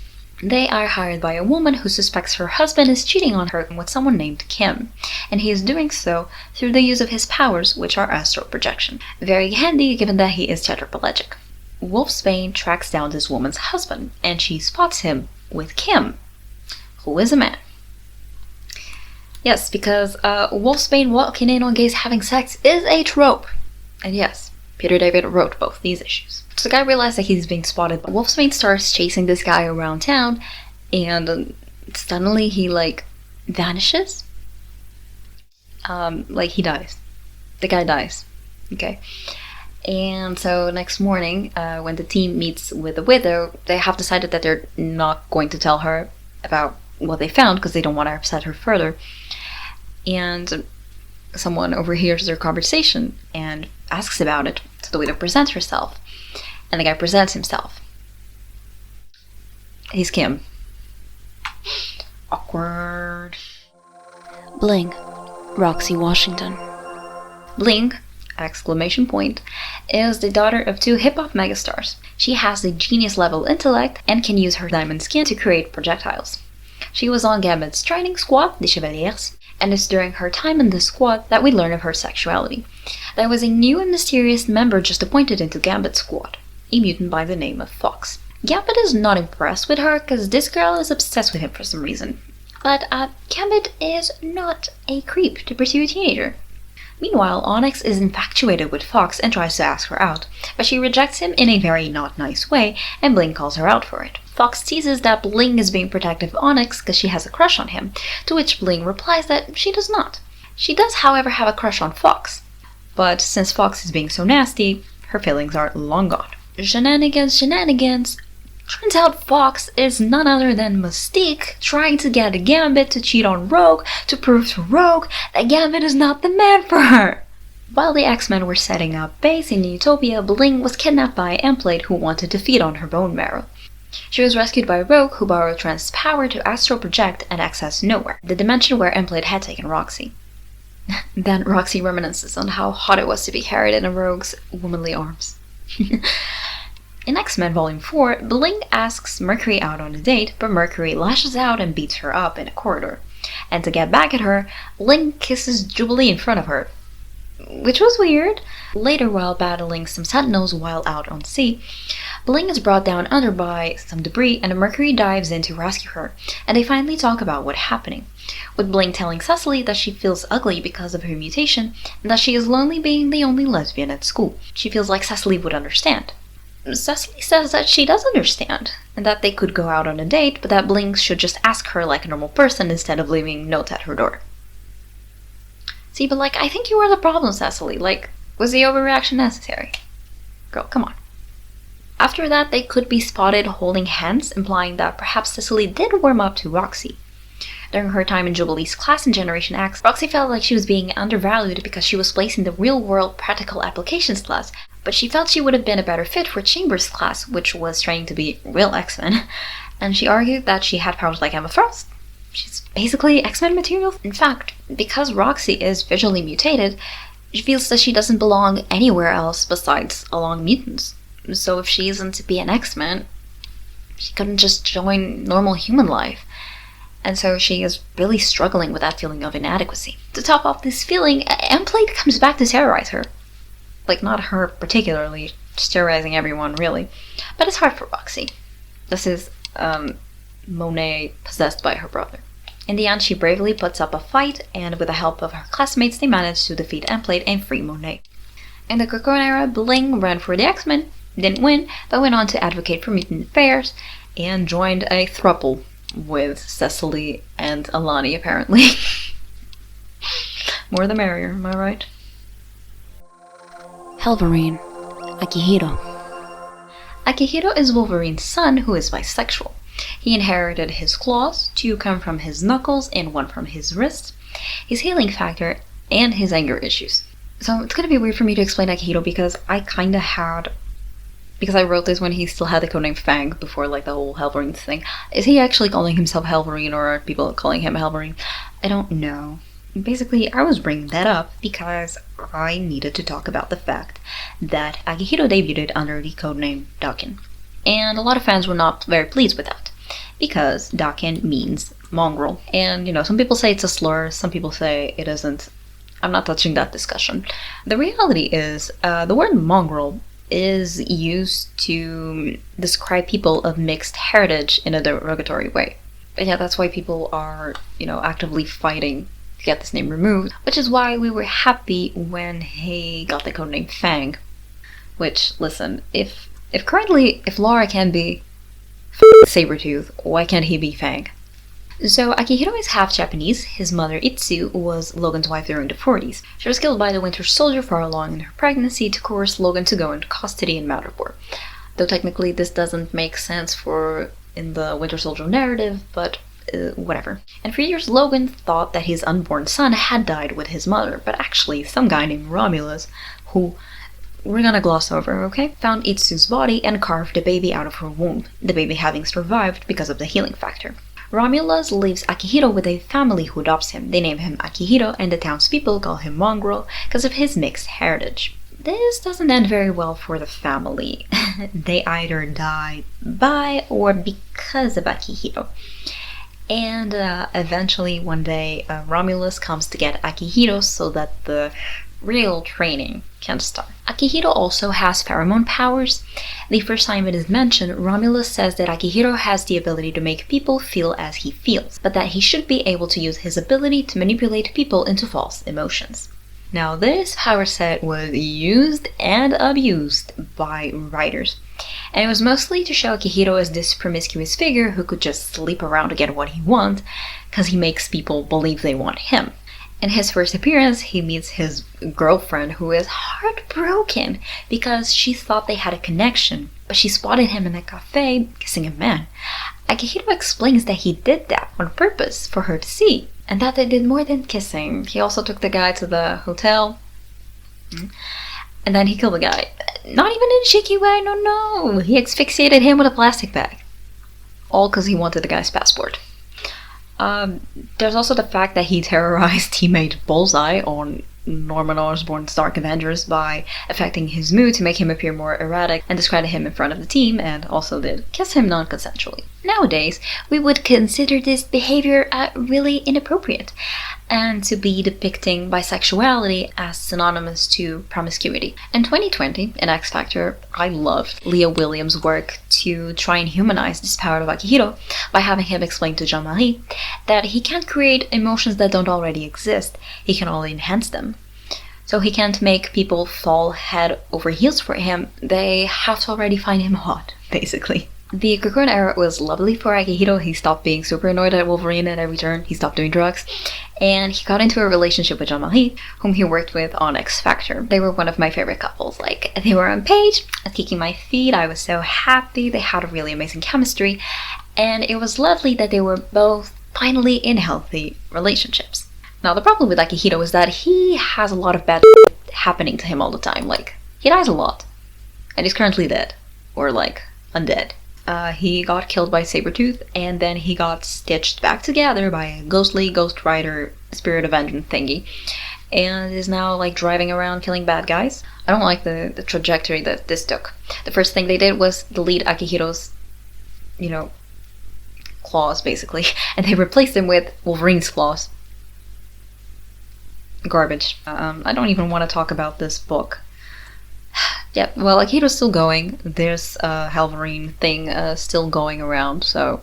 They are hired by a woman who suspects her husband is cheating on her with someone named Kim, and he is doing so through the use of his powers, which are astral projection. Very handy given that he is tetraplegic. Wolfsbane tracks down this woman's husband, and she spots him with Kim, who is a man. Yes, because Wolfsbane walking in on gays having sex is a trope. And yes, Peter David wrote both these issues. So the guy realizes that he's being spotted. Wolfsbane starts chasing this guy around town, and suddenly he, like, vanishes. Like, he dies. The guy dies. Okay. And so next morning, when the team meets with the widow, they have decided that they're not going to tell her about what they found because they don't want to upset her further. And someone overhears their conversation and asks about it, so the widow presents herself. And the guy presents himself. He's Kim. Awkward. Bling, Roxy Washington. Bling, exclamation point, is the daughter of two hip-hop megastars. She has a genius-level intellect and can use her diamond skin to create projectiles. She was on Gambit's training squad, the Chevaliers, and it's during her time in the squad that we learn of her sexuality. There was a new and mysterious member just appointed into Gambit's squad, a mutant by the name of Fox. Gambit is not impressed with her because this girl is obsessed with him for some reason. But Gambit is not a creep to pursue a teenager. Meanwhile, Onyx is infatuated with Fox and tries to ask her out, but she rejects him in a very not nice way, and Bling calls her out for it. Fox teases that Bling is being protective of Onyx because she has a crush on him, to which Bling replies that she does not. She does, however, have a crush on Fox, but since Fox is being so nasty, her feelings are long gone. Shenanigans. Turns out Fox is none other than Mystique trying to get Gambit to cheat on Rogue to prove to Rogue that Gambit is not the man for her. While the X-Men were setting up base in Utopia, Bling was kidnapped by Emplate, who wanted to feed on her bone marrow. She was rescued by Rogue, who borrowed Trans's power to astral project and access Nowhere, the dimension where Emplate had taken Roxy. Then Roxy reminisces on how hot it was to be carried in a Rogue's womanly arms. In X-Men Volume 4, Bling asks Mercury out on a date, but Mercury lashes out and beats her up in a corridor. And to get back at her, Bling kisses Jubilee in front of her, which was weird. Later, while battling some Sentinels while out on sea, Bling is brought down under by some debris, and Mercury dives in to rescue her, and they finally talk about what's happening, with Bling telling Cecily that she feels ugly because of her mutation, and that she is lonely being the only lesbian at school. She feels like Cecily would understand. Cecily says that she does understand, and that they could go out on a date, but that Bling should just ask her like a normal person instead of leaving notes at her door. See, but I think you are the problem, Cecily. Was the overreaction necessary? Girl, come on. After that, they could be spotted holding hands, implying that perhaps Cecily did warm up to Roxy. During her time in Jubilee's class in Generation X, Roxy felt like she was being undervalued because she was placed in the real-world practical applications class, but she felt she would have been a better fit for Chambers' class, which was training to be real X-Men, and she argued that she had powers like Emma Frost. She's basically X-Men material. In fact, because Roxy is visually mutated, she feels that she doesn't belong anywhere else besides along mutants. So if she isn't to be an X-Men, she couldn't just join normal human life. And so she is really struggling with that feeling of inadequacy. To top off this feeling, Emplate comes back to terrorize her. Not her particularly, just terrorizing everyone, really. But it's hard for Roxy. This is, Monet possessed by her brother. In the end, she bravely puts up a fight, and with the help of her classmates, they manage to defeat Emplate and free Monet. In the Cocoon era, Bling ran for the X-Men, didn't win, but went on to advocate for mutant affairs, and joined a throuple with Cecily and Alani, apparently. More the merrier, am I right? Wolverine, Akihiro. Akihiro is Wolverine's son, who is bisexual. He inherited his claws, 2 come from his knuckles and 1 from his wrist, his healing factor, and his anger issues. So it's gonna be weird for me to explain Akihiro because because I wrote this when he still had the codename Fang before the whole Wolverine thing. Is he actually calling himself Wolverine, or are people calling him Wolverine? I don't know. Basically, I was bringing that up because I needed to talk about the fact that Akihiro debuted under the codename Dakin. And a lot of fans were not very pleased with that, because Dakin means mongrel. And, some people say it's a slur, some people say it isn't. I'm not touching that discussion. The reality is, the word mongrel is used to describe people of mixed heritage in a derogatory way. And yeah, that's why people are, actively fighting to get this name removed, which is why we were happy when he got the codename Fang. Which, listen, if Laura can be Sabretooth, why can't he be Fang? So Akihiro is half Japanese. His mother Itsu was Logan's wife during the 40s. She was killed by the Winter Soldier far along in her pregnancy to coerce Logan to go into custody in Madripoor. Though technically this doesn't make sense in the Winter Soldier narrative, but whatever. And for years Logan thought that his unborn son had died with his mother, but actually some guy named Romulus, who we're gonna gloss over, okay, found Itsu's body and carved the baby out of her womb, the baby having survived because of the healing factor. Romulus leaves Akihiro with a family who adopts him. They name him Akihiro, and the townspeople call him Mongrel because of his mixed heritage. This doesn't end very well for the family. They either die by or because of Akihiro. And eventually, one day, Romulus comes to get Akihiro so that the real training can start. Akihiro also has pheromone powers. The first time it is mentioned, Romulus says that Akihiro has the ability to make people feel as he feels, but that he should be able to use his ability to manipulate people into false emotions. Now, this power set was used and abused by writers, and it was mostly to show Akihiro as this promiscuous figure who could just sleep around to get what he wants, because he makes people believe they want him. In his first appearance, he meets his girlfriend, who is heartbroken because she thought they had a connection, but she spotted him in a cafe kissing a man. Akihiro explains that he did that on purpose for her to see, and that they did more than kissing. He also took the guy to the hotel, and then he killed the guy. Not even in a cheeky way, no. He asphyxiated him with a plastic bag. All because he wanted the guy's passport. There's also the fact that he terrorized teammate Bullseye on Norman Osborn's Dark Avengers by affecting his mood to make him appear more erratic and discredit him in front of the team, and also did kiss him non-consensually. Nowadays, we would consider this behavior really inappropriate, and to be depicting bisexuality as synonymous to promiscuity. In 2020, in X Factor, I loved Leah Williams' work to try and humanize this power of Akihiro by having him explain to Jean-Marie that he can't create emotions that don't already exist, he can only enhance them. So he can't make people fall head over heels for him, they have to already find him hot, basically. The Cocoon era was lovely for Akihiro. He stopped being super annoyed at Wolverine at every turn, he stopped doing drugs, and he got into a relationship with Jean-Marie, whom he worked with on X Factor. They were one of my favorite couples. Like, they were on page, kicking my feet, I was so happy, they had a really amazing chemistry, and it was lovely that they were both finally in healthy relationships. Now, the problem with Akihiro is that he has a lot of bad happening to him all the time. Like, he dies a lot, and he's currently dead, or like, undead. He got killed by Sabretooth, and then he got stitched back together by a ghostly Ghost Rider Spirit of Vengeance thingy, and is now like driving around killing bad guys. I don't like the trajectory that this took. The first thing they did was delete Akihiro's, claws, basically, and they replaced them with Wolverine's claws. Garbage. I don't even want to talk about this book. Yeah, well, Akihiro's still going. There's a Halvorine thing still going around, so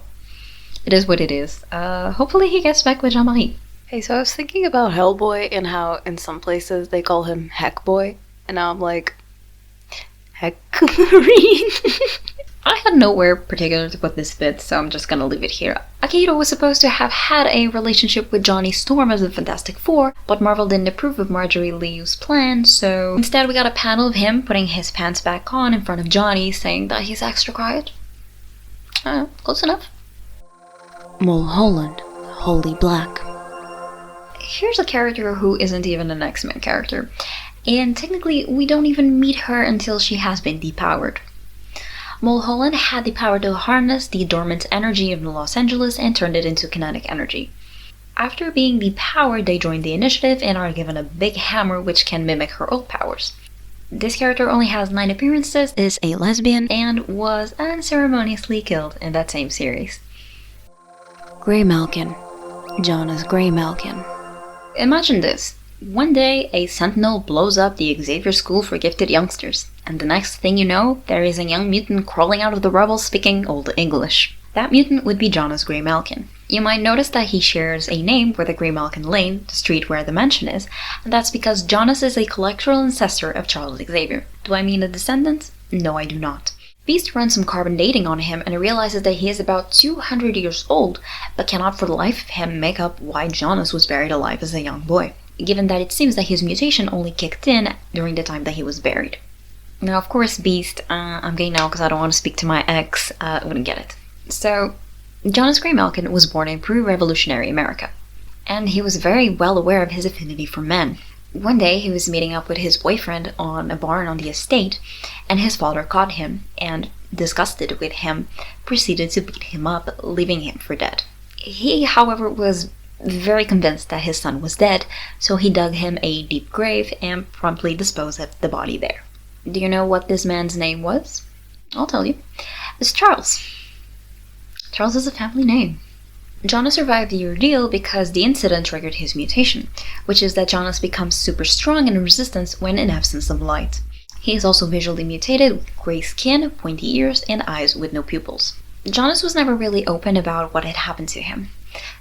it is what it is. Hopefully he gets back with Jean-Marie. Hey, so I was thinking about Hellboy and how in some places they call him Heckboy, and now I'm like, Heckvorine. I had nowhere particular to put this bit, so I'm just gonna leave it here. Akihiro was supposed to have had a relationship with Johnny Storm as the Fantastic Four, but Marvel didn't approve of Marjorie Liu's plan, so instead we got a panel of him putting his pants back on in front of Johnny, saying that he's extra quiet. Close enough. Mulholland, Holy Black. Here's a character who isn't even an X-Men character, and technically we don't even meet her until she has been depowered. Mulholland had the power to harness the dormant energy of Los Angeles and turned it into kinetic energy. After being depowered, they join the Initiative and are given a big hammer which can mimic her old powers. This character only has 9 appearances, Is a lesbian. and was unceremoniously killed in that same series. Greymalkin. Jonas Greymalkin. Imagine this. One day, a sentinel blows up the Xavier School for Gifted Youngsters, and the next thing you know, there is a young mutant crawling out of the rubble speaking Old English. That mutant would be Jonas Greymalkin. You might notice that he shares a name with the Greymalkin Lane, the street where the mansion is, and that's because Jonas is a collectoral ancestor of Charles Xavier. Do I mean a descendant? No, I do not. Beast runs some carbon dating on him and realizes that he is about 200 years old, but cannot for the life of him make up why Jonas was buried alive as a young boy, given that it seems that his mutation only kicked in during the time that he was buried. Now, of course, Beast, I'm gay now because I don't want to speak to my ex, wouldn't get it. So, Jonas Greymalkin was born in pre-revolutionary America, and he was very well aware of his affinity for men. One day, he was meeting up with his boyfriend on a barn on the estate, and his father caught him, and, disgusted with him, proceeded to beat him up, leaving him for dead. He, however, was very convinced that his son was dead, so he dug him a deep grave and promptly disposed of the body there. Do you know what this man's name was? I'll tell you. It's Charles. Charles is a family name. Jonas survived the ordeal because the incident triggered his mutation, which is that Jonas becomes super strong and resistant when in absence of light. He is also visually mutated with gray skin, pointy ears, and eyes with no pupils. Jonas was never really open about what had happened to him.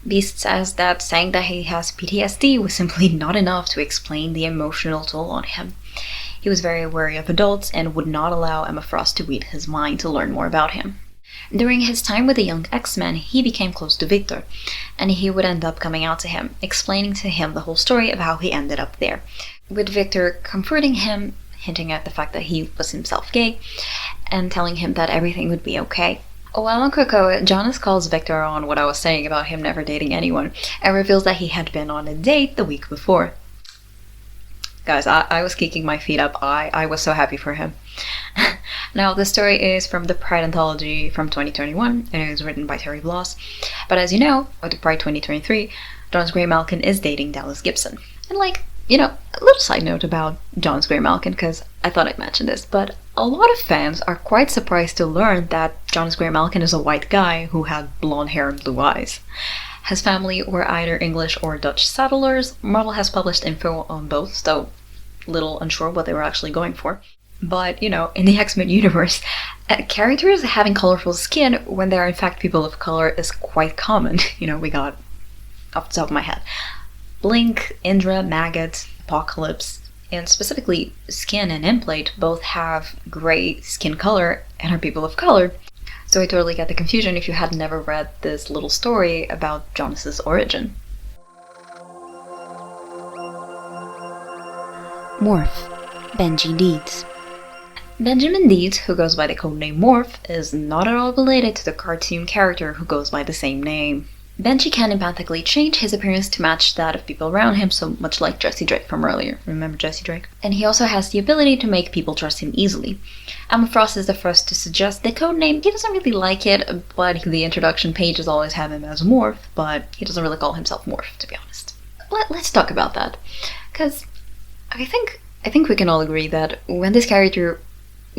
Beast says that saying that he has PTSD was simply not enough to explain the emotional toll on him. He was very wary of adults and would not allow Emma Frost to read his mind to learn more about him. During his time with the young X-Men, he became close to Victor, and he would end up coming out to him, explaining to him the whole story of how he ended up there, with Victor comforting him, hinting at the fact that he was himself gay, and telling him that everything would be okay. While on Krakoa, Jonas calls Victor on what I was saying about him never dating anyone, and reveals that he had been on a date the week before. Guys, I was kicking my feet up. I was so happy for him. Now, the story is from the Pride Anthology from 2021, and it was written by Terry Bloss. But as you know, with the Pride 2023, Jonas Grey Malkin is dating Dallas Gibson. And a little side note about Jonas Grey Malkin, because I thought I'd mention this, but a lot of fans are quite surprised to learn that Jonas Grey Malkin is a white guy who had blonde hair and blue eyes. His family were either English or Dutch settlers. Marvel has published info on both, so little unsure what they were actually going for. But, in the X-Men universe, characters having colorful skin when they are in fact people of color is quite common. We got, off the top of my head, Blink, Indra, Maggot, Apocalypse, and specifically Skin and Implate both have gray skin color and are people of color. So I totally get the confusion if you had never read this little story about Jonas's origin. Morph. Benji Deeds. Benjamin Deeds, who goes by the codename Morph, is not at all related to the cartoon character who goes by the same name. Benji can empathically change his appearance to match that of people around him, so much like Jesse Drake from earlier. Remember Jesse Drake? And he also has the ability to make people trust him easily. Emma Frost is the first to suggest the codename. He doesn't really like it, but the introduction pages always have him as Morph, but he doesn't really call himself Morph, to be honest. Let's talk about that, because I think we can all agree that when this character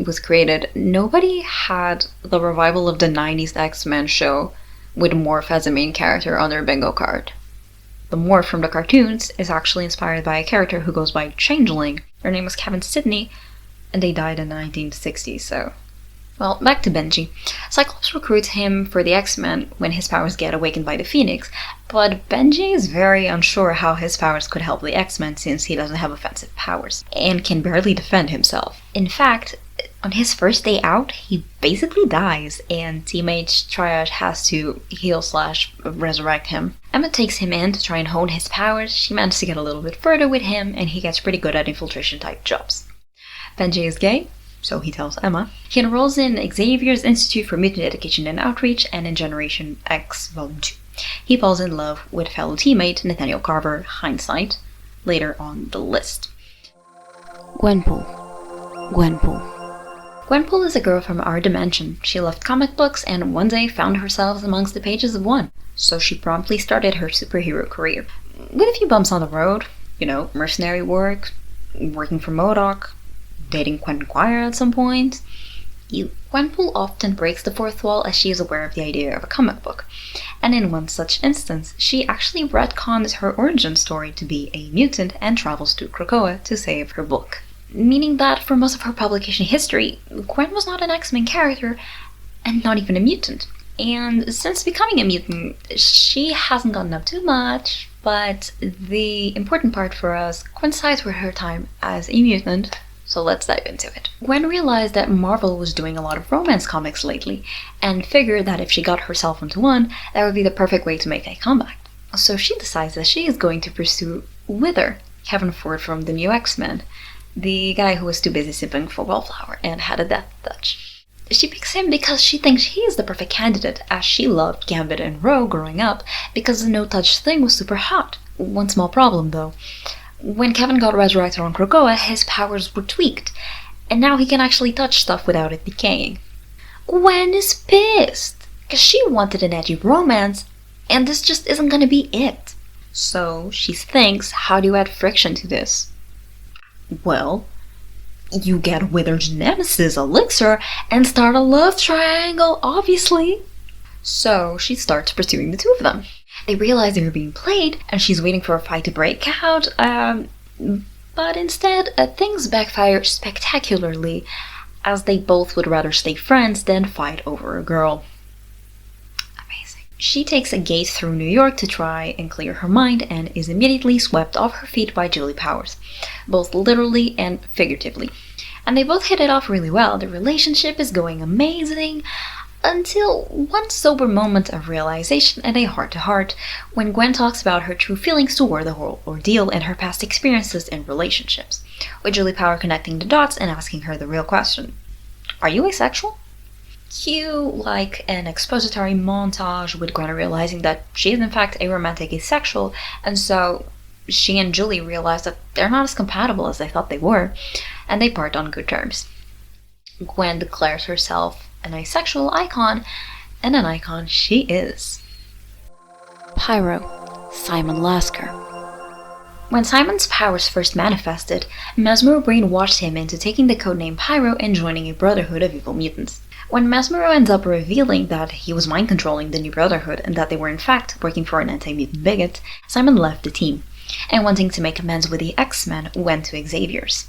was created, nobody had the revival of the 90s X-Men show with Morph as a main character on their bingo card. The Morph from the cartoons is actually inspired by a character who goes by Changeling. Their name was Kevin Sidney, and they died in the 1960s, so... Well, back to Benji. Cyclops recruits him for the X-Men when his powers get awakened by the Phoenix, but Benji is very unsure how his powers could help the X-Men since he doesn't have offensive powers, and can barely defend himself. In fact, on his first day out, he basically dies, and teammate Triad has to heal/resurrect him. Emma takes him in to try and hone his powers. She manages to get a little bit further with him, and he gets pretty good at infiltration-type jobs. Benji is gay, so he tells Emma. He enrolls in Xavier's Institute for Mutant Education and Outreach, and in Generation X Volume 2. He falls in love with fellow teammate Nathaniel Carver, Hindsight, later on the list. Gwenpool. Gwenpool is a girl from our dimension. She loved comic books and one day found herself amongst the pages of one, so she promptly started her superhero career. With a few bumps on the road, mercenary work, working for MODOK, dating Quentin Quire at some point. Gwenpool often breaks the fourth wall as she is aware of the idea of a comic book. And in one such instance, she actually retcons her origin story to be a mutant and travels to Krakoa to save her book. Meaning that for most of her publication history, Gwen was not an X-Men character, and not even a mutant. And since becoming a mutant, she hasn't gotten up too much, but the important part for us coincides with her time as a mutant, so let's dive into it. Gwen realized that Marvel was doing a lot of romance comics lately, and figured that if she got herself into one, that would be the perfect way to make a comeback. So she decides that she is going to pursue Wither, Kevin Ford from the New X-Men, the guy who was too busy sipping for Wallflower and had a death touch. She picks him because she thinks he is the perfect candidate, as she loved Gambit and Rogue growing up because the no-touch thing was super hot. One small problem though. When Kevin got resurrected on Krakoa, his powers were tweaked, and now he can actually touch stuff without it decaying. Gwen is pissed, because she wanted an edgy romance, and this just isn't gonna be it. So she thinks, how do you add friction to this? Well, you get Wither's nemesis, Elixir, and start a love triangle, obviously. So she starts pursuing the two of them. They realize they were being played, and she's waiting for a fight to break out, but instead, things backfire spectacularly, as they both would rather stay friends than fight over a girl. Amazing. She takes a gate through New York to try and clear her mind and is immediately swept off her feet by Julie Powers, both literally and figuratively. And they both hit it off really well. The relationship is going amazing until one sober moment of realization and a heart-to-heart when Gwen talks about her true feelings toward the whole ordeal and her past experiences in relationships, with Julie Power connecting the dots and asking her the real question: are you asexual? Cue like an expository montage with Gwen realizing that she is in fact a romantic asexual, and so she and Julie realize that they're not as compatible as they thought they were, and they part on good terms. Gwen declares herself an asexual icon, and an icon she is. Pyro, Simon Lasker. When Simon's powers first manifested, Mesmero brainwashed him into taking the codename Pyro and joining a brotherhood of evil mutants. When Mesmero ends up revealing that he was mind-controlling the new brotherhood and that they were in fact working for an anti-mutant bigot, Simon left the team, and wanting to make amends with the X-Men, went to Xavier's.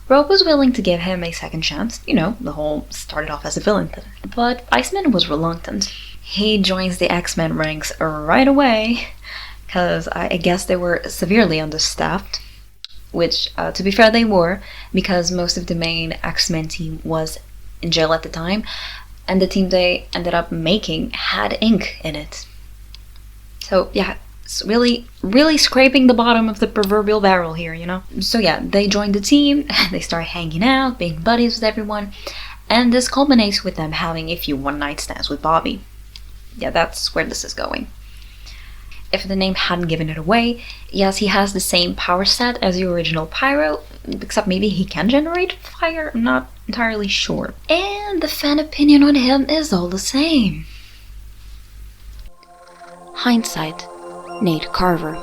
Rogue was willing to give him a second chance, the whole started off as a villain thing. But Iceman was reluctant. He joins the X-Men ranks right away, because I guess they were severely understaffed, which, to be fair, they were, because most of the main X-Men team was in jail at the time, and the team they ended up making had ink in it. So yeah, it's really, really scraping the bottom of the proverbial barrel here, So yeah, they joined the team, they start hanging out, being buddies with everyone, and this culminates with them having a few one-night stands with Bobby. Yeah, that's where this is going. If the name hadn't given it away, yes, he has the same power set as the original Pyro, except maybe he can generate fire, I'm not entirely sure. And the fan opinion on him is all the same. Hindsight, Nate Carver.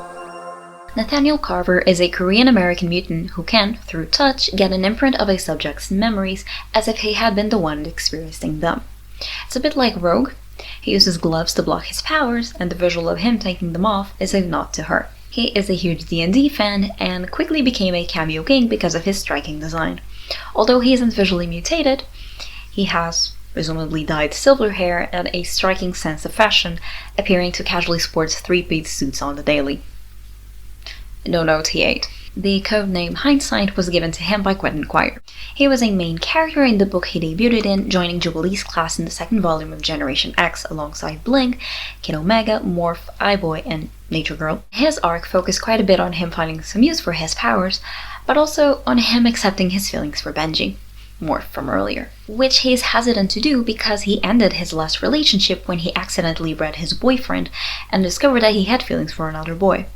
Nathaniel Carver is a Korean-American mutant who can, through touch, get an imprint of a subject's memories as if he had been the one experiencing them. It's a bit like Rogue. He uses gloves to block his powers, and the visual of him taking them off is a nod to her. He is a huge D&D fan, and quickly became a cameo king because of his striking design. Although he isn't visually mutated, he has presumably dyed silver hair and a striking sense of fashion, appearing to casually sport three-piece suits on the daily. No note he ate. The codename Hindsight was given to him by Quentin Quire. He was a main character in the book he debuted in, joining Jubilee's class in the second volume of Generation X alongside Blink, Kid Omega, Morph, iBoy, and Nature Girl. His arc focused quite a bit on him finding some use for his powers, but also on him accepting his feelings for Benji, Morph from earlier, which he's hesitant to do because he ended his last relationship when he accidentally read his boyfriend and discovered that he had feelings for another boy.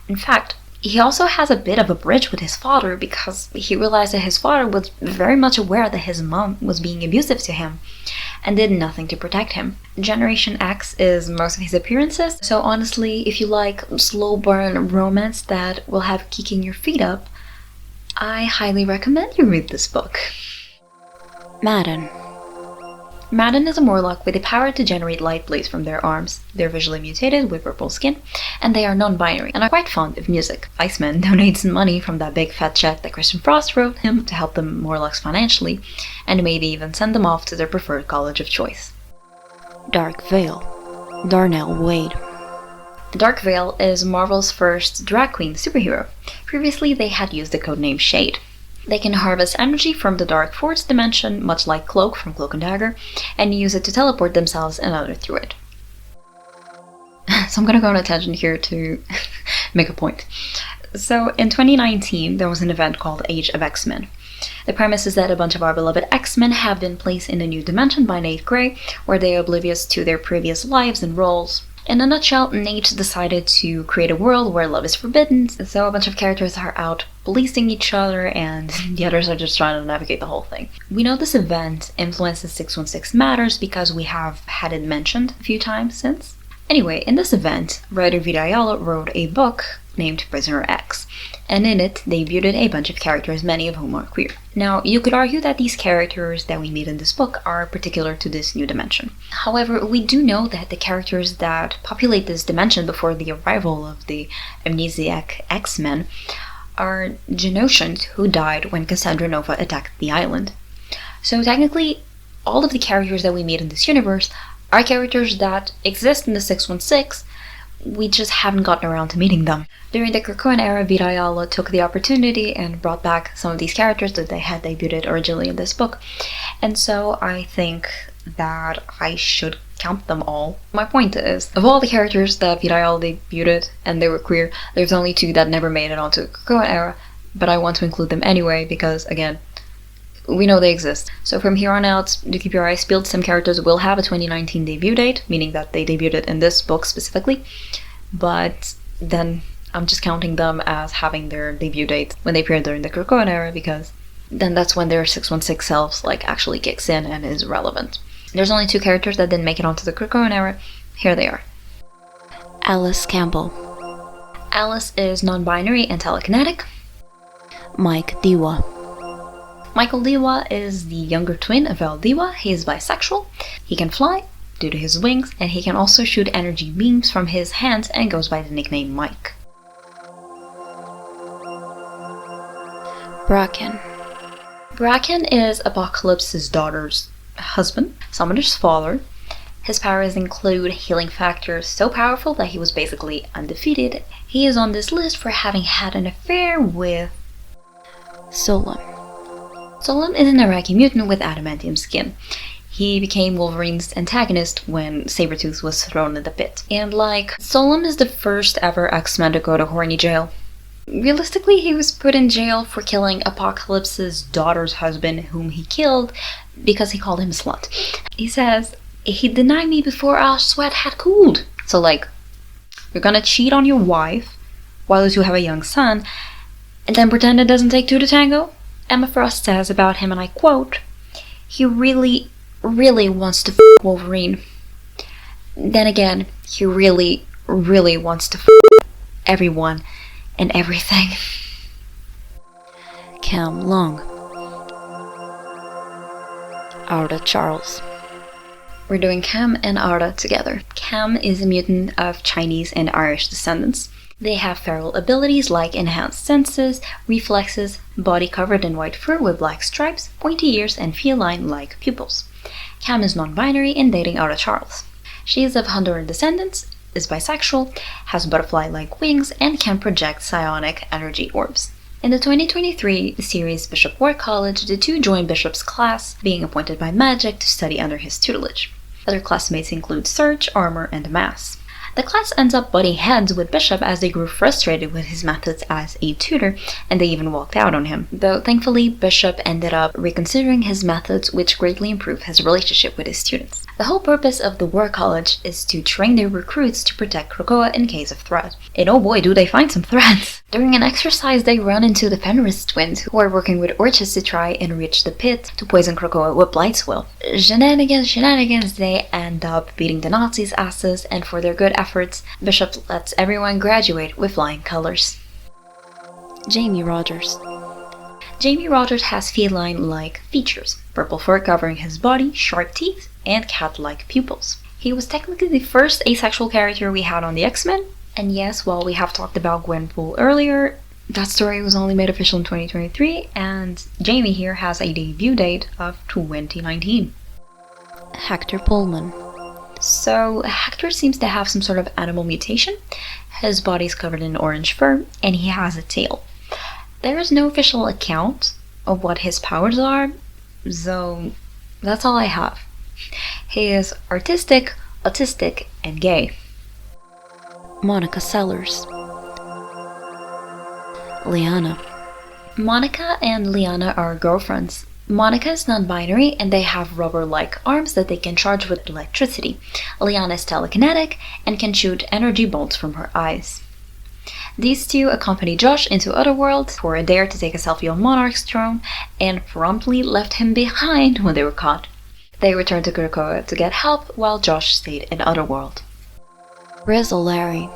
In fact, he also has a bit of a bridge with his father because he realized that his father was very much aware that his mom was being abusive to him and did nothing to protect him. Generation X is most of his appearances, so honestly, if you like slow burn romance that will have kicking your feet up, I highly recommend you read this book. Madden. Madden is a Morlock with the power to generate light blades from their arms. They're visually mutated with purple skin, and they are non-binary and are quite fond of music. Iceman donates money from that big fat check that Christian Frost wrote him to help the Morlocks financially, and maybe even send them off to their preferred college of choice. Dark Veil, Darnell Wade. Dark Veil is Marvel's first drag queen superhero. Previously, they had used the codename Shade. They can harvest energy from the Dark Force dimension, much like Cloak from Cloak and Dagger, and use it to teleport themselves and others through it. So I'm gonna go on a tangent here to make a point. So in 2019, there was an event called Age of X-Men. The premise is that a bunch of our beloved X-Men have been placed in a new dimension by Nate Gray, where they are oblivious to their previous lives and roles. In a nutshell, Nate decided to create a world where love is forbidden, so a bunch of characters are out policing each other and the others are just trying to navigate the whole thing. We know this event influences 616 Matters because we have had it mentioned a few times since. Anyway, in this event, writer Vita Ayala wrote a book named Prisoner X, and in it debuted a bunch of characters, many of whom are queer. Now, you could argue that these characters that we meet in this book are particular to this new dimension. However, we do know that the characters that populate this dimension before the arrival of the amnesiac X-Men are Genosians who died when Cassandra Nova attacked the island. So technically, all of the characters that we meet in this universe are characters that exist in the 616, we just haven't gotten around to meeting them. During the Krakoan era, Vita Ayala took the opportunity and brought back some of these characters that they had debuted originally in this book. And so I think that I should count them all. My point is, of all the characters that Vita Ayala debuted and they were queer, there's only 2 that never made it onto the Krakoan era, but I want to include them anyway because, again, we know they exist. So from here on out, do keep your eyes peeled. Some characters will have a 2019 debut date, meaning that they debuted in this book specifically, but then I'm just counting them as having their debut date when they appeared during the Krakoan era, because then that's when their 616 selves actually kicks in and is relevant. There's only 2 characters that didn't make it onto the Krakoan era. Here they are. Alice Campbell. Alice is non-binary and telekinetic. Mike Diwa. Michael Diwa is the younger twin of El Diwa. He is bisexual. He can fly due to his wings, and he can also shoot energy beams from his hands and goes by the nickname Mike. Bracken. Bracken is Apocalypse's daughter's husband, Summoner's father. His powers include healing factors so powerful that he was basically undefeated. He is on this list for having had an affair with Solon. Solon is an Iraqi mutant with adamantium skin. He became Wolverine's antagonist when Sabretooth was thrown in the pit. And Solon is the first ever X-Men to go to horny jail. Realistically, he was put in jail for killing Apocalypse's daughter's husband, whom he killed because he called him a slut. He says, he denied me before our sweat had cooled. So you're gonna cheat on your wife while you have a young son, and then pretend it doesn't take 2 to tango? Emma Frost says about him, and I quote, "He really, really wants to f*** Wolverine. Then again, he really, really wants to f*** everyone and everything." Cam Long. Arda Charles. We're doing Cam and Arda together. Cam is a mutant of Chinese and Irish descendants. They have feral abilities like enhanced senses, reflexes, body covered in white fur with black stripes, pointy ears, and feline-like pupils. Cam is non-binary and dating Arda Charles. She is of Honduran descendants, is bisexual, has butterfly-like wings, and can project psionic energy orbs. In the 2023 series Bishop War College, the 2 join Bishop's class, being appointed by Magic to study under his tutelage. Other classmates include Surge, Armor, and Mass. The class ends up butting heads with Bishop as they grew frustrated with his methods as a tutor, and they even walked out on him. Though thankfully, Bishop ended up reconsidering his methods, which greatly improved his relationship with his students. The whole purpose of the War College is to train their recruits to protect Krakoa in case of threat. And oh boy, do they find some threats! During an exercise, they run into the Fenris twins, who are working with Orchis to try and reach the pit to poison Krakoa with Blight's will. Shenanigans, they end up beating the Nazis' asses, and for their good efforts, Bishop lets everyone graduate with flying colors. Jamie Rogers. Jamie Rogers has feline-like features, purple fur covering his body, sharp teeth, and cat-like pupils. He was technically the first asexual character we had on the X-Men, and yes, while we have talked about Gwenpool earlier, that story was only made official in 2023, and Jamie here has a debut date of 2019. Hector Pullman. So, Hector seems to have some sort of animal mutation. His body's covered in orange fur, and he has a tail. There is no official account of what his powers are, so that's all I have. He is artistic, autistic, and gay. Monica Sellers. Liana. Monica and Liana are girlfriends. Monica is non-binary and they have rubber-like arms that they can charge with electricity. Liana is telekinetic and can shoot energy bolts from her eyes. These 2 accompany Josh into Otherworld for a dare to take a selfie on Monarch's throne and promptly left him behind when they were caught. They returned to Krakoa to get help while Josh stayed in Otherworld. Chris O'Leary.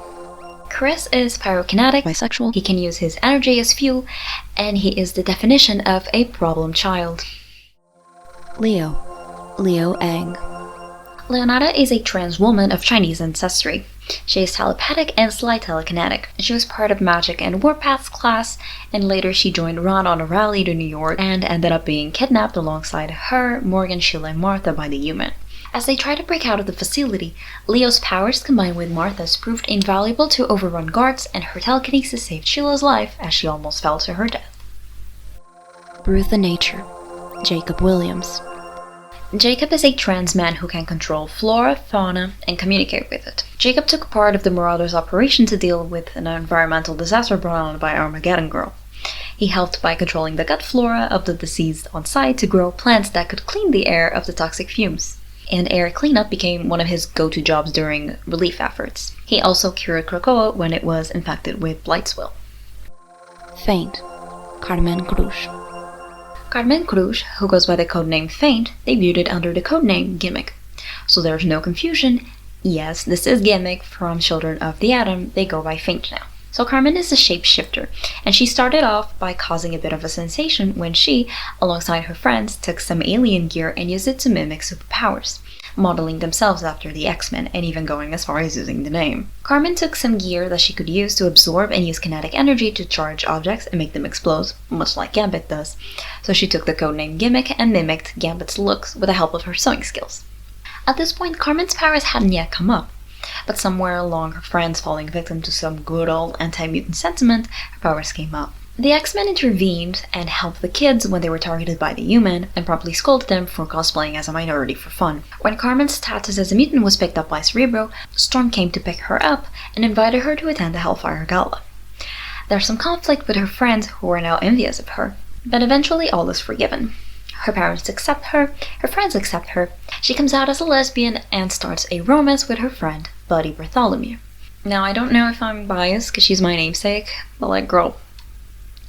Chris is pyrokinetic, Bisexual. he can use his energy as fuel, and he is the definition of a problem child. Leo Ang. Leonardo is a trans woman of Chinese ancestry. She is telepathic and slight telekinetic. She was part of Magic and Warpath's class, and later she joined Ron on a rally to New York and ended up being kidnapped alongside her, Morgan, Sheila, and Martha by the Human. As they try to break out of the facility, Leo's powers combined with Martha's proved invaluable to overrun guards, and her telekinesis saved Sheila's life as she almost fell to her death. Brute the Nature, Jacob Williams. Jacob is a trans man who can control flora, fauna, and communicate with it. Jacob took part of the Marauders' operation to deal with an environmental disaster brought on by Armageddon Girl. He helped by controlling the gut flora of the deceased on site to grow plants that could clean the air of the toxic fumes. And air cleanup became one of his go-to jobs during relief efforts. He also cured Krakoa when it was infected with Blightswill. Faint, Carmen Cruz. Carmen Cruz, who goes by the codename Faint, debuted under the codename Gimmick. So there's no confusion. Yes, this is Gimmick from Children of the Atom. They go by Faint now. So Carmen is a shapeshifter, and she started off by causing a bit of a sensation when she, alongside her friends, took some alien gear and used it to mimic superpowers, modeling themselves after the X-Men and even going as far as using the name. Carmen took some gear that she could use to absorb and use kinetic energy to charge objects and make them explode, much like Gambit does. So she took the codename Gimmick and mimicked Gambit's looks with the help of her sewing skills. At this point, Carmen's powers hadn't yet come up, but somewhere along her friends falling victim to some good old anti-mutant sentiment, her powers came up. The X-Men intervened and helped the kids when they were targeted by the Human, and promptly scolded them for cosplaying as a minority for fun. When Carmen's status as a mutant was picked up by Cerebro, Storm came to pick her up and invited her to attend the Hellfire Gala. There's some conflict with her friends who are now envious of her, but eventually all is forgiven. Her parents accept her friends accept her, she comes out as a lesbian and starts a romance with her friend, Buddy Bartholomew. Now I don't know if I'm biased because she's my namesake, but like, girl,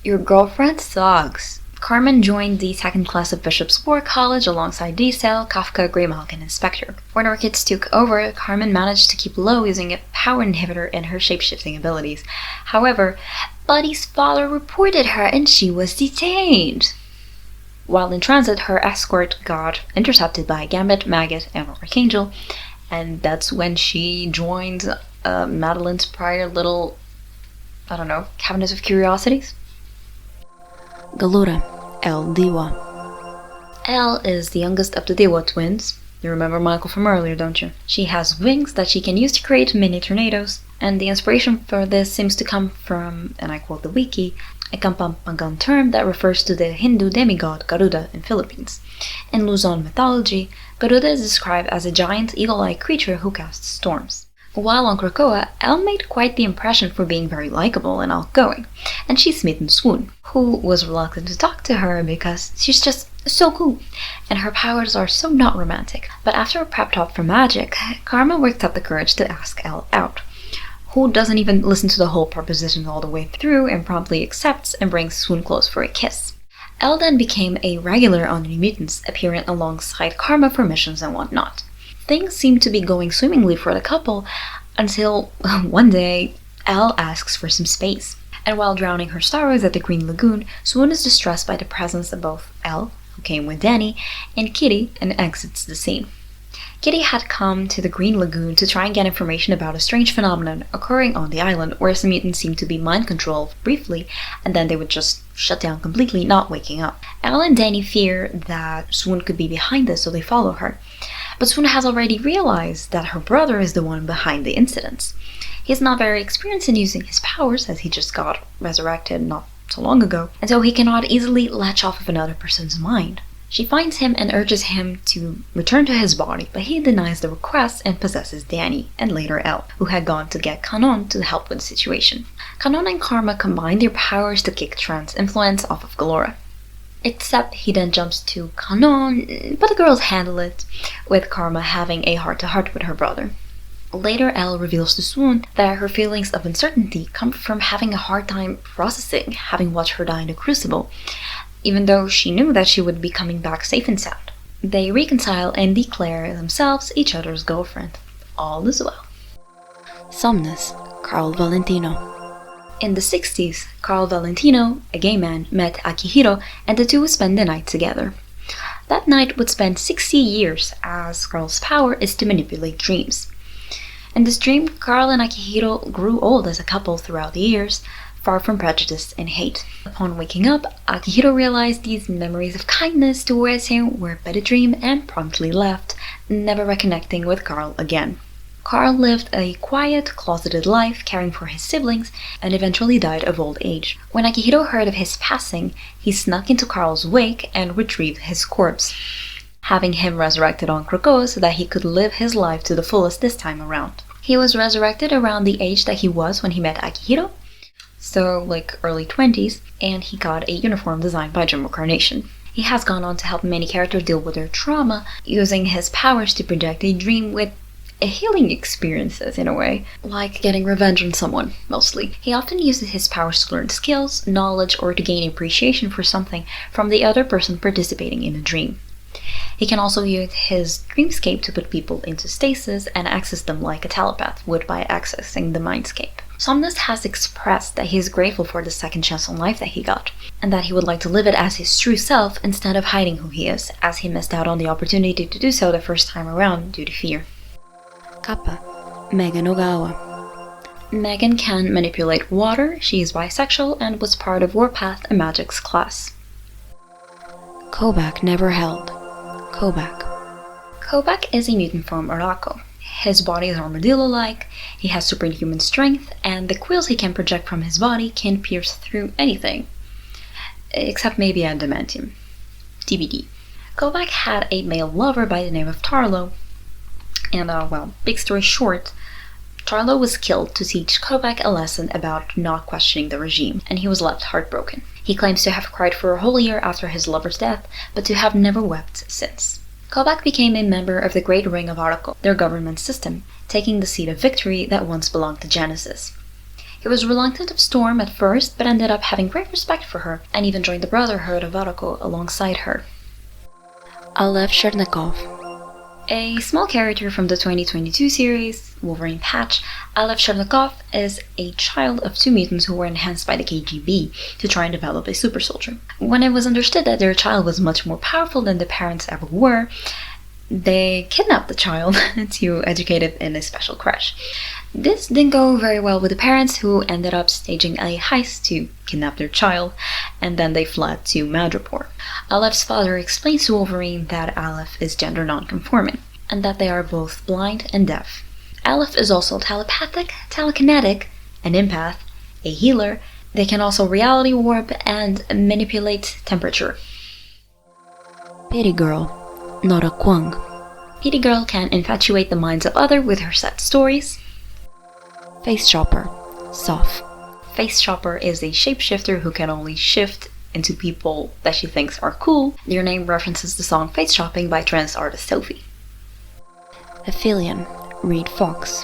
your girlfriend sucks. Carmen joined the second class of Bishop's War College alongside D-Cell, Kafka, Greymahawk, and Inspector. When her kids took over, Carmen managed to keep low using a power inhibitor in her shapeshifting abilities. However, Buddy's father reported her and she was detained. While in transit, her escort got intercepted by Gambit, Maggot, and Archangel, and that's when she joined Madeline's prior little, I don't know, cabinet of curiosities? Galura, El Diwa. Elle is the youngest of the Dewa twins. You remember Michael from earlier, don't you? She has wings that she can use to create mini tornadoes, and the inspiration for this seems to come from, and I quote the wiki, a Kapampangan term that refers to the Hindu demigod Garuda in Philippines. In Luzon mythology, Garuda is described as a giant eagle-like creature who casts storms. While on Krakoa, Elle made quite the impression for being very likable and outgoing, and she's smitten Swoon, who was reluctant to talk to her because she's just so cool, and her powers are so not romantic. But after a prep talk for magic, Karma worked up the courage to ask Elle out, who doesn't even listen to the whole proposition all the way through and promptly accepts and brings Swoon close for a kiss. Elle then became a regular on New Mutants, appearing alongside Karma for missions and whatnot. Things seem to be going swimmingly for the couple until one day Elle asks for some space. And while drowning her sorrows at the Green Lagoon, Swoon is distressed by the presence of both Elle, who came with Danny, and Kitty, and exits the scene. Kitty had come to the Green Lagoon to try and get information about a strange phenomenon occurring on the island where some mutants seemed to be mind-controlled briefly, and then they would just shut down completely, not waking up. Elle and Danny fear that Swoon could be behind this, so they follow her. But Swoon has already realized that her brother is the one behind the incidents. He's not very experienced in using his powers, as he just got resurrected not so long ago, and so he cannot easily latch off of another person's mind. She finds him and urges him to return to his body, but he denies the request and possesses Danny, and later Elle, who had gone to get Kanon to help with the situation. Kanon and Karma combine their powers to kick trans influence off of Galora. Except he then jumps to Kanon, but the girls handle it, with Karma having a heart-to-heart with her brother. Later, Elle reveals to Swoon that her feelings of uncertainty come from having a hard time processing having watched her die in the Crucible, even though she knew that she would be coming back safe and sound. They reconcile and declare themselves each other's girlfriend. All is well. Somnus, Carl Valentino. In the 60s, Carl Valentino, a gay man, met Akihiro, and the two would spend the night together. That night would spend 60 years, as Carl's power is to manipulate dreams. In this dream, Carl and Akihiro grew old as a couple throughout the years, far from prejudice and hate. Upon waking up, Akihiro realized these memories of kindness towards him were but a dream and promptly left, never reconnecting with Carl again. Carl lived a quiet, closeted life caring for his siblings and eventually died of old age. When Akihiro heard of his passing, he snuck into Carl's wake and retrieved his corpse, having him resurrected on Krakoa so that he could live his life to the fullest this time around. He was resurrected around the age that he was when he met Akihiro, so like early 20s, and he got a uniform designed by Jumbo Carnation. He has gone on to help many characters deal with their trauma, using his powers to project a dream with healing experiences in a way, like getting revenge on someone, mostly. He often uses his powers to learn skills, knowledge, or to gain appreciation for something from the other person participating in a dream. He can also use his dreamscape to put people into stasis and access them like a telepath would by accessing the mindscape. Somnus has expressed that he is grateful for the second chance on life that he got, and that he would like to live it as his true self instead of hiding who he is, as he missed out on the opportunity to do so the first time around due to fear. Kappa, Megan Ogawa. Megan can manipulate water, she is bisexual, and was part of Warpath, a Magic's class. Kobak never held. Kobak. Kobak is a mutant from Arako. His body is armadillo-like, he has superhuman strength, and the quills he can project from his body can pierce through anything. Except maybe adamantium. TBD. Kobak had a male lover by the name of Tarlo, and well, big story short, Tarlo was killed to teach Kobak a lesson about not questioning the regime, and he was left heartbroken. He claims to have cried for a whole year after his lover's death, but to have never wept since. Kobak became a member of the Great Ring of Arako, their government system, taking the seat of victory that once belonged to Genesis. He was reluctant of Storm at first, but ended up having great respect for her, and even joined the Brotherhood of Arako alongside her. Aleph Chernikov. A small character from the 2022 series, Wolverine Patch, Aleph Chernikov is a child of two mutants who were enhanced by the KGB to try and develop a super soldier. When it was understood that their child was much more powerful than the parents ever were, they kidnapped the child to educate it in a special creche. This didn't go very well with the parents, who ended up staging a heist to kidnap their child, and then they fled to Madripoor. Aleph's father explains to Wolverine that Aleph is gender non-conforming, and that they are both blind and deaf. Aleph is also telepathic, telekinetic, an empath, a healer. They can also reality warp and manipulate temperature. Pity Girl, Nora Kwang. Pity Girl can infatuate the minds of others with her sad stories. Face Chopper, Soph. Face Chopper is a shapeshifter who can only shift into people that she thinks are cool. Their name references the song Face Shopping by trance artist Sophie. Aphelion, Reed Fox.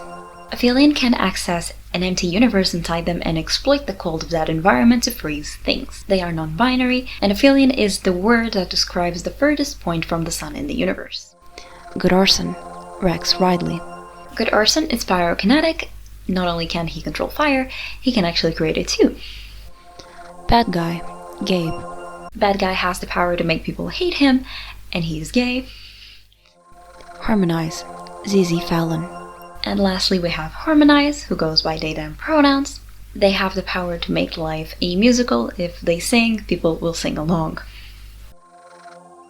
Aphelion can access an empty universe inside them and exploit the cold of that environment to freeze things. They are non-binary, and Aphelion is the word that describes the furthest point from the sun in the universe. Good Arson, Rex Ridley. Good Arson is pyrokinetic. Not only can he control fire, he can actually create it too. Bad Guy, Gabe. Bad Guy has the power to make people hate him, and he is gay. Harmonize, ZZ Fallon. And lastly, we have Harmonize, who goes by they them pronouns. They have the power to make life a musical. If they sing, people will sing along.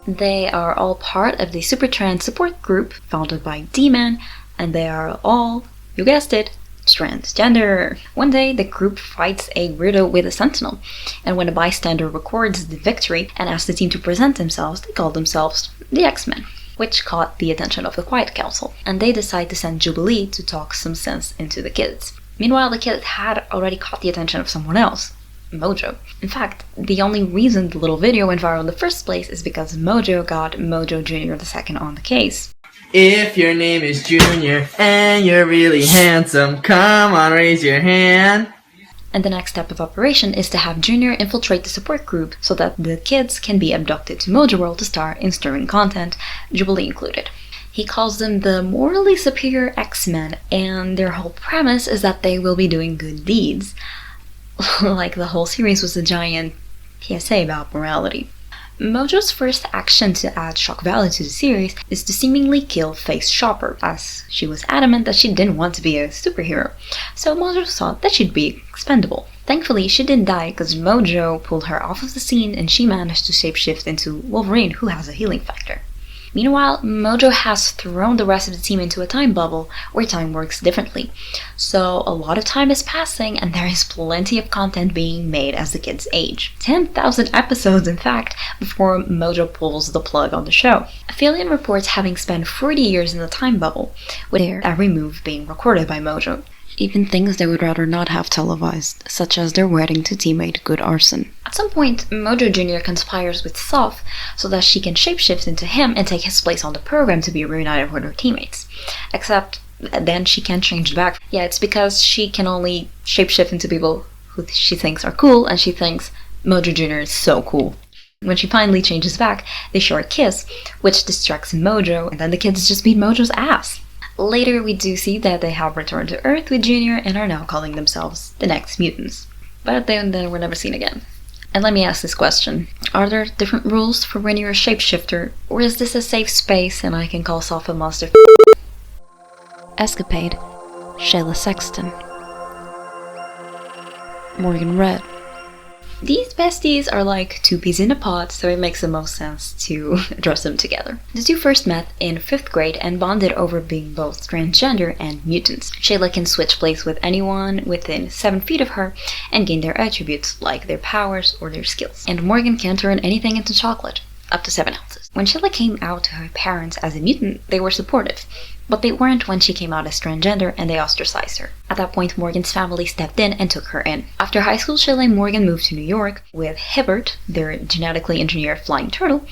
They are all part of the Supertrans support group founded by D-Man, and they are all, you guessed it, transgender. One day, the group fights a weirdo with a sentinel, and when a bystander records the victory and asks the team to present themselves, they call themselves the X-Men, which caught the attention of the Quiet Council, and they decide to send Jubilee to talk some sense into the kids. Meanwhile, the kids had already caught the attention of someone else, Mojo. In fact, the only reason the little video went viral in the first place is because Mojo got Mojo Jr. II on the case. If your name is Junior and you're really handsome, come on, raise your hand. And the next step of operation is to have Junior infiltrate the support group so that the kids can be abducted to Mojo World to star in stirring content, Jubilee included. He calls them the morally superior X-Men, and their whole premise is that they will be doing good deeds. Like the whole series was a giant PSA about morality. Mojo's first action to add shock value to the series is to seemingly kill Face Shopper, as she was adamant that she didn't want to be a superhero, so Mojo thought that she'd be expendable. Thankfully, she didn't die because Mojo pulled her off of the scene and she managed to shapeshift into Wolverine, who has a healing factor. Meanwhile, Mojo has thrown the rest of the team into a time bubble where time works differently. So a lot of time is passing and there is plenty of content being made as the kids age. 10,000 episodes, in fact, before Mojo pulls the plug on the show. Affiliate reports having spent 40 years in the time bubble, with every move being recorded by Mojo. Even things they would rather not have televised, such as their wedding to teammate Good Arson. At some point, Mojo Jr. conspires with Soph so that she can shapeshift into him and take his place on the program to be reunited with her teammates. Except then she can't change back. Yeah, it's because she can only shapeshift into people who she thinks are cool, and she thinks Mojo Jr. is so cool. When she finally changes back, they share a kiss, which distracts Mojo, and then the kids just beat Mojo's ass. Later, we do see that they have returned to Earth with Junior and are now calling themselves the next mutants. But then they were never seen again. And let me ask this question. Are there different rules for when you're a shapeshifter, or is this a safe space and I can call Soph a monster? Escapade, Shayla Sexton. Morgan Red. These besties are like two peas in a pod, so it makes the most sense to address them together. The two first met in 5th grade and bonded over being both transgender and mutants. Shayla can switch places with anyone within 7 feet of her and gain their attributes, like their powers or their skills. And Morgan can turn anything into chocolate, up to 7 ounces. When Shayla came out to her parents as a mutant, they were supportive. But they weren't when she came out as transgender and they ostracized her. At that point, Morgan's family stepped in and took her in. After high school, Shayla and Morgan moved to New York with Hibbert, their genetically engineered flying turtle,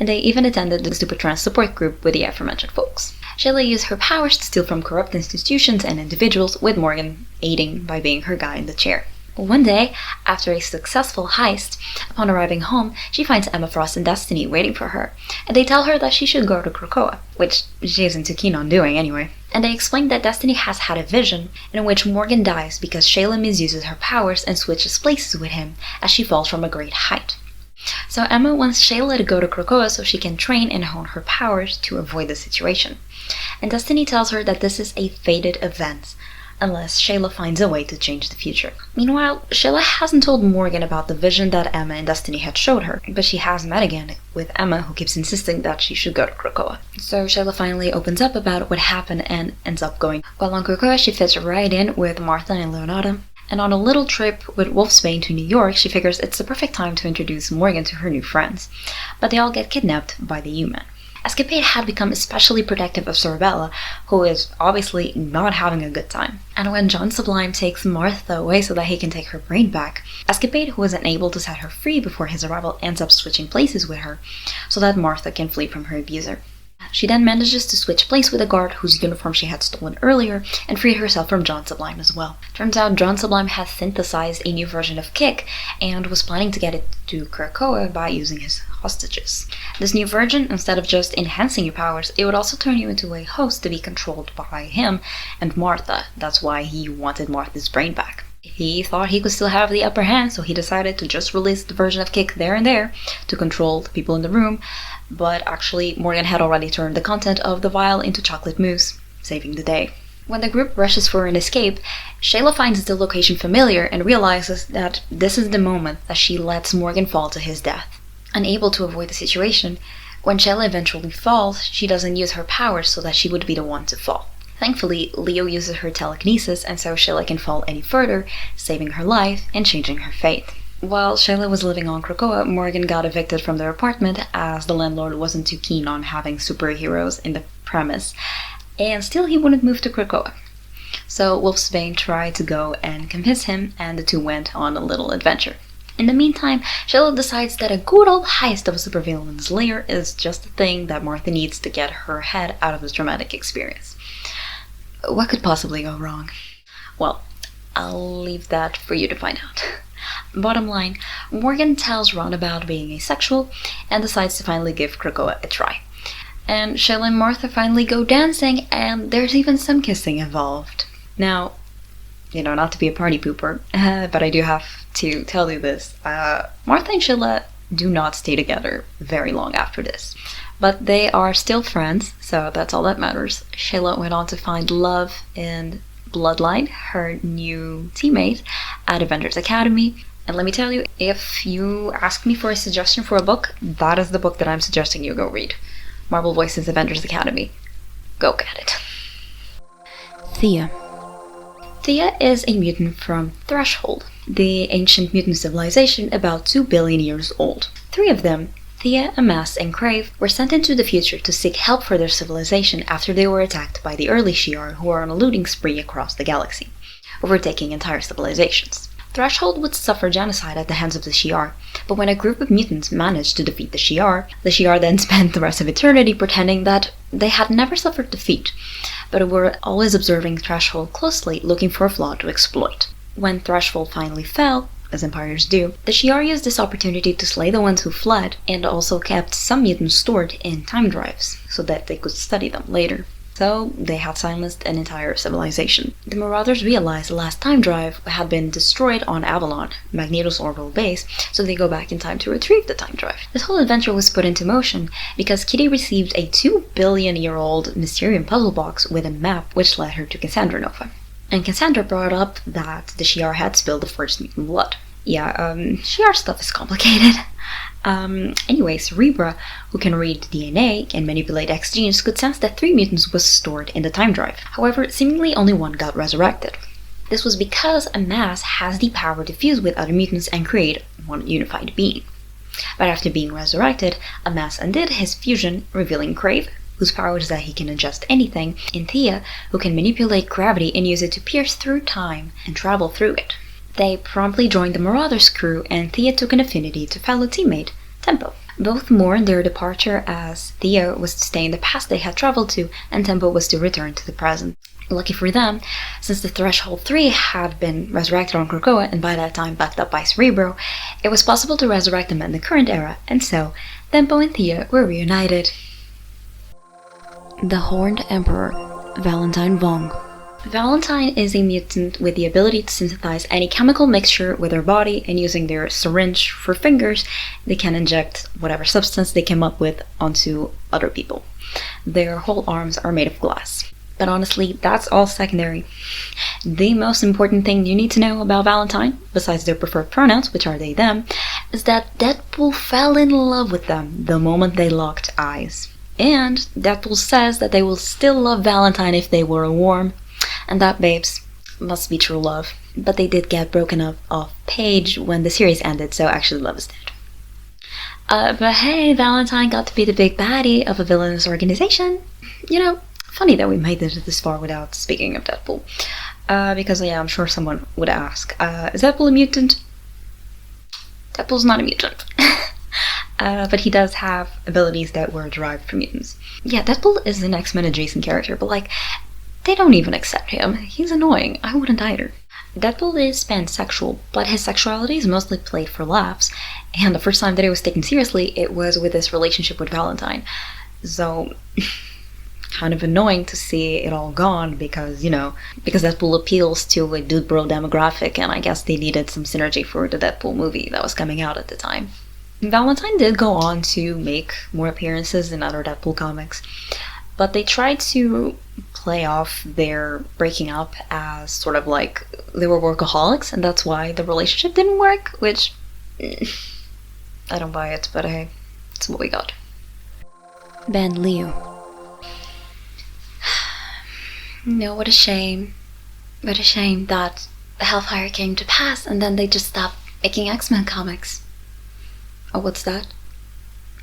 and they even attended the Super Trans support group with the aforementioned folks. Shayla used her powers to steal from corrupt institutions and individuals, with Morgan aiding by being her guy in the chair. One day, after a successful heist, upon arriving home, she finds Emma Frost and Destiny waiting for her, and they tell her that she should go to Krakoa, which she isn't too keen on doing anyway. And they explain that Destiny has had a vision in which Morgan dies because Shayla misuses her powers and switches places with him as she falls from a great height. So Emma wants Shayla to go to Krakoa so she can train and hone her powers to avoid the situation. And Destiny tells her that this is a fated event, unless Shayla finds a way to change the future. Meanwhile, Shayla hasn't told Morgan about the vision that Emma and Destiny had showed her, but she has met again with Emma, who keeps insisting that she should go to Krakoa. So Shayla finally opens up about what happened and ends up going. While on Krakoa, she fits right in with Martha and Leonardo, and on a little trip with Wolfsbane to New York, she figures it's the perfect time to introduce Morgan to her new friends. But they all get kidnapped by the U-Men. Escapade had become especially protective of Sorabella, who is obviously not having a good time. And when John Sublime takes Martha away so that he can take her brain back, Escapade, who was unable to set her free before his arrival, ends up switching places with her so that Martha can flee from her abuser. She then manages to switch place with a guard whose uniform she had stolen earlier and freed herself from John Sublime as well. Turns out John Sublime has synthesized a new version of Kick and was planning to get it to Krakoa by using his hostages. This new version, instead of just enhancing your powers, it would also turn you into a host to be controlled by him and Martha. That's why he wanted Martha's brain back. He thought he could still have the upper hand, so he decided to just release the version of Kick there and there to control the people in the room, but actually Morgan had already turned the content of the vial into chocolate mousse, saving the day. When the group rushes for an escape, Shayla finds the location familiar and realizes that this is the moment that she lets Morgan fall to his death. Unable to avoid the situation, when Shayla eventually falls, she doesn't use her powers so that she would be the one to fall. Thankfully, Leo uses her telekinesis, and so Shayla can fall any further, saving her life and changing her fate. While Shayla was living on Krakoa, Morgan got evicted from their apartment as the landlord wasn't too keen on having superheroes in the premise, and still he wouldn't move to Krakoa. So Wolfsbane tried to go and convince him, and the two went on a little adventure. In the meantime, Shayla decides that a good old heist of a supervillain's lair is just the thing that Martha needs to get her head out of this traumatic experience. What could possibly go wrong? Well, I'll leave that for you to find out. Bottom line, Morgan tells Ron about being asexual and decides to finally give Krakoa a try. And Shayla and Martha finally go dancing, and there's even some kissing involved. Now, not to be a party pooper, but I do have to tell you this. Martha and Shayla do not stay together very long after this. But they are still friends, so that's all that matters. Shayla went on to find love in Bloodline, her new teammate at Avengers Academy. And let me tell you, if you ask me for a suggestion for a book, that is the book that I'm suggesting you go read. Marvel Voices Avengers Academy. Go get it. Thea. Thea is a mutant from Threshold, the ancient mutant civilization about 2 billion years old. 3 of them, Thea, Amass, and Crave, were sent into the future to seek help for their civilization after they were attacked by the early Shi'ar, who are on a looting spree across the galaxy, overtaking entire civilizations. Threshold would suffer genocide at the hands of the Shi'ar, but when a group of mutants managed to defeat the Shi'ar then spent the rest of eternity pretending that they had never suffered defeat, but were always observing Threshold closely, looking for a flaw to exploit. When Threshold finally fell, as empires do, the Shi'ar used this opportunity to slay the ones who fled, and also kept some mutants stored in time drives, so that they could study them later. So they had silenced an entire civilization. The Marauders realized the last time drive had been destroyed on Avalon, Magneto's orbital base, so they go back in time to retrieve the time drive. This whole adventure was put into motion because Kitty received a 2 billion year old Mysterium puzzle box with a map which led her to Cassandra Nova. And Cassandra brought up that the Shi'ar had spilled the first mutant blood. Yeah, Shi'ar stuff is complicated. Anyway, Cerebra, who can read DNA and manipulate X genes, could sense that 3 mutants was stored in the time drive. However, seemingly only 1 got resurrected. This was because Amass has the power to fuse with other mutants and create one unified being. But after being resurrected, Amass undid his fusion, revealing Crave, whose power is that he can adjust anything, and Thea, who can manipulate gravity and use it to pierce through time and travel through it. They promptly joined the Marauders crew, and Thea took an affinity to fellow teammate, Tempo. Both mourned their departure, as Thea was to stay in the past they had traveled to, and Tempo was to return to the present. Lucky for them, since the Threshold 3 had been resurrected on Krakoa and by that time backed up by Cerebro, it was possible to resurrect them in the current era, and so Tempo and Thea were reunited. The Horned Emperor, Valentine Vong. Valentine is a mutant with the ability to synthesize any chemical mixture with their body, and using their syringe for fingers, they can inject whatever substance they came up with onto other people. Their whole arms are made of glass. But honestly, that's all secondary. The most important thing you need to know about Valentine, besides their preferred pronouns, which are they, them, is that Deadpool fell in love with them the moment they locked eyes. And Deadpool says that they will still love Valentine if they were warm. And that, babes, must be true love. But they did get broken up off page when the series ended, so actually love is dead. But hey, Valentine got to be the big baddie of a villainous organization. You know, funny that we made it this far without speaking of Deadpool. Because, yeah, I'm sure someone would ask, is Deadpool a mutant? Deadpool's not a mutant. But he does have abilities that were derived from mutants. Yeah, Deadpool is an X-Men adjacent character, but like, they don't even accept him. He's annoying. I wouldn't either. Deadpool is pansexual, but his sexuality is mostly played for laughs, and the first time that it was taken seriously, it was with his relationship with Valentine. So, kind of annoying to see it all gone because, because Deadpool appeals to a dude bro demographic, and I guess they needed some synergy for the Deadpool movie that was coming out at the time. Valentine did go on to make more appearances in other Deadpool comics, but they tried to play off their breaking up as sort of like they were workaholics, and that's why the relationship didn't work, which I don't buy it, but hey, it's what we got. Ben Liu. No, what a shame. What a shame that Hellfire came to pass and then they just stopped making X-Men comics. Oh, what's that?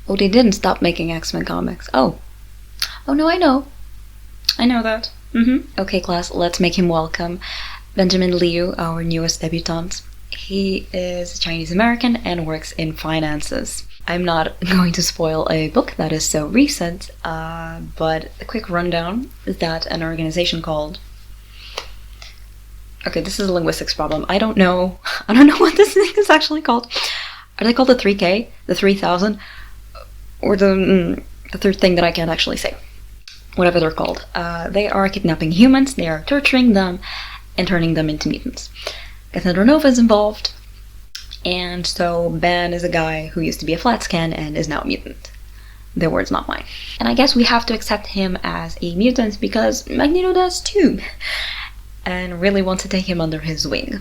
Oh, they didn't stop making X-Men comics. Oh no, I know that. Okay, class, let's make him welcome Benjamin Liu, our newest debutant. He is Chinese American and works in finances. I'm not going to spoil a book that is so recent, but a quick rundown is that an organization called... Okay, this is a linguistics problem. I don't know what this thing is actually called. Are they called the 3K? The 3000? Or the third thing that I can't actually say. Whatever they're called. They are kidnapping humans, they are torturing them, and turning them into mutants. Cassandra Nova is involved, and so Ben is a guy who used to be a flat scan and is now a mutant. Their words, not mine. And I guess we have to accept him as a mutant because Magneto does too. and really want to take him under his wing,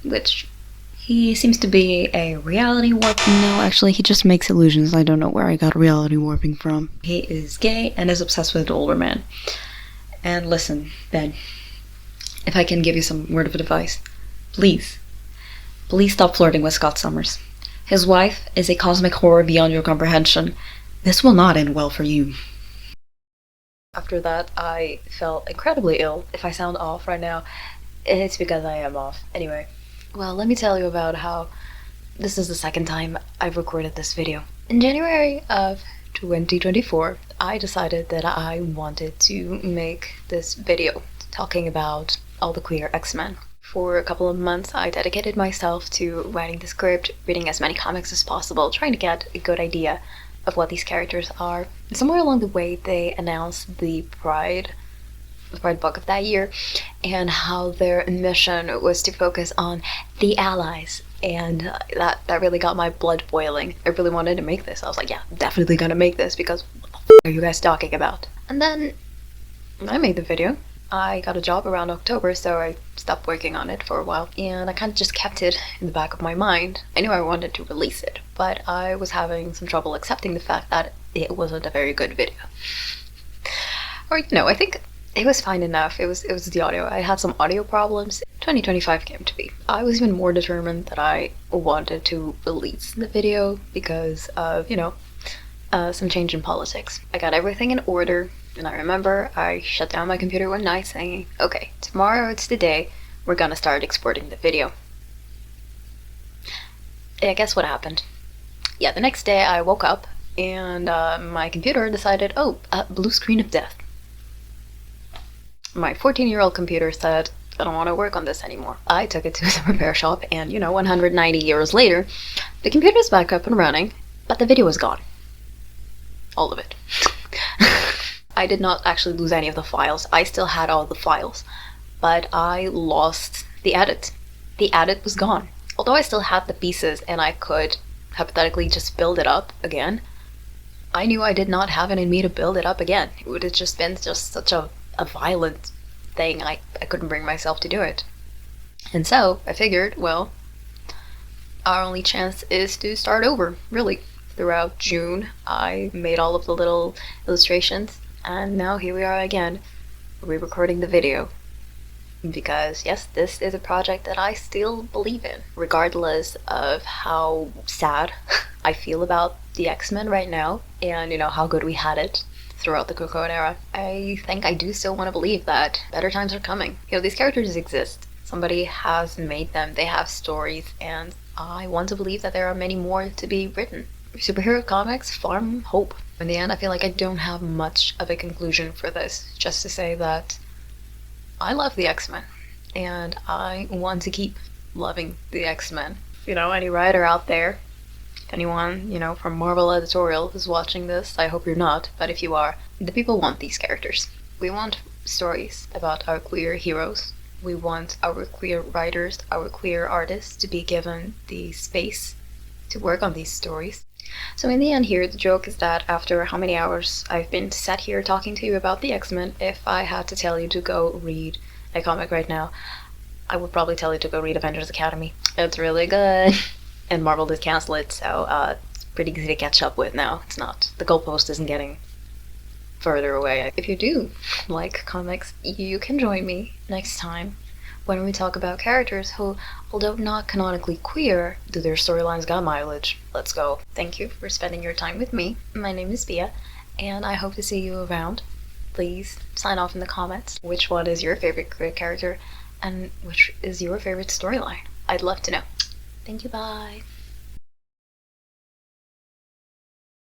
which he seems to be a reality warp. No, actually, he just makes illusions. I don't know where I got reality warping from. He is gay and is obsessed with an older man. And listen, Ben, if I can give you some word of advice, please stop flirting with Scott Summers. His wife is a cosmic horror beyond your comprehension. This will not end well for you. After that, I felt incredibly ill. If I sound off right now, it's because I am off. Anyway, well, let me tell you about how this is the second time I've recorded this video. In January of 2024, I decided that I wanted to make this video talking about all the queer X-Men. For a couple of months, I dedicated myself to writing the script, reading as many comics as possible, trying to get a good idea of what these characters are. Somewhere along the way, they announced the Pride book of that year, and how their mission was to focus on the allies. And that really got my blood boiling. I really wanted to make this. I was like, yeah, definitely gonna make this, because what the f are you guys talking about? And then I made the video. I got a job around October, so I stopped working on it for a while, and I kind of just kept it in the back of my mind. I knew I wanted to release it, but I was having some trouble accepting the fact that it wasn't a very good video. Or, you know, I think it was fine enough. It was the audio. I had some audio problems. 2025 came to be. I was even more determined that I wanted to release the video because of, you know, some change in politics. I got everything in order, and I remember I shut down my computer one night saying, okay, tomorrow it's the day we're gonna start exporting the video. Yeah, guess what happened? Yeah, the next day I woke up and my computer decided, blue screen of death. My 14-year-old computer said, I don't want to work on this anymore. I took it to the repair shop, and 190 years later, the computer's back up and running, but the video is gone. All of it. I did not actually lose any of the files. I still had all the files, but I lost the edit. The edit was gone. Although I still had the pieces and I could hypothetically just build it up again, I knew I did not have it in me to build it up again. It would have just been such a violent thing. I couldn't bring myself to do it. And so I figured, well, our only chance is to start over, really. Throughout June, I made all of the little illustrations, and now here we are again, re-recording the video. Because, yes, this is a project that I still believe in, regardless of how sad I feel about the X-Men right now, and, how good we had it throughout the Cocoon era. I think I do still want to believe that better times are coming. These characters exist. Somebody has made them, they have stories, and I want to believe that there are many more to be written. Superhero comics farm hope. In the end, I feel like I don't have much of a conclusion for this, just to say that I love the X-Men, and I want to keep loving the X-Men. Any writer out there, if anyone, from Marvel Editorial is watching this, I hope you're not, but if you are, the people want these characters. We want stories about our queer heroes. We want our queer writers, our queer artists to be given the space to work on these stories. So in the end here, the joke is that after how many hours I've been sat here talking to you about the X-Men, if I had to tell you to go read a comic right now, I would probably tell you to go read Avengers Academy. It's really good. And Marvel did cancel it, so it's pretty easy to catch up with now. It's not. The goalpost isn't getting further away. If you do like comics, you can join me next time when we talk about characters who, although not canonically queer, do their storylines got mileage. Let's go. Thank you for spending your time with me. My name is Bia, and I hope to see you around. Please sign off in the comments which one is your favorite queer character and which is your favorite storyline. I'd love to know. Thank you, bye.